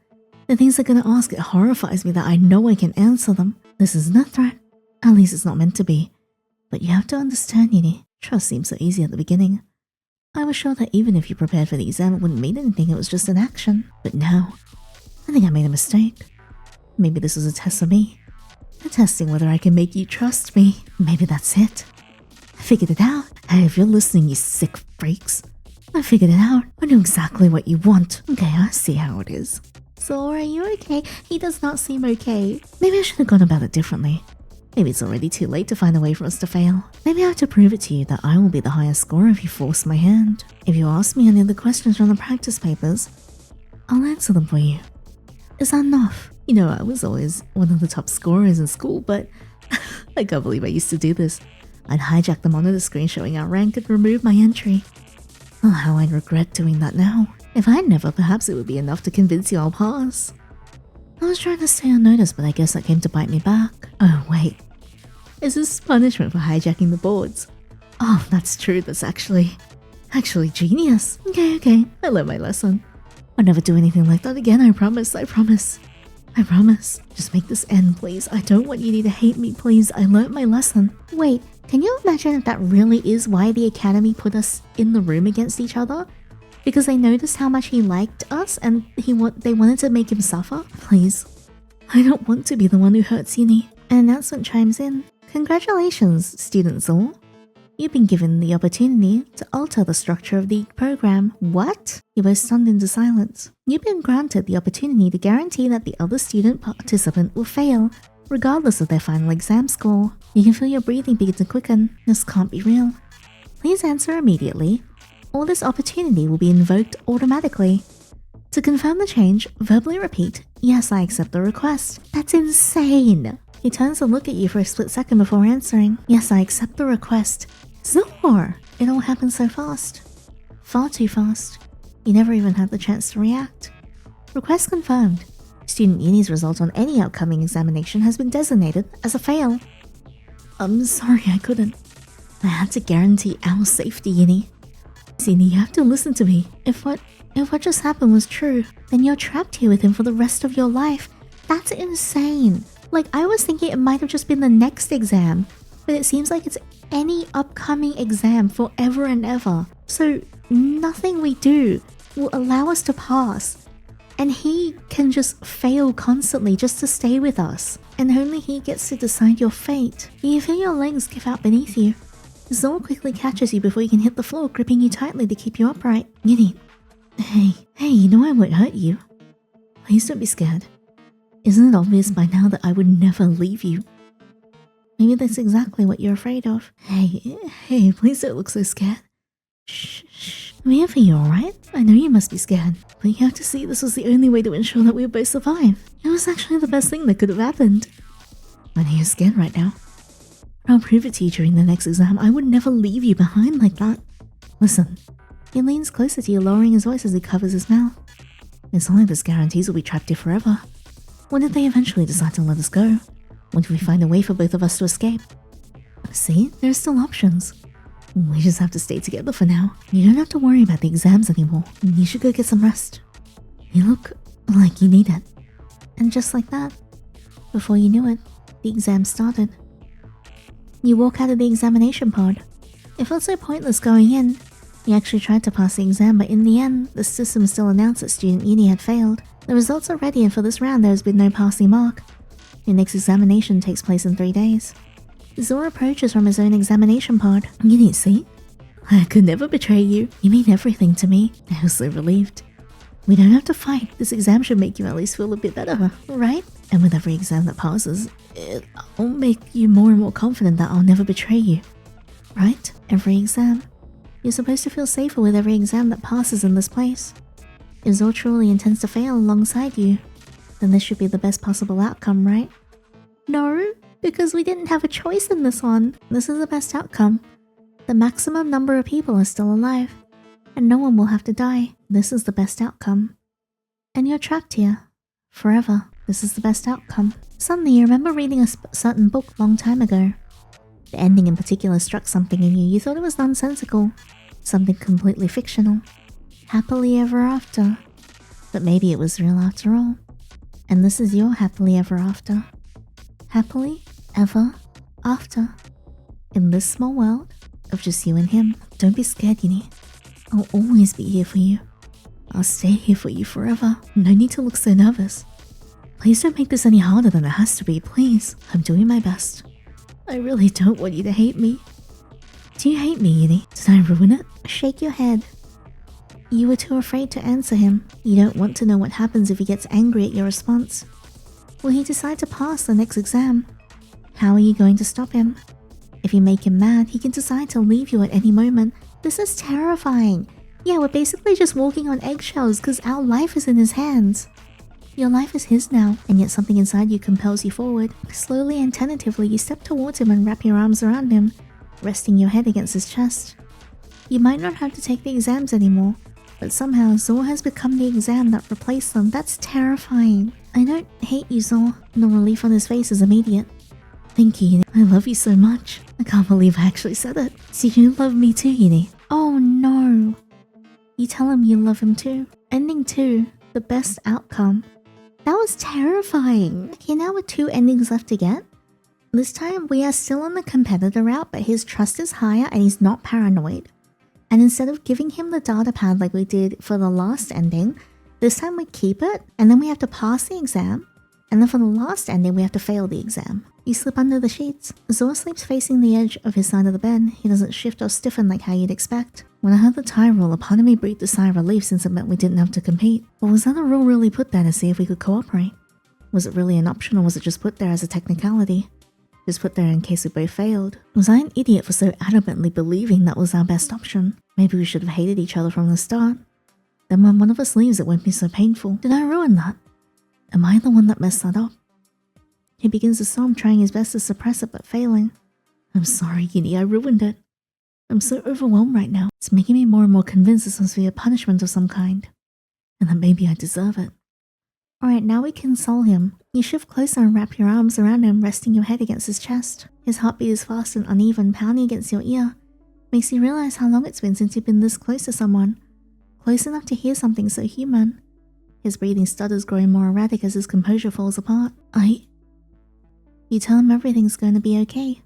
The things they're gonna ask, it horrifies me that I know I can answer them. This isn't a threat. At least it's not meant to be. But you have to understand, Yandere. Trust seemed so easy at the beginning. I was sure that even if you prepared for the exam, it wouldn't mean anything. It was just an action. But now, I think I made a mistake. Maybe this was a test for me. A testing whether I can make you trust me. Maybe that's it. I figured it out. Hey, if you're listening, you sick freaks. I figured it out. I know exactly what you want. Okay, I see how it is. Zor, are you okay? He does not seem okay. Maybe I should have gone about it differently. Maybe it's already too late to find a way for us to fail. Maybe I have to prove it to you that I will be the highest scorer if you force my hand. If you ask me any of the questions from the practice papers, I'll answer them for you. Is that enough? You know, I was always one of the top scorers in school, but I can't believe I used to do this. I'd hijack the monitor screen showing our rank and remove my entry. Oh, how I'd regret doing that now. If I'd never, perhaps it would be enough to convince you I'll pass. I was trying to stay unnoticed, but I guess that came to bite me back. Oh, wait. Is this punishment for hijacking the boards? Oh, that's true. That's actually genius. Okay. I learned my lesson. I'll never do anything like that again, I promise. Just make this end, please. I don't want you to hate me, please. I learned my lesson. Wait, can you imagine if that really is why the Academy put us in the room against each other? Because they noticed how much he liked us and they wanted to make him suffer? Please. I don't want to be the one who hurts Yinny. An announcement chimes in. Congratulations, students all. You've been given the opportunity to alter the structure of the program. What? You were stunned into silence. You've been granted the opportunity to guarantee that the other student participant will fail, regardless of their final exam score. You can feel your breathing begin to quicken. This can't be real. Please answer immediately, or this opportunity will be invoked automatically. To confirm the change, verbally repeat, "Yes, I accept the request." That's insane! He turns to look at you for a split second before answering. "Yes, I accept the request." Zor! It all happened so fast. Far too fast. You never even had the chance to react. Request confirmed. Student Yinny's result on any upcoming examination has been designated as a fail. I'm sorry, I couldn't. I had to guarantee our safety, Yinny. Yinny, you have to listen to me. If what just happened was true, then you're trapped here with him for the rest of your life. That's insane. Like, I was thinking it might have just been the next exam, but it seems like it's any upcoming exam forever and ever. So nothing we do will allow us to pass. And he can just fail constantly just to stay with us. And only he gets to decide your fate. You feel your legs give out beneath you. Zor quickly catches you before you can hit the floor, gripping you tightly to keep you upright. Yinny. Hey, you know I won't hurt you. Please don't be scared. Isn't it obvious by now that I would never leave you? Maybe that's exactly what you're afraid of. Hey, please don't look so scared. Shh. I'm here for you, alright? I know you must be scared, but you have to see this was the only way to ensure that we would both survive. It was actually the best thing that could have happened. I know you're scared right now. I'll prove it to you during the next exam. I would never leave you behind like that. Listen. He leans closer to you, lowering his voice as he covers his mouth. It's not like this guarantees we'll be trapped here forever. What if they eventually decide to let us go? What if we find a way for both of us to escape? See, there are still options. We just have to stay together for now. You don't have to worry about the exams anymore. You should go get some rest. You look like you need it. And just like that, before you knew it, the exam started. You walk out of the examination pod. It felt so pointless going in. You actually tried to pass the exam, but in the end, the system still announced that student Yinny had failed. The results are ready, and for this round there has been no passing mark. Your next examination takes place in 3 days. Zor approaches from his own examination pod. Yinny, see? I could never betray you. You mean everything to me. I was so relieved. We don't have to fight. This exam should make you at least feel a bit better, right? And with every exam that passes, it'll make you more and more confident that I'll never betray you. Right? Every exam. You're supposed to feel safer with every exam that passes in this place. If Zor truly intends to fail alongside you, then this should be the best possible outcome, right? No, because we didn't have a choice in this one. This is the best outcome. The maximum number of people are still alive, and no one will have to die. This is the best outcome. And you're trapped here. Forever. This is the best outcome. Suddenly you remember reading a certain book long time ago. The ending in particular struck something in you. You thought it was nonsensical. Something completely fictional. Happily ever after. But maybe it was real after all. And this is your happily ever after. Happily ever after. In this small world of just you and him. Don't be scared, Yinny. I'll always be here for you. I'll stay here for you forever. No need to look so nervous. Please don't make this any harder than it has to be, please. I'm doing my best. I really don't want you to hate me. Do you hate me, Yinny? Did I ruin it? Shake your head. You were too afraid to answer him. You don't want to know what happens if he gets angry at your response. Will he decide to pass the next exam? How are you going to stop him? If you make him mad, he can decide to leave you at any moment. This is terrifying. Yeah, we're basically just walking on eggshells because our life is in his hands. Your life is his now, and yet something inside you compels you forward. Slowly and tentatively, you step towards him and wrap your arms around him, resting your head against his chest. You might not have to take the exams anymore. But somehow Zor has become the exam that replaced them. That's terrifying. I don't hate you, Zor. The relief on his face is immediate. Thank you, Yinny. I love you so much. I can't believe I actually said it. So you love me too, Yinny? Oh no. You tell him you love him too. Ending 2. The best outcome. That was terrifying. Okay, now with 2 endings left to get. This time we are still on the competitor route, but his trust is higher and he's not paranoid. And instead of giving him the data pad like we did for the last ending, this time we keep it and then we have to pass the exam. And then for the last ending, we have to fail the exam. You slip under the sheets. Zor sleeps facing the edge of his side of the bed. He doesn't shift or stiffen like how you'd expect. When I heard the tie rule, a part of me breathed a sigh of relief since it meant we didn't have to compete. But was that a rule really put there to see if we could cooperate? Was it really an option or was it just put there as a technicality? Just put there in case we both failed? Was I an idiot for so adamantly believing that was our best option? Maybe we should have hated each other from the start. Then when one of us leaves, it won't be so painful. Did I ruin that? Am I the one that messed that up? He begins to sob, trying his best to suppress it, but failing. I'm sorry, Yinny, I ruined it. I'm so overwhelmed right now. It's making me more and more convinced this must be a punishment of some kind. And that maybe I deserve it. Alright, now we console him. You shift closer and wrap your arms around him, resting your head against his chest. His heartbeat is fast and uneven, pounding against your ear. Makes you realize how long it's been since you've been this close to someone. Close enough to hear something so human. His breathing stutters, growing more erratic as his composure falls apart. You tell him everything's going to be okay.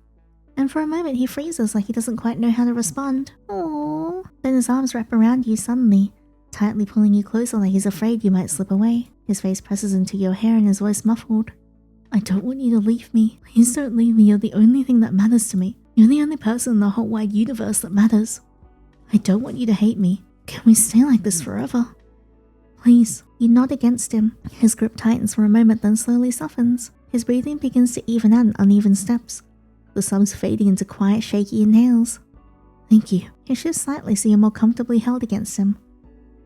And for a moment he freezes like he doesn't quite know how to respond. Aww. Then his arms wrap around you suddenly, tightly pulling you closer like he's afraid you might slip away. His face presses into your hair and his voice muffled. I don't want you to leave me. Please don't leave me. You're the only thing that matters to me. You're the only person in the whole wide universe that matters. I don't want you to hate me. Can we stay like this forever? Please. You nod against him. His grip tightens for a moment, then slowly softens. His breathing begins to even out in uneven steps, the sobs fading into quiet, shaky inhales. Thank you. He shifts slightly so you're more comfortably held against him.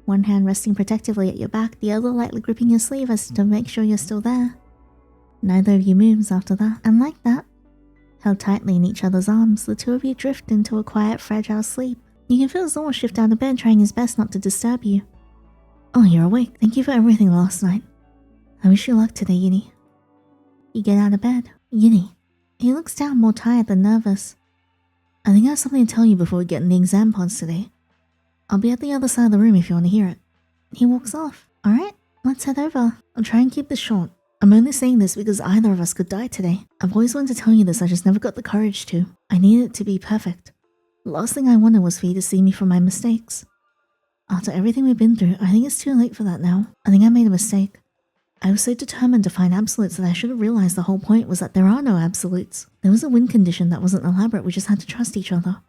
One hand resting protectively at your back, the other lightly gripping your sleeve as to make sure you're still there. Neither of you moves after that, and like that, held tightly in each other's arms, the two of you drift into a quiet, fragile sleep. You can feel Zor shift out of bed, trying his best not to disturb you. Oh, you're awake. Thank you for everything last night. I wish you luck today, Yinny. You get out of bed. Yinny. He looks down, more tired than nervous. I think I have something to tell you before we get in the exam pods today. I'll be at the other side of the room if you want to hear it. He walks off. Alright, let's head over. I'll try and keep this short. I'm only saying this because either of us could die today. I've always wanted to tell you this, I just never got the courage to. I needed it to be perfect. The last thing I wanted was for you to see me for my mistakes. After everything we've been through, I think it's too late for that now. I think I made a mistake. I was so determined to find absolutes that I should have realized the whole point was that there are no absolutes. There was a win condition that wasn't elaborate, we just had to trust each other.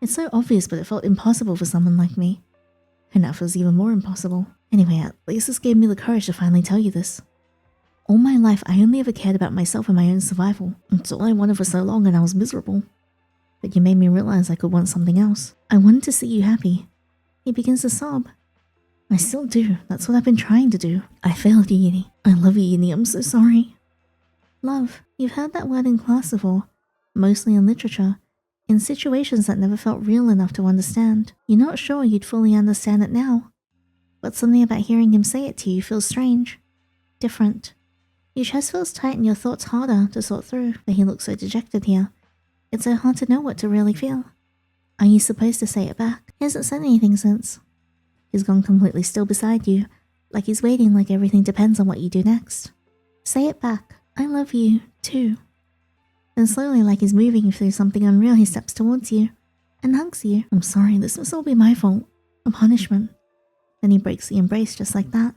It's so obvious, but it felt impossible for someone like me. And that feels even more impossible. Anyway, at least this gave me the courage to finally tell you this. All my life, I only ever cared about myself and my own survival. It's all I wanted for so long and I was miserable. But you made me realize I could want something else. I wanted to see you happy. He begins to sob. I still do. That's what I've been trying to do. I failed you, Yinny. I love you, Yinny. I'm so sorry. Love. You've heard that word in class before. Mostly in literature. In situations that never felt real enough to understand. You're not sure you'd fully understand it now. But something about hearing him say it to you feels strange. Different. Your chest feels tight and your thoughts harder to sort through. But he looks so dejected here. It's so hard to know what to really feel. Are you supposed to say it back? He hasn't said anything since. He's gone completely still beside you, like he's waiting, like everything depends on what you do next. Say it back. I love you, too. Then slowly, like he's moving through something unreal, he steps towards you and hugs you. I'm sorry, this must all be my fault. A punishment. Then he breaks the embrace just like that.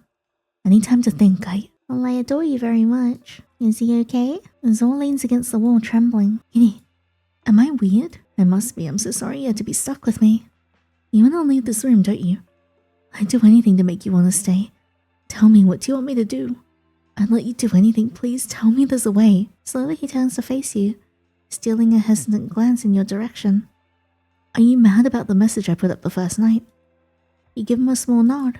I need time to think, Well, I adore you very much. Is he okay? Zor leans against the wall, trembling. Yinny, am I weird? I must be. I'm so sorry you had to be stuck with me. You want to leave this room, don't you? I'd do anything to make you want to stay. Tell me, what do you want me to do? I'd let you do anything. Please tell me there's a way. Slowly he turns to face you, stealing a hesitant glance in your direction. Are you mad about the message I put up the first night? You give him a small nod.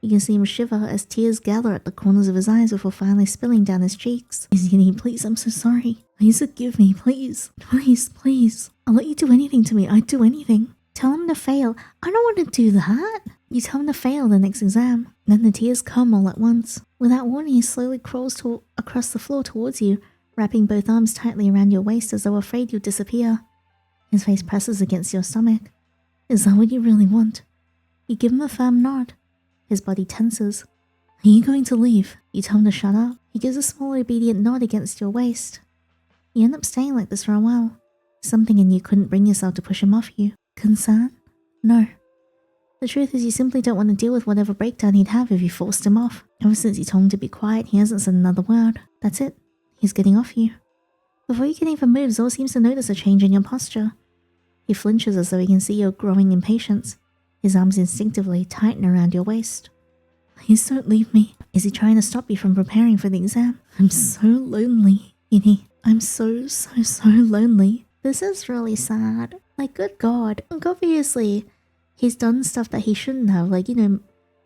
You can see him shiver as tears gather at the corners of his eyes before finally spilling down his cheeks. Yinny, please, I'm so sorry. Please forgive me, please. Please, please. I'll let you do anything to me. I'd do anything. Tell him to fail. I don't want to do that. You tell him to fail the next exam. Then the tears come all at once. Without warning, he slowly crawls across the floor towards you, wrapping both arms tightly around your waist as though afraid you'll disappear. His face presses against your stomach. Is that what you really want? You give him a firm nod. His body tenses. Are you going to leave? You tell him to shut up. He gives a small obedient nod against your waist. You end up staying like this for a while. Something in you couldn't bring yourself to push him off you. Concern? No. The truth is you simply don't want to deal with whatever breakdown he'd have if you forced him off. Ever since you told him to be quiet, he hasn't said another word. That's it. He's getting off you. Before you can even move, Zor seems to notice a change in your posture. He flinches as though he can see your growing impatience. His arms instinctively tighten around your waist. Please don't leave me. Is he trying to stop you from preparing for the exam? I'm so lonely, Yinny. I'm so lonely. This is really sad. Like, good God. Like, obviously, he's done stuff that he shouldn't have. Like,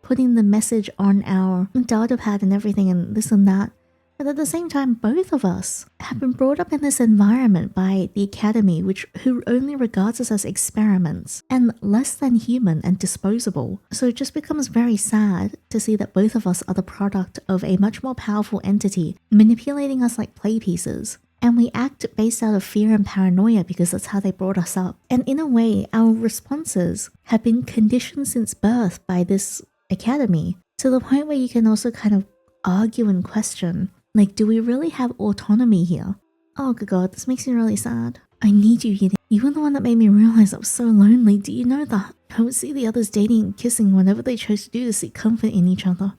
putting the message on our data pad and everything and this and that. But at the same time, both of us have been brought up in this environment by the Academy, who only regards us as experiments and less than human and disposable. So it just becomes very sad to see that both of us are the product of a much more powerful entity manipulating us like play pieces. And we act based out of fear and paranoia because that's how they brought us up. And in a way, our responses have been conditioned since birth by this Academy to the point where you can also kind of argue and question, like, do we really have autonomy here? Oh good God, this makes me really sad. I need you, Yinny. You were the one that made me realize I was so lonely. Do you know that? I would see the others dating and kissing whenever they chose to do to seek comfort in each other.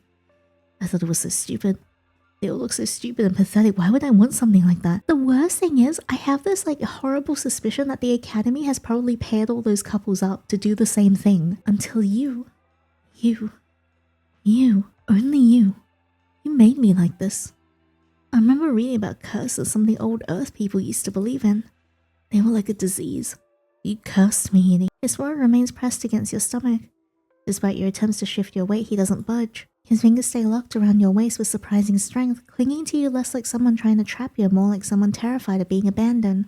I thought it was so stupid. They all look so stupid and pathetic. Why would I want something like that? The worst thing is, I have this like horrible suspicion that the Academy has probably paired all those couples up to do the same thing. Until you, only you made me like this. I remember reading about curses some of the old Earth people used to believe in. They were like a disease. You cursed me, Yinny. His forehead remains pressed against your stomach. Despite your attempts to shift your weight, he doesn't budge. His fingers stay locked around your waist with surprising strength, clinging to you less like someone trying to trap you, more like someone terrified of being abandoned.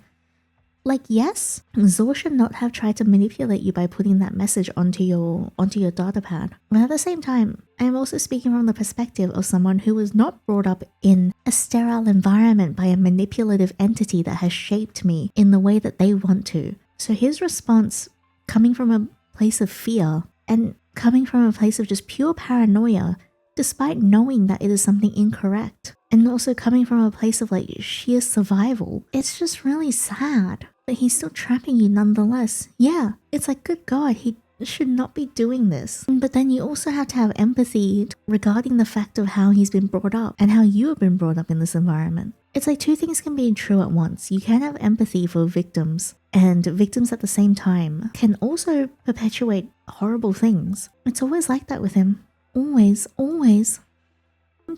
Like, yes, Zor should not have tried to manipulate you by putting that message onto your data pad. But at the same time, I am also speaking from the perspective of someone who was not brought up in a sterile environment by a manipulative entity that has shaped me in the way that they want to. So his response, coming from a place of fear and coming from a place of just pure paranoia, despite knowing that it is something incorrect, and also coming from a place of like sheer survival, it's just really sad. But he's still trapping you nonetheless. Yeah, it's like, good God, he should not be doing this. But then you also have to have empathy regarding the fact of how he's been brought up and how you have been brought up in this environment. It's like two things can be true at once. You can have empathy for victims, and victims at the same time can also perpetuate horrible things. It's always like that with him. Always.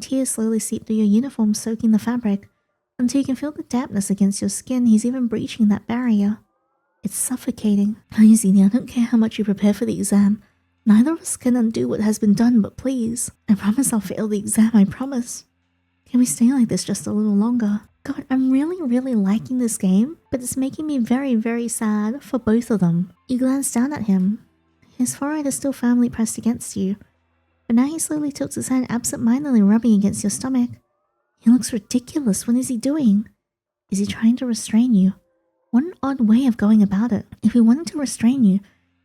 Tears slowly seep through your uniform, soaking the fabric. Until you can feel the dampness against your skin, he's even breaching that barrier. It's suffocating. Please, Yinny, I don't care how much you prepare for the exam. Neither of us can undo what has been done, but please. I promise I'll fail the exam, I promise. Can we stay like this just a little longer? God, I'm really liking this game, but it's making me very sad for both of them. You glance down at him. His forehead is still firmly pressed against you, but now he slowly tilts his hand absent-mindedly rubbing against your stomach. He looks ridiculous. What is he doing? Is he trying to restrain you? What an odd way of going about it. If he wanted to restrain you,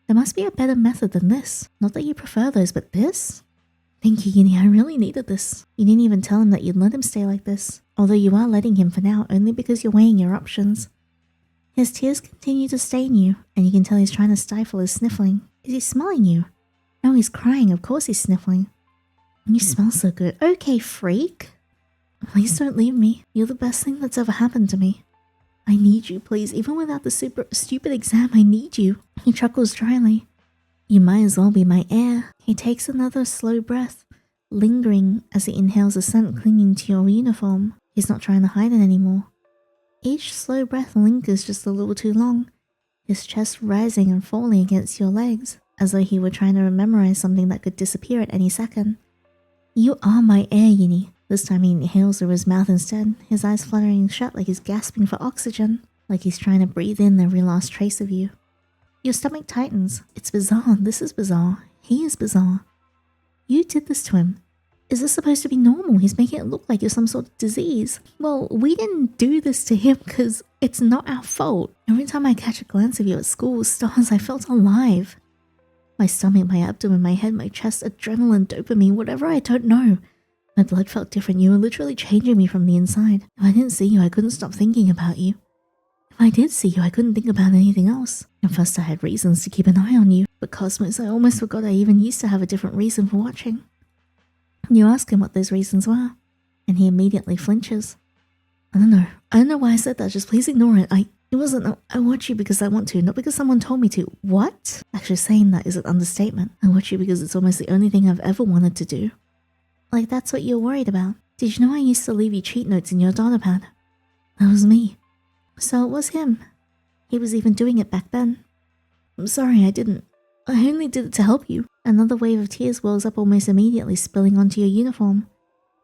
there must be a better method than this. Not that you prefer those, but this? Thank you, Yinny. I really needed this. You didn't even tell him that you'd let him stay like this. Although you are letting him for now, only because you're weighing your options. His tears continue to stain you, and you can tell he's trying to stifle his sniffling. Is he smelling you? No, he's crying. Of course he's sniffling. You smell so good. Okay, freak. Please don't leave me. You're the best thing that's ever happened to me. I need you, please. Even without the stupid exam, I need you. He chuckles dryly. You might as well be my heir. He takes another slow breath, lingering as he inhales a scent clinging to your uniform. He's not trying to hide it anymore. Each slow breath lingers just a little too long, his chest rising and falling against your legs, as though he were trying to memorize something that could disappear at any second. You are my heir, Yinny. This time he inhales through his mouth instead, his eyes fluttering shut like he's gasping for oxygen, like he's trying to breathe in every last trace of you. Your stomach tightens. It's bizarre. This is bizarre. He is bizarre. You did this to him. Is this supposed to be normal? He's making it look like you're some sort of disease. Well, we didn't do this to him because it's not our fault. Every time I catch a glance of you at school, stars, I felt alive. My stomach, my abdomen, my head, my chest, adrenaline, dopamine, whatever, I don't know. My blood felt different. You were literally changing me from the inside. If I didn't see you, I couldn't stop thinking about you. If I did see you, I couldn't think about anything else. At first I had reasons to keep an eye on you, but Cosmos, I almost forgot I even used to have a different reason for watching. You ask him what those reasons were, and he immediately flinches. I don't know why I said that, just please ignore it. It wasn't, I watch you because I want to, not because someone told me to. What? Actually saying that is an understatement. I watch you because it's almost the only thing I've ever wanted to do. Like that's what you're worried about. Did you know I used to leave you cheat notes in your data pad? That was me. So it was him. He was even doing it back then. I'm sorry, I didn't. I only did it to help you. Another wave of tears wells up almost immediately, spilling onto your uniform.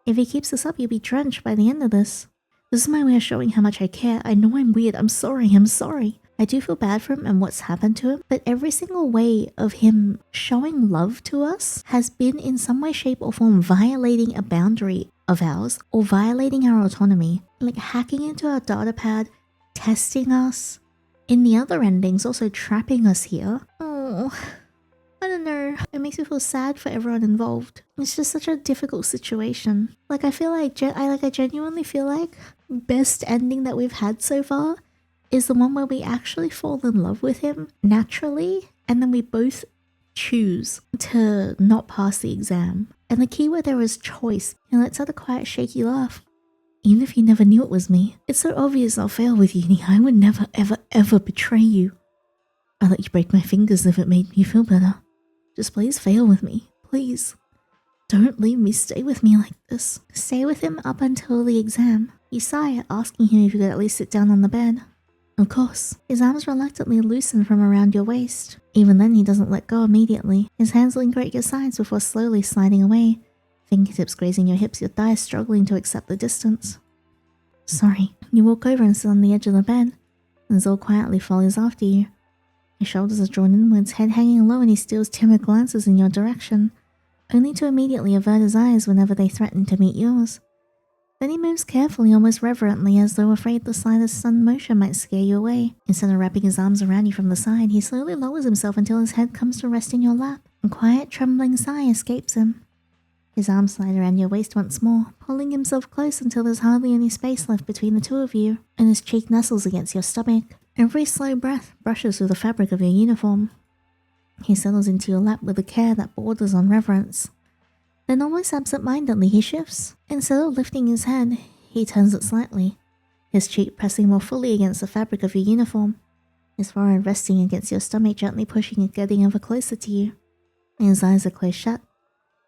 If he keeps this up, you'll be drenched by the end of this. This is my way of showing how much I care. I know I'm weird. I'm sorry. I do feel bad for him and what's happened to him, but every single way of him showing love to us has been in some way, shape, or form violating a boundary of ours or violating our autonomy, like hacking into our data pad, testing us. In the other endings, also trapping us here. Oh, I don't know. It makes me feel sad for everyone involved. It's just such a difficult situation. Like I feel like I genuinely feel like best ending that we've had so far is the one where we actually fall in love with him naturally, and then we both choose to not pass the exam. And the key word there is choice. And let's have a quiet, shaky laugh. Even if you never knew it was me, it's so obvious I'll fail with Uni. I would never, ever, ever betray you. I'll let you break my fingers if it made me feel better. Just please fail with me, please. Don't leave me, stay with me like this. Stay with him up until the exam. You sigh, asking him if you could at least sit down on the bed. Of course. His arms reluctantly loosen from around your waist. Even then he doesn't let go immediately. His hands linger at your sides before slowly sliding away. Fingertips grazing your hips, your thighs struggling to accept the distance. Sorry. You walk over and sit on the edge of the bed, and Zol quietly follows after you. His shoulders are drawn inwards, head hanging low, and he steals timid glances in your direction, only to immediately avert his eyes whenever they threaten to meet yours. Then he moves carefully, almost reverently, as though afraid the slightest sudden motion might scare you away. Instead of wrapping his arms around you from the side, he slowly lowers himself until his head comes to rest in your lap. A quiet, trembling sigh escapes him. His arms slide around your waist once more, pulling himself close until there's hardly any space left between the two of you, and his cheek nestles against your stomach. Every slow breath brushes through the fabric of your uniform. He settles into your lap with a care that borders on reverence. Then almost absent-mindedly he shifts. Instead of lifting his head, he turns it slightly, his cheek pressing more fully against the fabric of your uniform, his forehead resting against your stomach, gently pushing and getting ever closer to you. And his eyes are closed shut.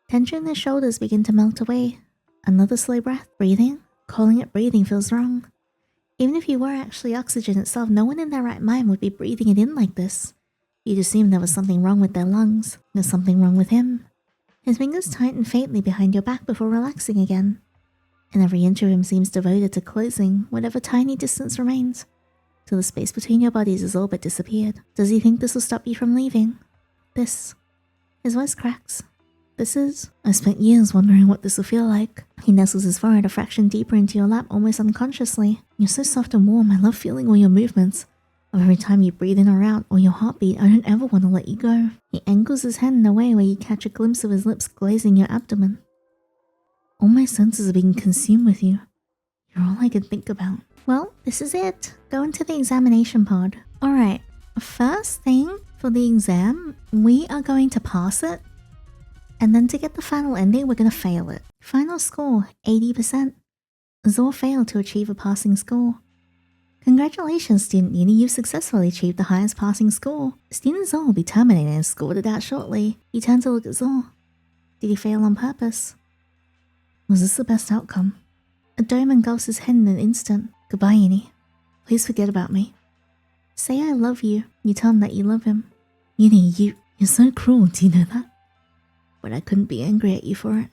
Tension in his shoulders begin to melt away. Another slow breath. Breathing? Calling it breathing feels wrong. Even if you were actually oxygen itself, no one in their right mind would be breathing it in like this. You'd assume there was something wrong with their lungs. There's something wrong with him. His fingers tighten faintly behind your back before relaxing again. And every inch of him seems devoted to closing whatever tiny distance remains, till the space between your bodies has all but disappeared. Does he think this will stop you from leaving? This. His voice cracks. I spent years wondering what this will feel like. He nestles his forehead a fraction deeper into your lap, almost unconsciously. You're so soft and warm, I love feeling all your movements. Every time you breathe in or out, or your heartbeat, I don't ever want to let you go. He angles his head in a way where you catch a glimpse of his lips glazing your abdomen. All my senses are being consumed with you. You're all I can think about. Well, this is it. Go into the examination pod. Alright, first thing for the exam, we are going to pass it. And then to get the final ending, we're going to fail it. Final score, 80%. Zor failed to achieve a passing score. Congratulations, Student Uni, you've successfully achieved the highest passing score. Student Zor will be terminated and scored it out shortly. You turn to look at Zor. Did he fail on purpose? Was this the best outcome? A dome engulfs his head in an instant. Goodbye, Uni. Please forget about me. Say I love you. You tell him that you love him. Uni, you're so cruel, do you know that? But I couldn't be angry at you for it.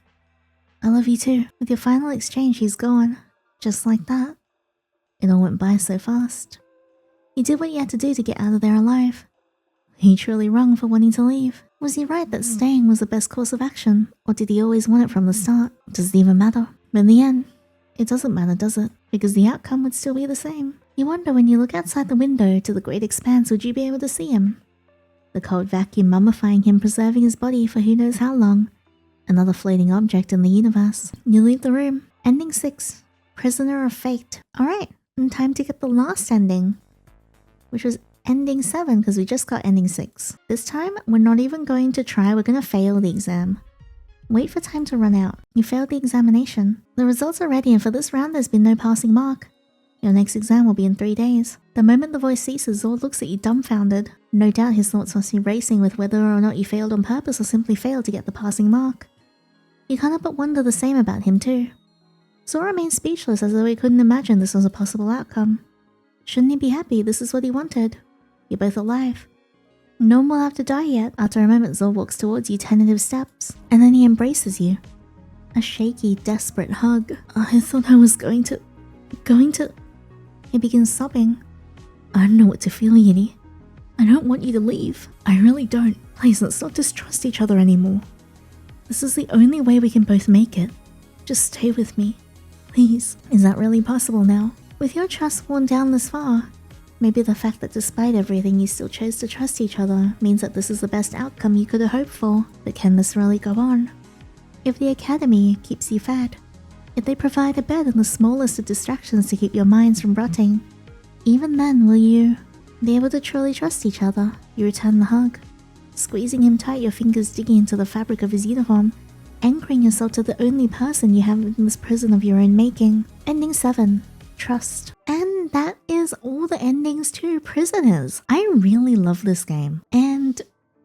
I love you too. With your final exchange, he's gone. Just like that. It all went by so fast. You did what you had to do to get out of there alive. he truly wrong for wanting to leave? Was he right that staying was the best course of action? Or did he always want it from the start? Does it even matter? But in the end, it doesn't matter, does it? Because the outcome would still be the same. You wonder when you look outside the window to the great expanse, would you be able to see him? The cold vacuum mummifying him, preserving his body for who knows how long. Another floating object in the universe. You leave the room. Ending 6. Prisoner of Fate. Alright, time to get the last ending, which was ending 7 because we just got ending 6. This time, we're not even going to try, we're going to fail the exam. Wait for time to run out. You failed the examination. The results are ready and for this round there's been no passing mark. Your next exam will be in 3 days. The moment the voice ceases, Zor looks at you dumbfounded. No doubt his thoughts must be racing with whether or not you failed on purpose or simply failed to get the passing mark. You cannot but wonder the same about him too. Zor remains speechless as though he couldn't imagine this was a possible outcome. Shouldn't he be happy? This is what he wanted. You're both alive. No one will have to die yet. After a moment, Zor walks towards you, tentative steps, and then he embraces you. A shaky, desperate hug. I thought I was going to... He begins sobbing. I don't know what to feel, Yinny. I don't want you to leave. I really don't. Please, let's not distrust each other anymore. This is the only way we can both make it. Just stay with me. Please. Is that really possible now? With your trust worn down this far, maybe the fact that despite everything you still chose to trust each other means that this is the best outcome you could have hoped for. But can this really go on? If the academy keeps you fed, if they provide a bed and the smallest of distractions to keep your minds from rotting, even then will you be able to truly trust each other? You return the hug, squeezing him tight, your fingers digging into the fabric of his uniform, anchoring yourself to the only person you have in this prison of your own making. Ending 7. Trust. And that is all the endings to Prisoners. I really love this game, and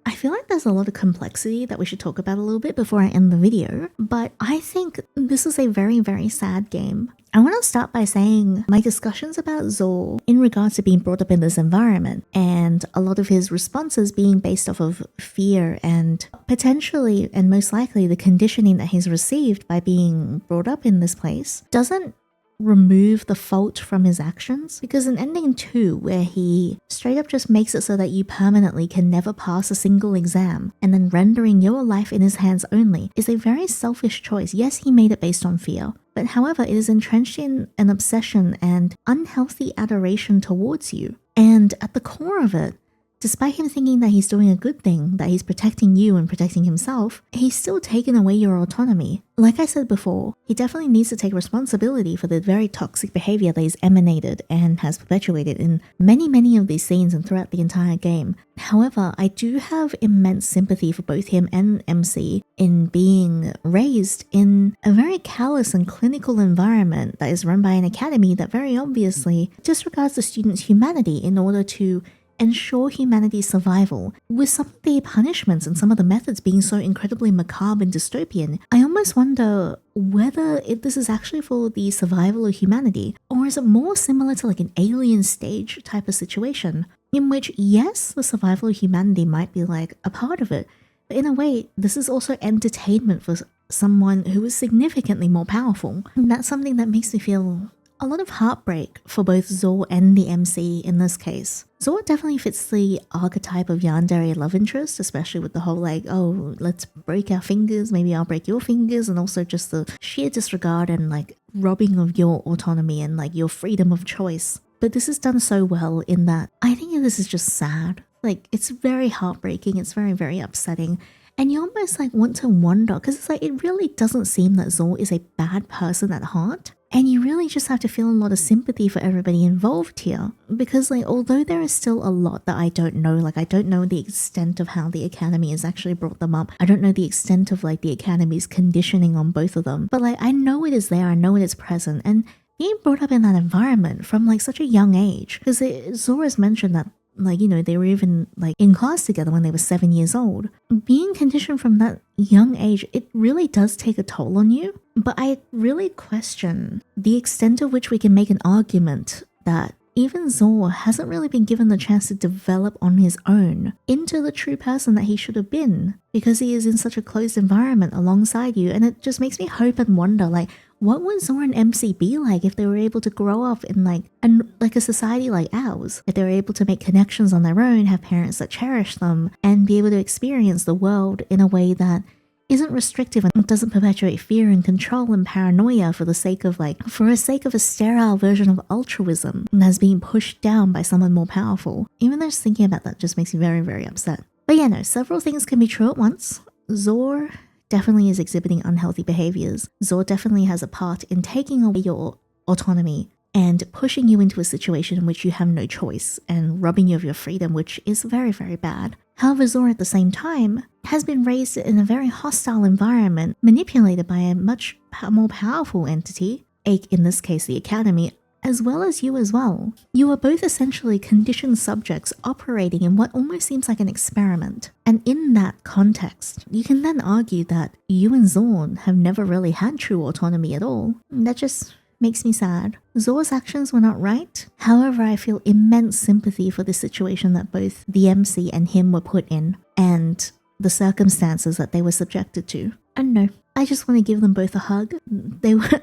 I feel like there's a lot of complexity that we should talk about a little bit before I end the video, but I think this is a very, very sad game. I want to start by saying my discussions about Zor in regards to being brought up in this environment and a lot of his responses being based off of fear and potentially and most likely the conditioning that he's received by being brought up in this place doesn't remove the fault from his actions, because in ending 2, where he straight up just makes it so that you permanently can never pass a single exam and then rendering your life in his hands only, is a very selfish choice. Yes, he made it based on fear, but however it is entrenched in an obsession and unhealthy adoration towards you. And at the core of it, despite him thinking that he's doing a good thing, that he's protecting you and protecting himself, he's still taken away your autonomy. Like I said before, he definitely needs to take responsibility for the very toxic behavior that he's emanated and has perpetuated in many of these scenes and throughout the entire game. However, I do have immense sympathy for both him and MC in being raised in a very callous and clinical environment that is run by an academy that very obviously disregards the students' humanity in order to ensure humanity's survival, with some of the punishments and some of the methods being so incredibly macabre and dystopian. I almost wonder whether this is actually for the survival of humanity, or is it more similar to like an alien stage type of situation, in which, yes, the survival of humanity might be like a part of it, but in a way, this is also entertainment for someone who is significantly more powerful. And that's something that makes me feel a lot of heartbreak for both Zor and the MC in this case. Zor definitely fits the archetype of Yandere love interest, especially with the whole like, oh, let's break our fingers, maybe I'll break your fingers, and also just the sheer disregard and like robbing of your autonomy and like your freedom of choice. But this is done so well in that I think this is just sad. Like, it's very heartbreaking, it's very, very upsetting. And you almost like want to wonder, because it's like, it really doesn't seem that Zor is a bad person at heart. And you really just have to feel a lot of sympathy for everybody involved here. Because like, although there is still a lot that I don't know, like I don't know the extent of how the academy has actually brought them up. I don't know the extent of like the academy's conditioning on both of them. But like, I know it is there, I know it is present. And being brought up in that environment from like such a young age, because Zor has mentioned that like, you know, they were even like in class together when they were 7 years old. Being conditioned from that young age, it really does take a toll on you. But I really question the extent of which we can make an argument that even Zor hasn't really been given the chance to develop on his own into the true person that he should have been, because he is in such a closed environment alongside you. And it just makes me hope and wonder, like, what would Zora and MC be like if they were able to grow up in like a society like ours? If they were able to make connections on their own, have parents that cherish them, and be able to experience the world in a way that isn't restrictive and doesn't perpetuate fear and control and paranoia for the sake of a sterile version of altruism that's being pushed down by someone more powerful. Even just thinking about that just makes me very, very upset. But yeah, no, several things can be true at once. Zora definitely is exhibiting unhealthy behaviors. Zora definitely has a part in taking away your autonomy and pushing you into a situation in which you have no choice and robbing you of your freedom, which is very, very bad. However, Zora at the same time has been raised in a very hostile environment, manipulated by a much more powerful entity, in this case the Academy, as well as you as well. You are both essentially conditioned subjects operating in what almost seems like an experiment. And in that context, you can then argue that you and Zorn have never really had true autonomy at all. That just makes me sad. Zora's actions were not right. However, I feel immense sympathy for the situation that both the MC and him were put in, and the circumstances that they were subjected to. I don't know. I just want to give them both a hug.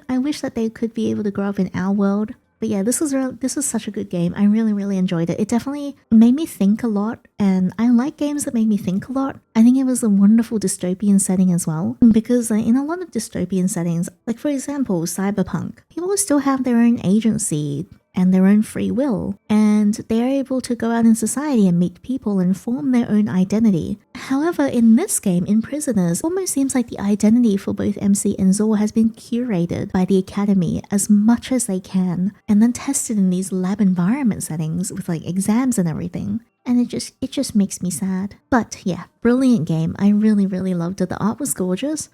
I wish that they could be able to grow up in our world. But yeah, this was such a good game. I really, really enjoyed it. It definitely made me think a lot, and I like games that make me think a lot. I think it was a wonderful dystopian setting as well, because in a lot of dystopian settings, like for example, cyberpunk, people still have their own agency and their own free will, and they're able to go out in society and meet people and form their own identity. However, in this game, in Prisoners, it almost seems like the identity for both MC and Zora has been curated by the Academy as much as they can, and then tested in these lab environment settings with like exams and everything. And it just makes me sad. But yeah, brilliant game. I really, really loved it. The art was gorgeous.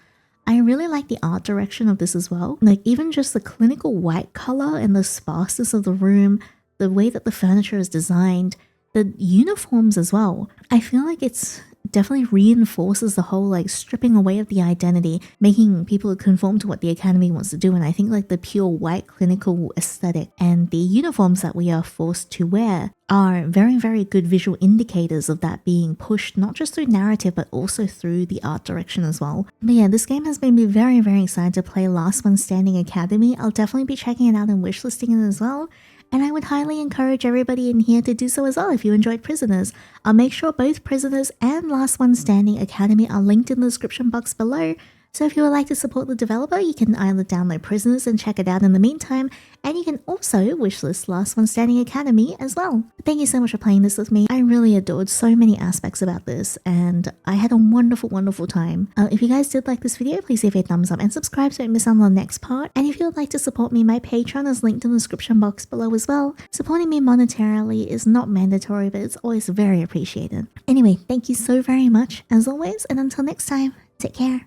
I really like the art direction of this as well. Like even just the clinical white color and the sparseness of the room, the way that the furniture is designed, the uniforms as well. I feel like it's definitely reinforces the whole like stripping away of the identity, making people conform to what the Academy wants to do. And I think like the pure white clinical aesthetic and the uniforms that we are forced to wear are very, very good visual indicators of that being pushed not just through narrative but also through the art direction as well. But yeah, this game has made me very, very excited to play Last One Standing Academy. I'll definitely be checking it out and wishlisting it as well. And I would highly encourage everybody in here to do so as well if you enjoyed Prisoners. I'll make sure both Prisoners and Last One Standing Academy are linked in the description box below. So if you would like to support the developer, you can either download Prisoners and check it out in the meantime, and you can also wishlist Last One Standing Academy as well. Thank you so much for playing this with me. I really adored so many aspects about this, and I had a wonderful, wonderful time. If you guys did like this video, please give it a thumbs up and subscribe so you don't miss out on the next part. And if you would like to support me, my Patreon is linked in the description box below as well. Supporting me monetarily is not mandatory, but it's always very appreciated. Anyway, thank you so very much, as always, and until next time, take care.